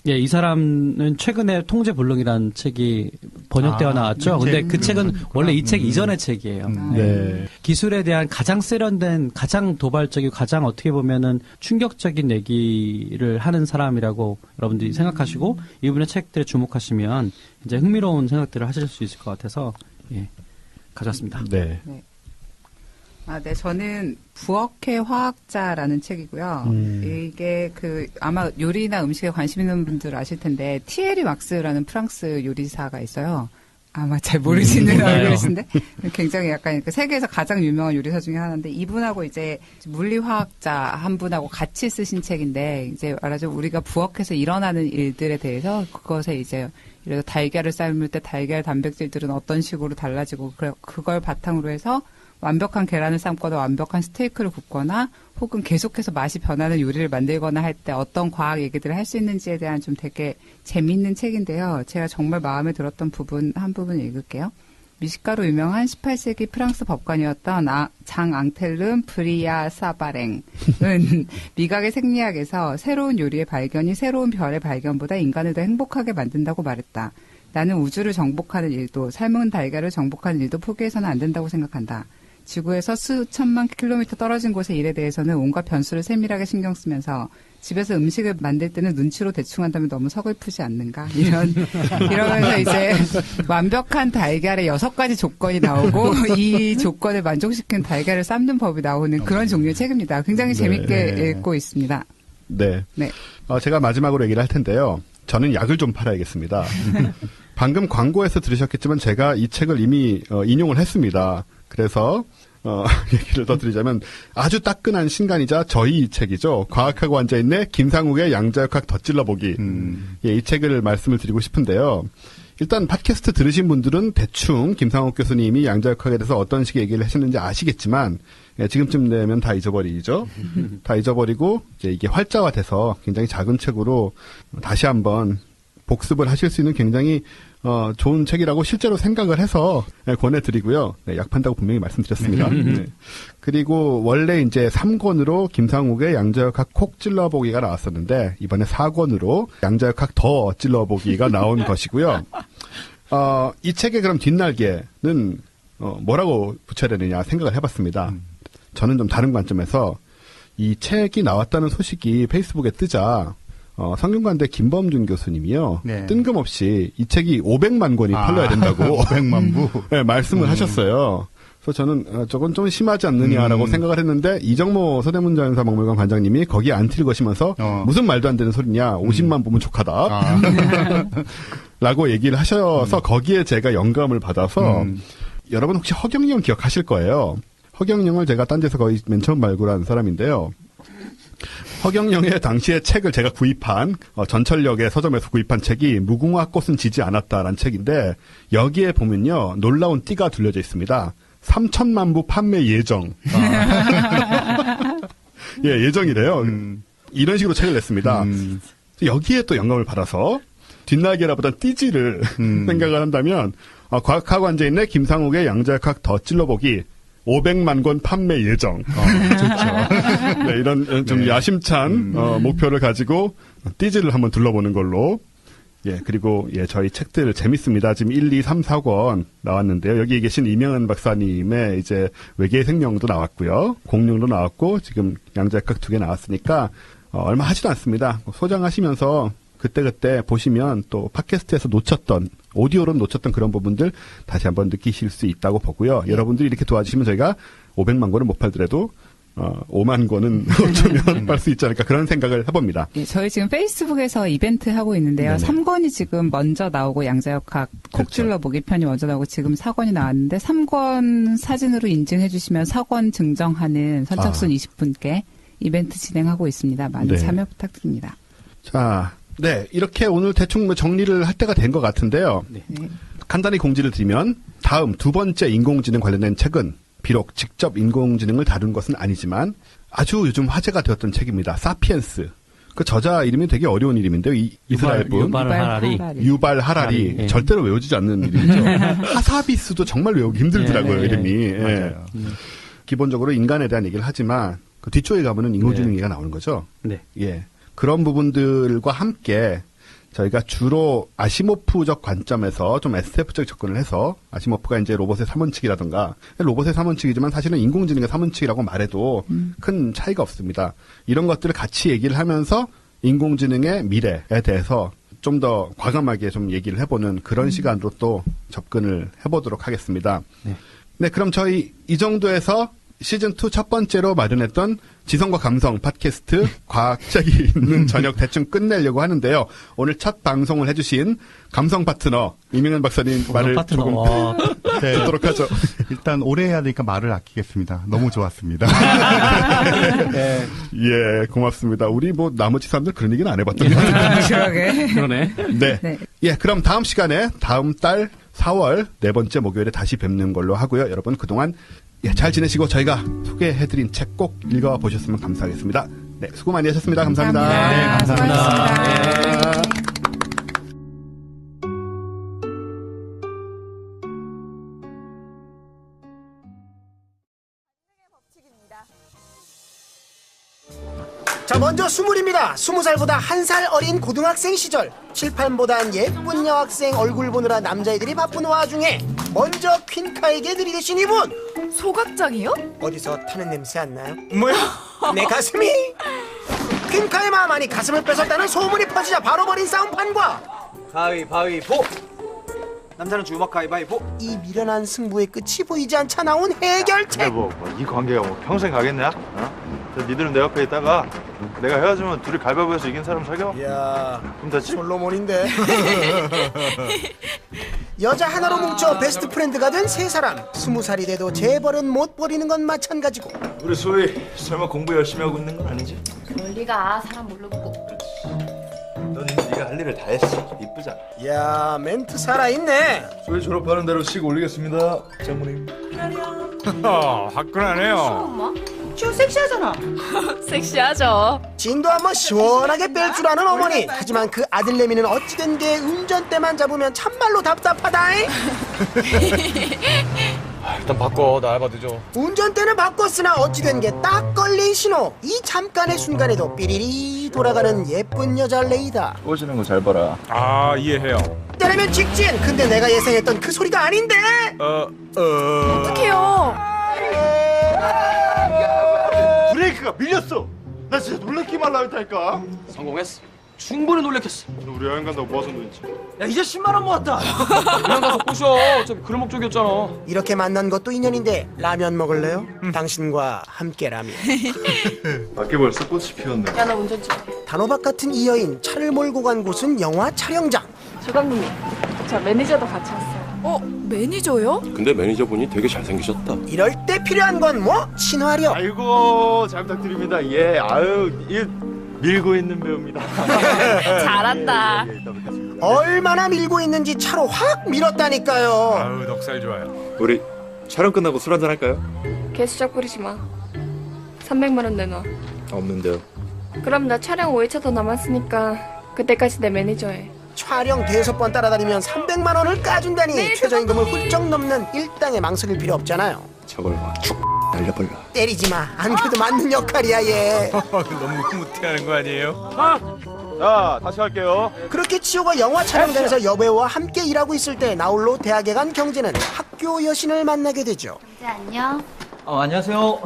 예, 이 사람은 최근에 통제불능이라는 책이 번역되어 나왔죠. 근데 그 책은 원래 이 책 이전의 책이에요. 네. 기술에 대한 가장 세련된, 가장 도발적이고 가장 어떻게 보면은 충격적인 얘기를 하는 사람이라고 여러분들이 생각하시고 이분의 책들에 주목하시면 이제 흥미로운 생각들을 하실 수 있을 것 같아서 예, 가져왔습니다. 네. 네, 저는 부엌의 화학자라는 책이고요. 이게 아마 요리나 음식에 관심 있는 분들 아실 텐데, 티에리 막스라는 프랑스 요리사가 있어요. 아마 잘 모르시는 얼굴이신데, 굉장히 약간 세계에서 가장 유명한 요리사 중에 하나인데, 이분하고 이제 물리화학자 한 분하고 같이 쓰신 책인데, 이제 말하자면 우리가 부엌에서 일어나는 일들에 대해서 그것에 이제, 예를 들어 달걀을 삶을 때 달걀 단백질들은 어떤 식으로 달라지고, 그걸 바탕으로 해서 완벽한 계란을 삶거나 완벽한 스테이크를 굽거나 혹은 계속해서 맛이 변하는 요리를 만들거나 할 때 어떤 과학 얘기들을 할 수 있는지에 대한 좀 되게 재미있는 책인데요. 제가 정말 마음에 들었던 한 부분 읽을게요. 미식가로 유명한 18세기 프랑스 법관이었던 장 앙텔름 브리아 사바랭은 미각의 생리학에서 새로운 요리의 발견이 새로운 별의 발견보다 인간을 더 행복하게 만든다고 말했다. 나는 우주를 정복하는 일도 삶은 달걀을 정복하는 일도 포기해서는 안 된다고 생각한다. 지구에서 수천만 킬로미터 떨어진 곳의 일에 대해서는 온갖 변수를 세밀하게 신경 쓰면서 집에서 음식을 만들 때는 눈치로 대충 한다면 너무 서글프지 않는가? 이러면서 이제 완벽한 달걀의 6가지 조건이 나오고 이 조건을 만족시키는 달걀을 삶는 법이 나오는 그런 종류의 책입니다. 굉장히 재밌게 읽고 있습니다. 네. 네. 제가 마지막으로 얘기를 할 텐데요. 저는 약을 좀 팔아야겠습니다. 방금 광고에서 들으셨겠지만 제가 이 책을 이미 인용을 했습니다. 그래서 얘기를 더 드리자면 아주 따끈한 신간이자 저희 책이죠. 과학하고 앉아있네 김상욱의 양자역학 덧질러보기. 예, 이 책을 말씀을 드리고 싶은데요. 일단 팟캐스트 들으신 분들은 대충 김상욱 교수님이 양자역학에 대해서 어떤 식의 얘기를 하셨는지 아시겠지만 예, 지금쯤 되면 다 잊어버리죠. 다 잊어버리고 이제 이게 활자화돼서 굉장히 작은 책으로 다시 한번 복습을 하실 수 있는 굉장히 좋은 책이라고 실제로 생각을 해서 권해드리고요. 네, 약 판다고 분명히 말씀드렸습니다. 네. 그리고 원래 이제 3권으로 김상욱의 양자역학 콕 찔러보기가 나왔었는데 이번에 4권으로 양자역학 더 찔러보기가 나온 것이고요. 이 책의 그럼 뒷날개는 뭐라고 붙여야 되느냐 생각을 해봤습니다. 저는 좀 다른 관점에서 이 책이 나왔다는 소식이 페이스북에 뜨자 성균관대 김범준 교수님이요. 네. 뜬금없이 이 책이 500만 권이 팔려야 된다고 500만 부 네, 말씀을 하셨어요. 그래서 저는 저건 좀 심하지 않느냐라고 생각을 했는데 이정모 서대문자연사박물관 관장님이 거기에 안티를 거시면서 무슨 말도 안 되는 소리냐 50만 부면 족하다 라고 얘기를 하셔서 거기에 제가 영감을 받아서 여러분 혹시 허경영 기억하실 거예요. 허경영을 제가 딴 데서 거의 맨 처음 발굴한 사람인데요. 허경영의 당시의 책을 제가 구입한 전철역의 서점에서 구입한 책이 무궁화 꽃은 지지 않았다라는 책인데 여기에 보면요 놀라운 띠가 둘려져 있습니다. 3천만 부 판매 예정. 예, 예정이래요. 이런 식으로 책을 냈습니다. 여기에 또 영감을 받아서 뒷날개라보다 띠지를 생각을 한다면 과학하고 앉아있네 김상욱의 양자역학 더 찔러보기 500만 권 판매 예정. 좋죠. 네, 이런 좀 야심찬 목표를 가지고 띠지를 한번 둘러보는 걸로. 예, 그리고 예, 저희 책들 재밌습니다. 지금 1, 2, 3, 4권 나왔는데요. 여기 계신 이명은 박사님의 이제 외계의 생명도 나왔고요. 공룡도 나왔고 지금 양자역학 2개 나왔으니까 얼마 하지도 않습니다. 소장하시면서 그때그때 보시면 또 팟캐스트에서 놓쳤던 오디오로 놓쳤던 그런 부분들 다시 한번 느끼실 수 있다고 보고요. 여러분들이 이렇게 도와주시면 저희가 500만 권은 못 팔더라도 5만 권은 어쩌면 팔 수 있지 않을까 그런 생각을 해봅니다. 네, 저희 지금 페이스북에서 이벤트 하고 있는데요. 네네. 3권이 지금 먼저 나오고 양자역학 콕 찔러보기 편이 먼저 나오고 지금 4권이 나왔는데 3권 사진으로 인증해 주시면 4권 증정하는 선착순 20분께 이벤트 진행하고 있습니다. 많은 참여 부탁드립니다. 자, 네, 이렇게 오늘 대충 정리를 할 때가 된 것 같은데요. 네. 간단히 공지를 드리면 다음 두 번째 인공지능 관련된 책은 비록 직접 인공지능을 다룬 것은 아니지만 아주 요즘 화제가 되었던 책입니다. 사피엔스. 그 저자 이름이 되게 어려운 이름인데요. 이스라엘 분. 유발 하라리. 예. 절대로 외워지지 않는 이름이죠. 하사비스도 정말 외우기 힘들더라고요, 이름이. 예. 기본적으로 인간에 대한 얘기를 하지만 그 뒤쪽에 가면은 인공지능 얘기가 나오는 거죠. 네. 예. 그런 부분들과 함께 저희가 주로 아시모프적 관점에서 좀 SF적 접근을 해서 아시모프가 이제 로봇의 3원칙이라든가 로봇의 3원칙이지만 사실은 인공지능의 3원칙이라고 말해도 큰 차이가 없습니다. 이런 것들을 같이 얘기를 하면서 인공지능의 미래에 대해서 좀 더 과감하게 좀 얘기를 해보는 그런 시간으로 또 접근을 해보도록 하겠습니다. 네, 그럼 저희 이 정도에서 시즌2 첫 번째로 마련했던 지성과 감성 팟캐스트 과학책이 있는 저녁 대충 끝내려고 하는데요. 오늘 첫 방송을 해주신 감성 파트너 이명현 박사님 말을 조금 듣도록 하죠. 일단 오래 해야 되니까 말을 아끼겠습니다. 너무 좋았습니다. 네. 예, 고맙습니다. 우리 뭐 나머지 사람들 그런 얘기는 안 해봤던 것 같은데. 그러네. 네. 예, 그럼 다음 시간에 다음 달 4월 네 번째 목요일에 다시 뵙는 걸로 하고요. 여러분 그동안 예, 잘 지내시고 저희가 소개해드린 책 꼭 읽어보셨으면 감사하겠습니다. 네, 수고 많이 하셨습니다. 감사합니다. 네, 감사합니다. 자, 먼저 스물입니다. 20살보다 1살 어린 고등학생 시절 칠판보단 예쁜 여학생 얼굴 보느라 남자애들이 바쁜 와중에 먼저 퀸카에게 들이대신 이분 소각장이요? 어디서 타는 냄새 안 나요? 뭐야? 내 가슴이? 퀸카의 마음 안이 가슴을 뺏었다는 소문이 퍼지자 바로 벌인 싸움판과 가위바위보. 남자는 주먹 가위바위보. 이 미련한 승부의 끝이 보이지 않자 나온 해결책. 이 관계가 평생 가겠냐? 니들은 내 옆에 있다가 내가 헤어지면 둘이 가위바위보해서 이긴 사람 사겨? 이야, 그럼 됐지? 솔로몬인데. 여자 하나로 뭉쳐 베스트 프렌드가 된 세 사람. 20살이 돼도 재벌은 못 버리는 건 마찬가지고. 우리 소희 설마 공부 열심히 하고 있는 건 아니지? 그럴 리가. 사람 모르고. 넌 이미 네가 할 일을 다 했어. 이쁘잖아. 야, 멘트 살아있네. 소희 졸업하는 대로 식 올리겠습니다, 장모님. 화끈하네요. 엄마? 저 섹시하잖아. 섹시하죠. 진도 한번 시원하게 뺄 줄 아는 어머니. 하지만 그 아들내미는 어찌된 게 운전대만 잡으면 참말로 답답하다잉. 일단 바꿔. 나 알바 늦어. 운전대는 바꿨으나 어찌된 게 딱 걸린 신호. 이 잠깐의 순간에도 삐리리 돌아가는 예쁜 여자 레이다. 꼬시는 거 잘 봐라. 아, 이해해요. 때리면 직진. 근데 내가 예상했던 그 소리가 아닌데. 어떡해요. 브레이크가 밀렸어. 나 진짜 놀래키만 하려 했다니까. 성공했어. 충분히 놀랬겠어. 너 우리 여행 간다고 모아서 돈이지. 야, 이제 10만 원 모았다. 그냥 가서 꼬셔. 어차피 그런 목적이었잖아. 이렇게 만난 것도 인연인데 라면 먹을래요? 당신과 함께 라면. 밖에 벌써 꽃이 피었네. 야, 나 운전 좀. 단호박 같은 이 여인 차를 몰고 간 곳은 영화 촬영장. 조 감독님, 저 매니저도 같이 왔어요. 매니저요? 근데 매니저분이 되게 잘생기셨다. 이럴 때 필요한 건 뭐? 친화력. 아이고 잘 부탁드립니다. 예, 아유 이 밀고 있는 배우입니다. 잘한다. 예, 이따 뵙겠습니다. 얼마나 밀고 있는지 차로 확 밀었다니까요. 아유, 넉살 좋아요. 우리 촬영 끝나고 술 한잔 할까요? 개수작 부리지 마. 300만 원 내놔. 없는데요. 그럼 나 촬영 5일차 더 남았으니까 그때까지 내 매니저 해. 촬영 5번 따라다니면 300만 원을 까준다니 최저임금을 훌쩍 넘는 일당에 망설일 필요 없잖아요. 저걸 쭉 날려버려. 때리지 마. 안 그래도 맞는 역할이야 얘. 너무 흐뭇해하는 거 아니에요? 자 다시 할게요. 그렇게 치호가 영화 촬영장에서 여배우와 함께 일하고 있을 때 나홀로 대학에 간 경제는 학교 여신을 만나게 되죠. 네, 안녕. 안녕하세요.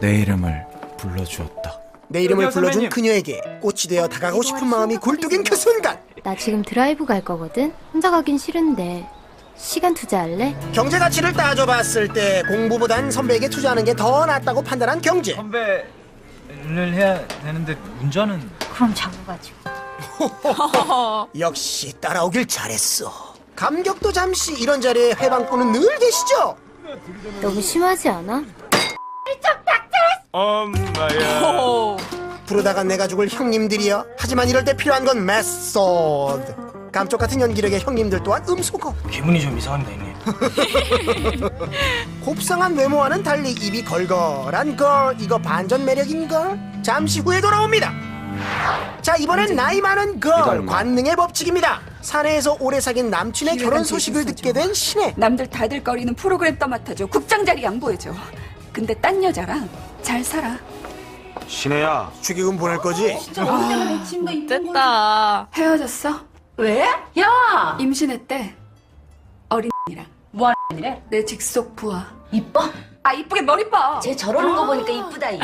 내 이름을 불러주었다. 내 이름을 여기요, 불러준 선배님. 그녀에게 꽃이 되어 다가가고 싶은 마음이 굴뚝인 그 순간 나 지금 드라이브 갈 거거든? 혼자 가긴 싫은데 시간 투자할래? 경제 가치를 따져봤을 때 공부보단 선배에게 투자하는 게 더 낫다고 판단한 경제. 선배를 해야 되는데 운전은. 그럼 잡아가지고. 역시 따라오길 잘했어. 감격도 잠시 이런 자리에 해방꾼은 늘 계시죠. 너무 심하지 않아? 엄마야. 부르다가 내가 죽을 형님들이여. 하지만 이럴 때 필요한 건 메소드. 감쪽 같은 연기력의 형님들 또한 음소거. 기분이 좀 이상합니다, 형님. 곱상한 외모와는 달리 입이 걸걸한 걸. 이거 반전 매력인걸. 잠시 후에 돌아옵니다. 자, 이번엔 나이 많은 걸. 관능의 법칙입니다. 사내에서 오래 사귄 남친의 결혼 소식을 듣게 된 신혜. 남들 다들거리는 프로그램 떠맡아줘. 국장 자리 양보해줘. 근데 딴 여자랑 잘 살아. 신혜야. 축의금 보낼 거지? 됐다. 헤어졌어? 왜? 야! 임신했대. 어린이랑. 뭐 하는 일이래? 내 직속 부하. 이뻐? 아, 이쁘게 머리 봐. 쟤 저러는 거 보니까 이쁘다, 얘.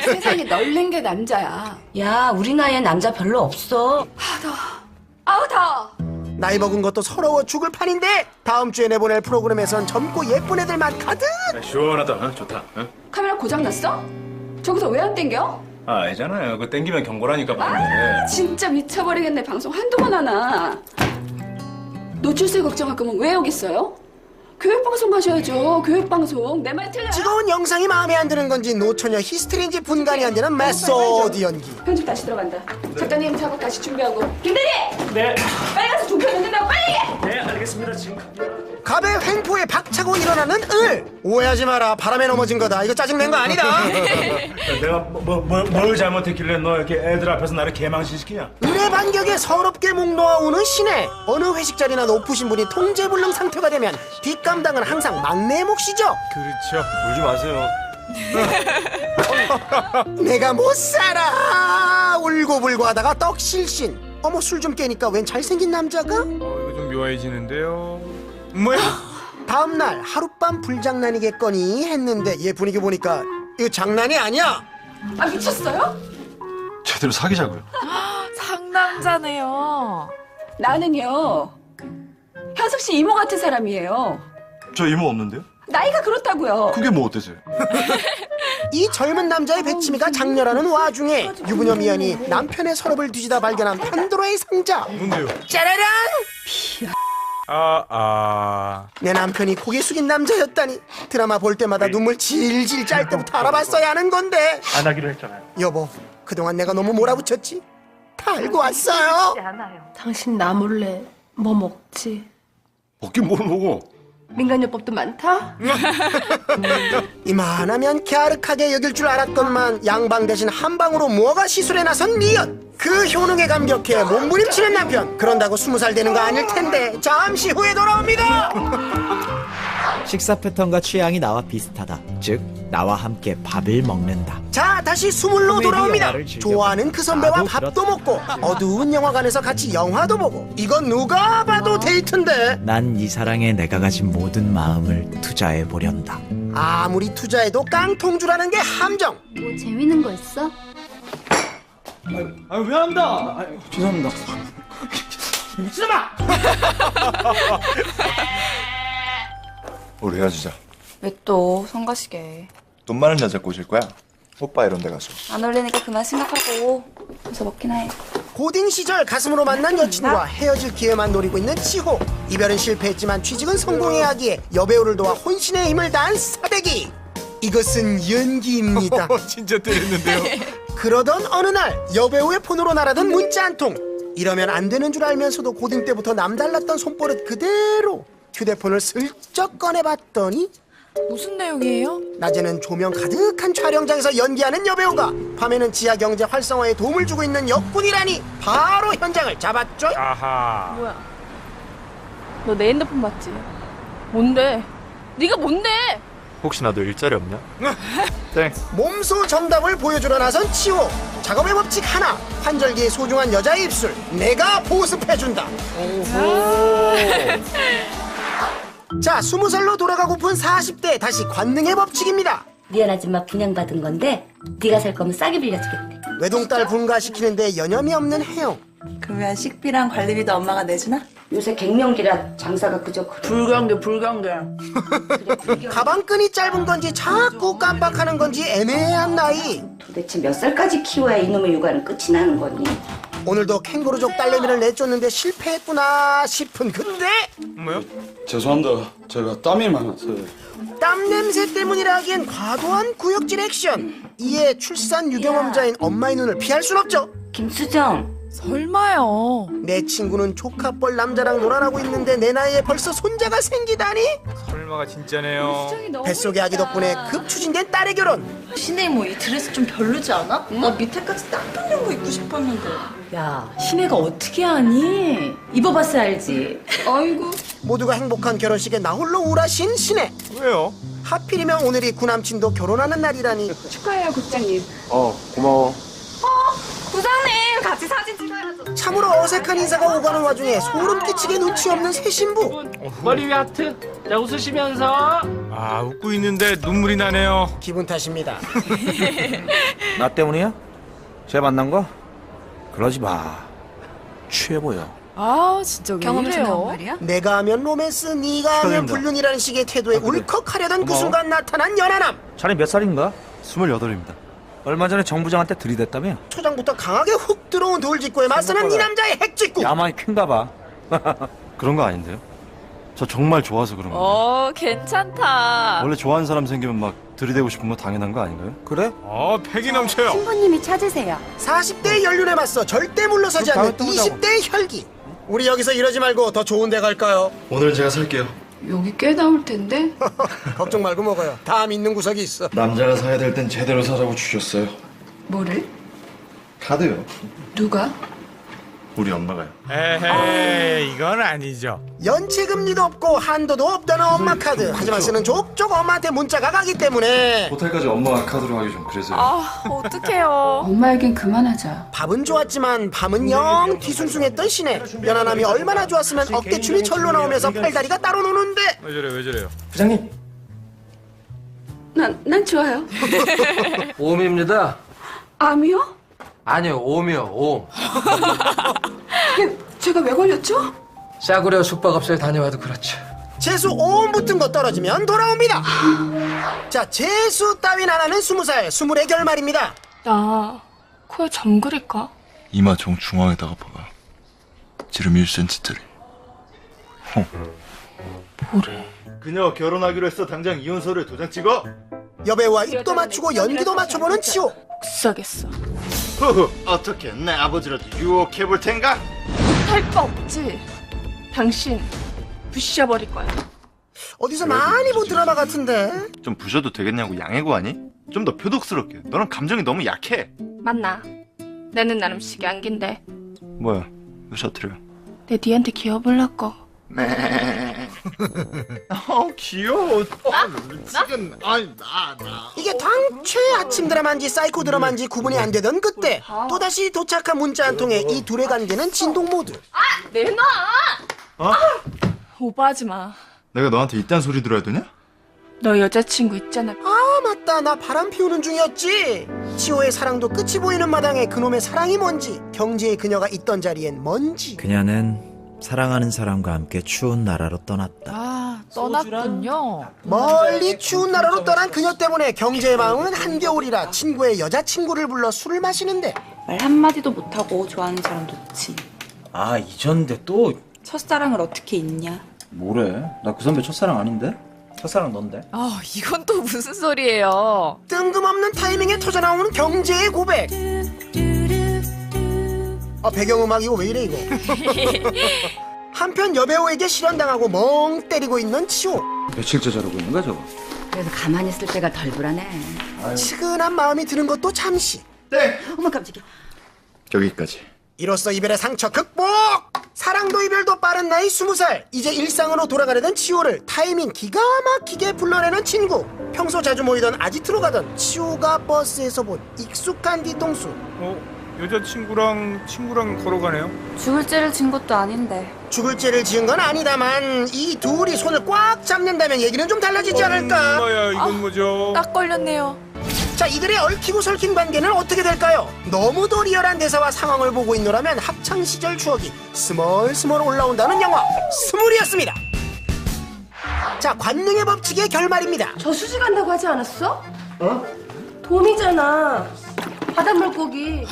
세상에 널린 게 남자야. 야, 우리 나이엔 남자 별로 없어. 아우, 더워. 나이 먹은 것도 서러워 죽을 판인데 다음 주에 내보낼 프로그램에선 젊고 예쁜 애들만 가득. 시원하다. 좋다. 카메라 고장났어? 저기서 왜 안 땡겨? 알잖아요. 그거 땡기면 경고라니까 아, 진짜 미쳐버리겠네. 방송 한두 번 하나. 노출세 걱정할 거면 왜 여기 있어요? 교육방송 가셔야죠. 교육방송. 내 말 틀려요? 뜨거운 영상이 마음에 안 드는 건지 노처녀 히스테리인지 분간이 안 되는 메소드 연기. 편집 다시 들어간다. 작가님 작업 다시 준비하고. 김대리! 네. 빨리 가서 종편 넣는다고 빨리 해! 네, 알겠습니다. 지금 갑니다. 갑의 횡포에 박차고 일어나는 을. 오해하지 마라. 바람에 넘어진 거다. 이거 짜증낸 거 아니다. 내가 뭘 잘못했길래 너 이렇게 애들 앞에서 나를 개망신시키냐? 을의 반격에 서럽게 목 놓아오는 신혜. 어느 회식 자리나 높으신 분이 통제불능 상태가 되면 뒷감당은 항상 막내의 몫이죠. 그렇죠. 울지 마세요. 내가 못 살아. 울고불고 하다가 떡실신. 어머, 술 좀 깨니까 웬 잘생긴 남자가? 이거 좀 묘해지는데요. 뭐야? 다음날 하룻밤 불장난이겠거니 했는데 얘 분위기 보니까 이거 장난이 아니야. 아, 미쳤어요? 제대로 사귀자고요. 상남자네요. 나는요. 현숙 씨 이모 같은 사람이에요. 저 이모 없는데요? 나이가 그렇다고요. 그게 뭐 어때서요? 이 젊은 남자의 배치미가 장렬하는 와중에 유부녀 미연이 남편의 서럽을 뒤지다 발견한 판도라의 상자. 뭔데요? 짜라란! 내 남편이 고개 숙인 남자였다니. 드라마 볼 때마다 눈물 질질 짤 때부터 알아봤어야 하는 건데. 안 하기로 했잖아요. 여보, 그동안 내가 너무 몰아붙였지? 다 알고 왔어요. 당신 나 몰래 뭐 먹지? 먹긴 뭘 먹어. 민간요법도 많다? 이만하면 갸륵하게 여길 줄 알았건만 양방 대신 한방으로 무허가 시술에 나선 미연. 그 효능에 감격해 몸부림치는 남편. 그런다고 20살 되는 거 아닐 텐데 잠시 후에 돌아옵니다. 식사 패턴과 취향이 나와 비슷하다. 즉 나와 함께 밥을 먹는다. 자, 다시 스물로 돌아옵니다. 좋아하는 그 선배와 밥도 먹고 어두운 영화관에서 같이 영화도 보고. 이건 누가 봐도 데이트인데. 난 이 사랑에 내가 가진 모든 마음을 투자해 보련다. 아무리 투자해도 깡통주라는 게 함정. 뭐 재밌는 거 있어? 아유, 미안합니다. 아유, 죄송합니다. 미친놈아! 우리 헤어지자. 왜 또 성가시게. 돈 많은 여자 꼬실 거야? 오빠 이런 데 가서. 안 어울리니까 그만 생각하고 그래서 먹긴 해. 고딩 시절 가슴으로 만난 여친과 헤어질 기회만 노리고 있는 치호. 이별은 실패했지만 취직은 성공해야 하기에 여배우를 도와 혼신의 힘을 다한 사대기. 이것은 연기입니다. 진짜 때렸는데요. 그러던 어느 날 여배우의 폰으로 날아든 문자 한 통. 이러면 안 되는 줄 알면서도 고딩 때부터 남달랐던 손버릇 그대로 휴대폰을 슬쩍 꺼내봤더니 무슨 내용이에요? 낮에는 조명 가득한 촬영장에서 연기하는 여배우가 밤에는 지하 경제 활성화에 도움을 주고 있는 역군이라니 바로 현장을 잡았죠. 아하. 뭐야? 너 내 핸드폰 맞지? 뭔데? 네가 뭔데? 혹시 나도 일자리 없냐? 땡. 몸소 정답을 보여주러 나선 치호. 작업의 법칙 하나. 환절기에 소중한 여자의 입술 내가 보습해준다. 자, 20살로 돌아가고픈 40대 다시 관능의 법칙입니다. 미안 아줌마 분양받은 건데 네가 살 거면 싸게 빌려주겠대. 외동딸 분가시키는데 여념이 없는 혜영. 그러면 식비랑 관리비도 엄마가 내주나? 요새 갱년기라 장사가 그저 불경계. 가방끈이 짧은 건지 자꾸 깜빡하는 건지 애매한 나이. 도대체 몇 살까지 키워야 이놈의 육아는 끝이 나는 거니? 오늘도 캥거루족 딸내미를 내쫓는데 실패했구나 싶은 그때. 뭐요? 죄송합니다. 제가 땀이 많아서요. 땀 냄새 때문이라 하기엔 과도한 구역질 액션. 이에 출산 유경험자인 엄마의 눈을 피할 순 없죠. 김수정. 설마요. 내 친구는 조카뻘 남자랑 놀아나고 있는데 내 나이에 벌써 손자가 생기다니. 설마가 진짜네요. 뱃속의 아기 덕분에 급추진된 딸의 결혼. 신혜 뭐 이 드레스 좀 별로지 않아? 나 밑에까지 딱 붙는 거 입고 싶었는데. 야, 신혜가 어떻게 아니? 입어봤어 알지? 아이고. 모두가 행복한 결혼식에 나홀로 우라신 신혜. 왜요? 하필이면 오늘이 구남친도 결혼하는 날이라니. 축하해요, 국장님. 고마워. 부장님, 같이 사진 찍어야죠. 참으로 어색한 인사가 오가는 와중에 소름 끼치게 눈치 없는 새 신부. 머리 위 하트. 자, 웃으시면서. 아, 웃고 있는데 눈물이 나네요. 기분 탓입니다. 나 때문이야? 쟤 만난 거? 그러지 마. 취해 보여. 아, 진짜 왜 이래요? 말이야? 내가 하면 로맨스, 네가 하면 축하드립니다. 불륜이라는 식의 태도에 울컥하려던 그 고마워. 순간 나타난 연하남. 자네 몇 살인가? 28입니다. 얼마 전에 정부장한테 들이댔다며? 초장부터 강하게 훅 들어온 돌직구에 맞서는 이 남자의 핵직구. 야망이 큰가 봐. 그런 거 아닌데요? 저 정말 좋아서 그런 거예요. 괜찮다. 원래 좋아하는 사람 생기면 막 들이대고 싶은 거 당연한 거 아닌가요? 그래? 패기 넘쳐요. 신부님이 찾으세요. 40대의 연륜에 맞서 절대 물러서지 않는 20대의 혈기. 우리 여기서 이러지 말고 더 좋은 데 갈까요? 오늘은 제가 살게요. 여기 꽤 나올 텐데. 걱정 말고 먹어요. 다음 있는 구석이 있어. 남자가 사야 될 땐 제대로 사라고 주셨어요. 뭐를? 카드요. 누가? 우리 엄마가요. 에헤이, 이건 아니죠. 연체금리도 없고 한도도 없다는 엄마 카드. 하지만 쓰는 족족 엄마한테 문자가 가기 때문에 호텔까지 엄마가 카드로 하기 좀 그래서요. 어떡해요. 엄마 얘긴 그만하자. 밥은 좋았지만 밤은 영 뒤숭숭했던 신혜. 연하남이 얼마나 좋았으면 어깨춤이 절로 나오면서 팔다리가 따로 노는데. 왜 저래요? 부장님. 난 좋아요. 오음입니다. 암이요? 아니요, 오음이요, 오음. 제가 왜 걸렸죠? 싸구려 숙박업소에 다녀와도 그렇죠. 재수 5음 붙은 거 떨어지면 돌아옵니다. 자, 재수 따윈 안 하는 20살, 24개월 말입니다. 나 코에 점 그릴까? 이마 정 중앙에다가 박아. 지름 1cm짜리. 뭐래? 그녀 결혼하기로 했어. 당장 이혼서를 도장 찍어. 여배우와 입도 맞추고 연기도 맞춰보는 치호. 싸겠어. 후후, 어떻게 내 아버지라도 유혹해볼 텐가? 할 거 없지. 당신 부셔버릴 거야. 어디서 많이 본 드라마 같은데. 좀 부셔도 되겠냐고 양해구하니? 좀 더 표독스럽게. 너는 감정이 너무 약해. 맞나? 내는 나름 시기한긴데 뭐야? 왜 셔틀이야? 내 뒤한테 기어보려고. 귀여워. 이게 당최 아침 드라마인지 사이코 드라마인지 구분이 안 되던 그때 또다시 도착한 문자 한 통에 이 둘의 관계는 진동 모드. 내놔! 어? 오버하지 마. 내가 너한테 이딴 소리 들어야 되냐? 너 여자친구 있잖아. 아 맞다, 나 바람 피우는 중이었지. 치호의 사랑도 끝이 보이는 마당에 그놈의 사랑이 뭔지, 경제의 그녀가 있던 자리엔 뭔지. 그녀는 사랑하는 사람과 함께 추운 나라로 떠났다. 떠났군요. 멀리 추운 나라로 떠난 그녀 때문에 경제의 마음은 한겨울이라 친구의 여자친구를 불러 술을 마시는데 말 한마디도 못하고 좋아하는 사람도 있지. 아, 잊었는데 또 첫사랑을 어떻게 잊냐? 뭐래? 나 그 선배 첫사랑 아닌데? 첫사랑 넌데? 아, 이건 또 무슨 소리예요? 뜬금없는 타이밍에 터져나오는 경제의 고백. 배경음악 이거 왜 이래 이거. 한편 여배우에게 실현당하고 멍 때리고 있는 치호. 며칠째 저러고 있는 거야 저거? 그래도 가만히 있을 때가 덜 불안해. 치근한 마음이 드는 것도 잠시. 네. 어머 깜짝이야. 여기까지. 이로써 이별의 상처 극복! 사랑도 이별도 빠른 나이 20살. 이제 일상으로 돌아가려던 치호를 타이밍 기가 막히게 불러내는 친구. 평소 자주 모이던 아지트로 가던 치호가 버스에서 본 익숙한 뒤통수. 여자친구랑 걸어가네요. 죽을 죄를 진 것도 아닌데. 죽을 죄를 지은 건 아니다만 이 둘이 손을 꽉 잡는다면 얘기는 좀 달라지지 않을까? 엄마야, 이건 뭐죠? 딱 걸렸네요. 자, 이들의 얽히고 설킨 관계는 어떻게 될까요? 너무도 리얼한 대사와 상황을 보고 있노라면 학창시절 추억이 스멀스멀 올라온다는 영화 스물이었습니다. 자, 관능의 법칙의 결말입니다. 저 수지 간다고 하지 않았어? 돔이잖아. 바닷물고기.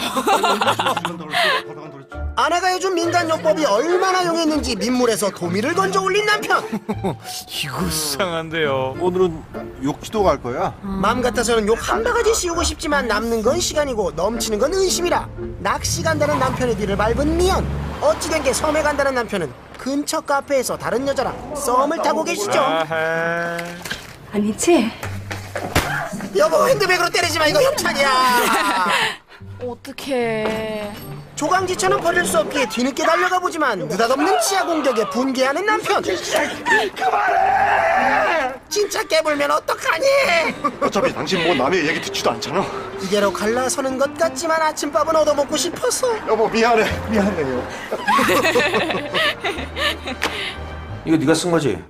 아내가 해준 민간요법이 얼마나 용했는지 민물에서 도미를 던져 올린 남편. 이거 수상한데요. 오늘은 욕지도 갈 거야? 맘 같아서는 욕 한 바가지 씌우고 싶지만 남는 건 시간이고 넘치는 건 의심이라 낚시 간다는 남편의 뒤를 밟은 미연. 어찌된 게 섬에 간다는 남편은 근처 카페에서 다른 여자랑 썸을 타고 계시죠. 아니지? 여보, 핸드백으로 때리지 마. 이거 협찬이야. 어떡해. 조강지처럼 버릴 수 없기에 뒤늦게 달려가 보지만 느닷없는 치아 공격에 분개하는 남편. 그만해! 진짜 깨불면 어떡하니? 어차피 당신 뭐 남의 얘기 듣지도 않잖아. 이대로 갈라서는 것 같지만 아침밥은 얻어먹고 싶어서. 여보, 미안해요. 이거 네가 쓴 거지?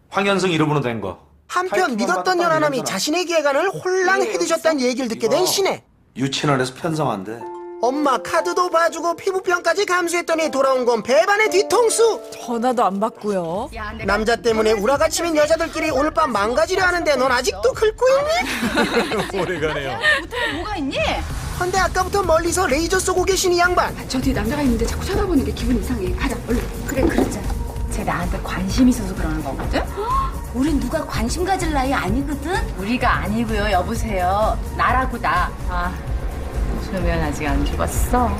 황현승 이름으로 된 거. 한편 믿었던 연하남이 자신의 기획안을 홀랑 해드셨다는 얘기를 듣게 된 신혜. 유채널에서 편성한대. 엄마 카드도 봐주고 피부병까지 감수했더니 돌아온 건 배반의 뒤통수. 전화도 안 받고요. 남자 때문에 우라가치민 여자들끼리 오늘 밤 망가지려 하는데 넌 아직도 긁고 있니? 오래가네요. 못하면 뭐가 있니? 근데 아까부터 멀리서 레이저 쏘고 계신 이 양반. 저 뒤에 남자가 있는데 자꾸 쳐다보는 게 기분 이상해. 가자, 얼른. 그래, 그랬잖아. 쟤 나한테 관심 있어서 그러는 거거든? 우린 누가 관심 가질 나이 아니거든? 우리가 아니고요. 여보세요. 나라고 나. 조면 아직 안 죽었어.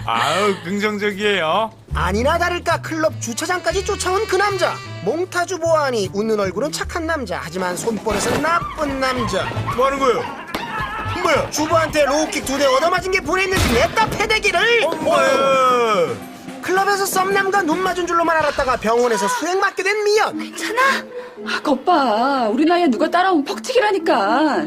아우, 긍정적이에요. 아니나 다를까 클럽 주차장까지 쫓아온 그 남자. 몽타주 보아하니 웃는 얼굴은 착한 남자. 하지만 손벌에서 나쁜 남자. 뭐 하는 거예요? 뭐야? 주부한테 로우킥 2대 얻어맞은 게 보냈는지 냈다 패대기를. 엄마야. 클럽에서 썸남과 눈 맞은 줄로만 알았다가 병원에서 수액 맞게 된 미연. 괜찮아? 겉봐. 우리 나이에 누가 따라오면 퍽치기라니까.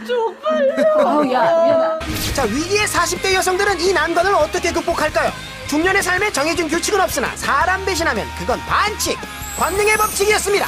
쪽팔려. 야, 미안하다. 자, 위기의 40대 여성들은 이 난관을 어떻게 극복할까요? 중년의 삶에 정해진 규칙은 없으나 사람 배신하면 그건 반칙. 관능의 법칙이었습니다.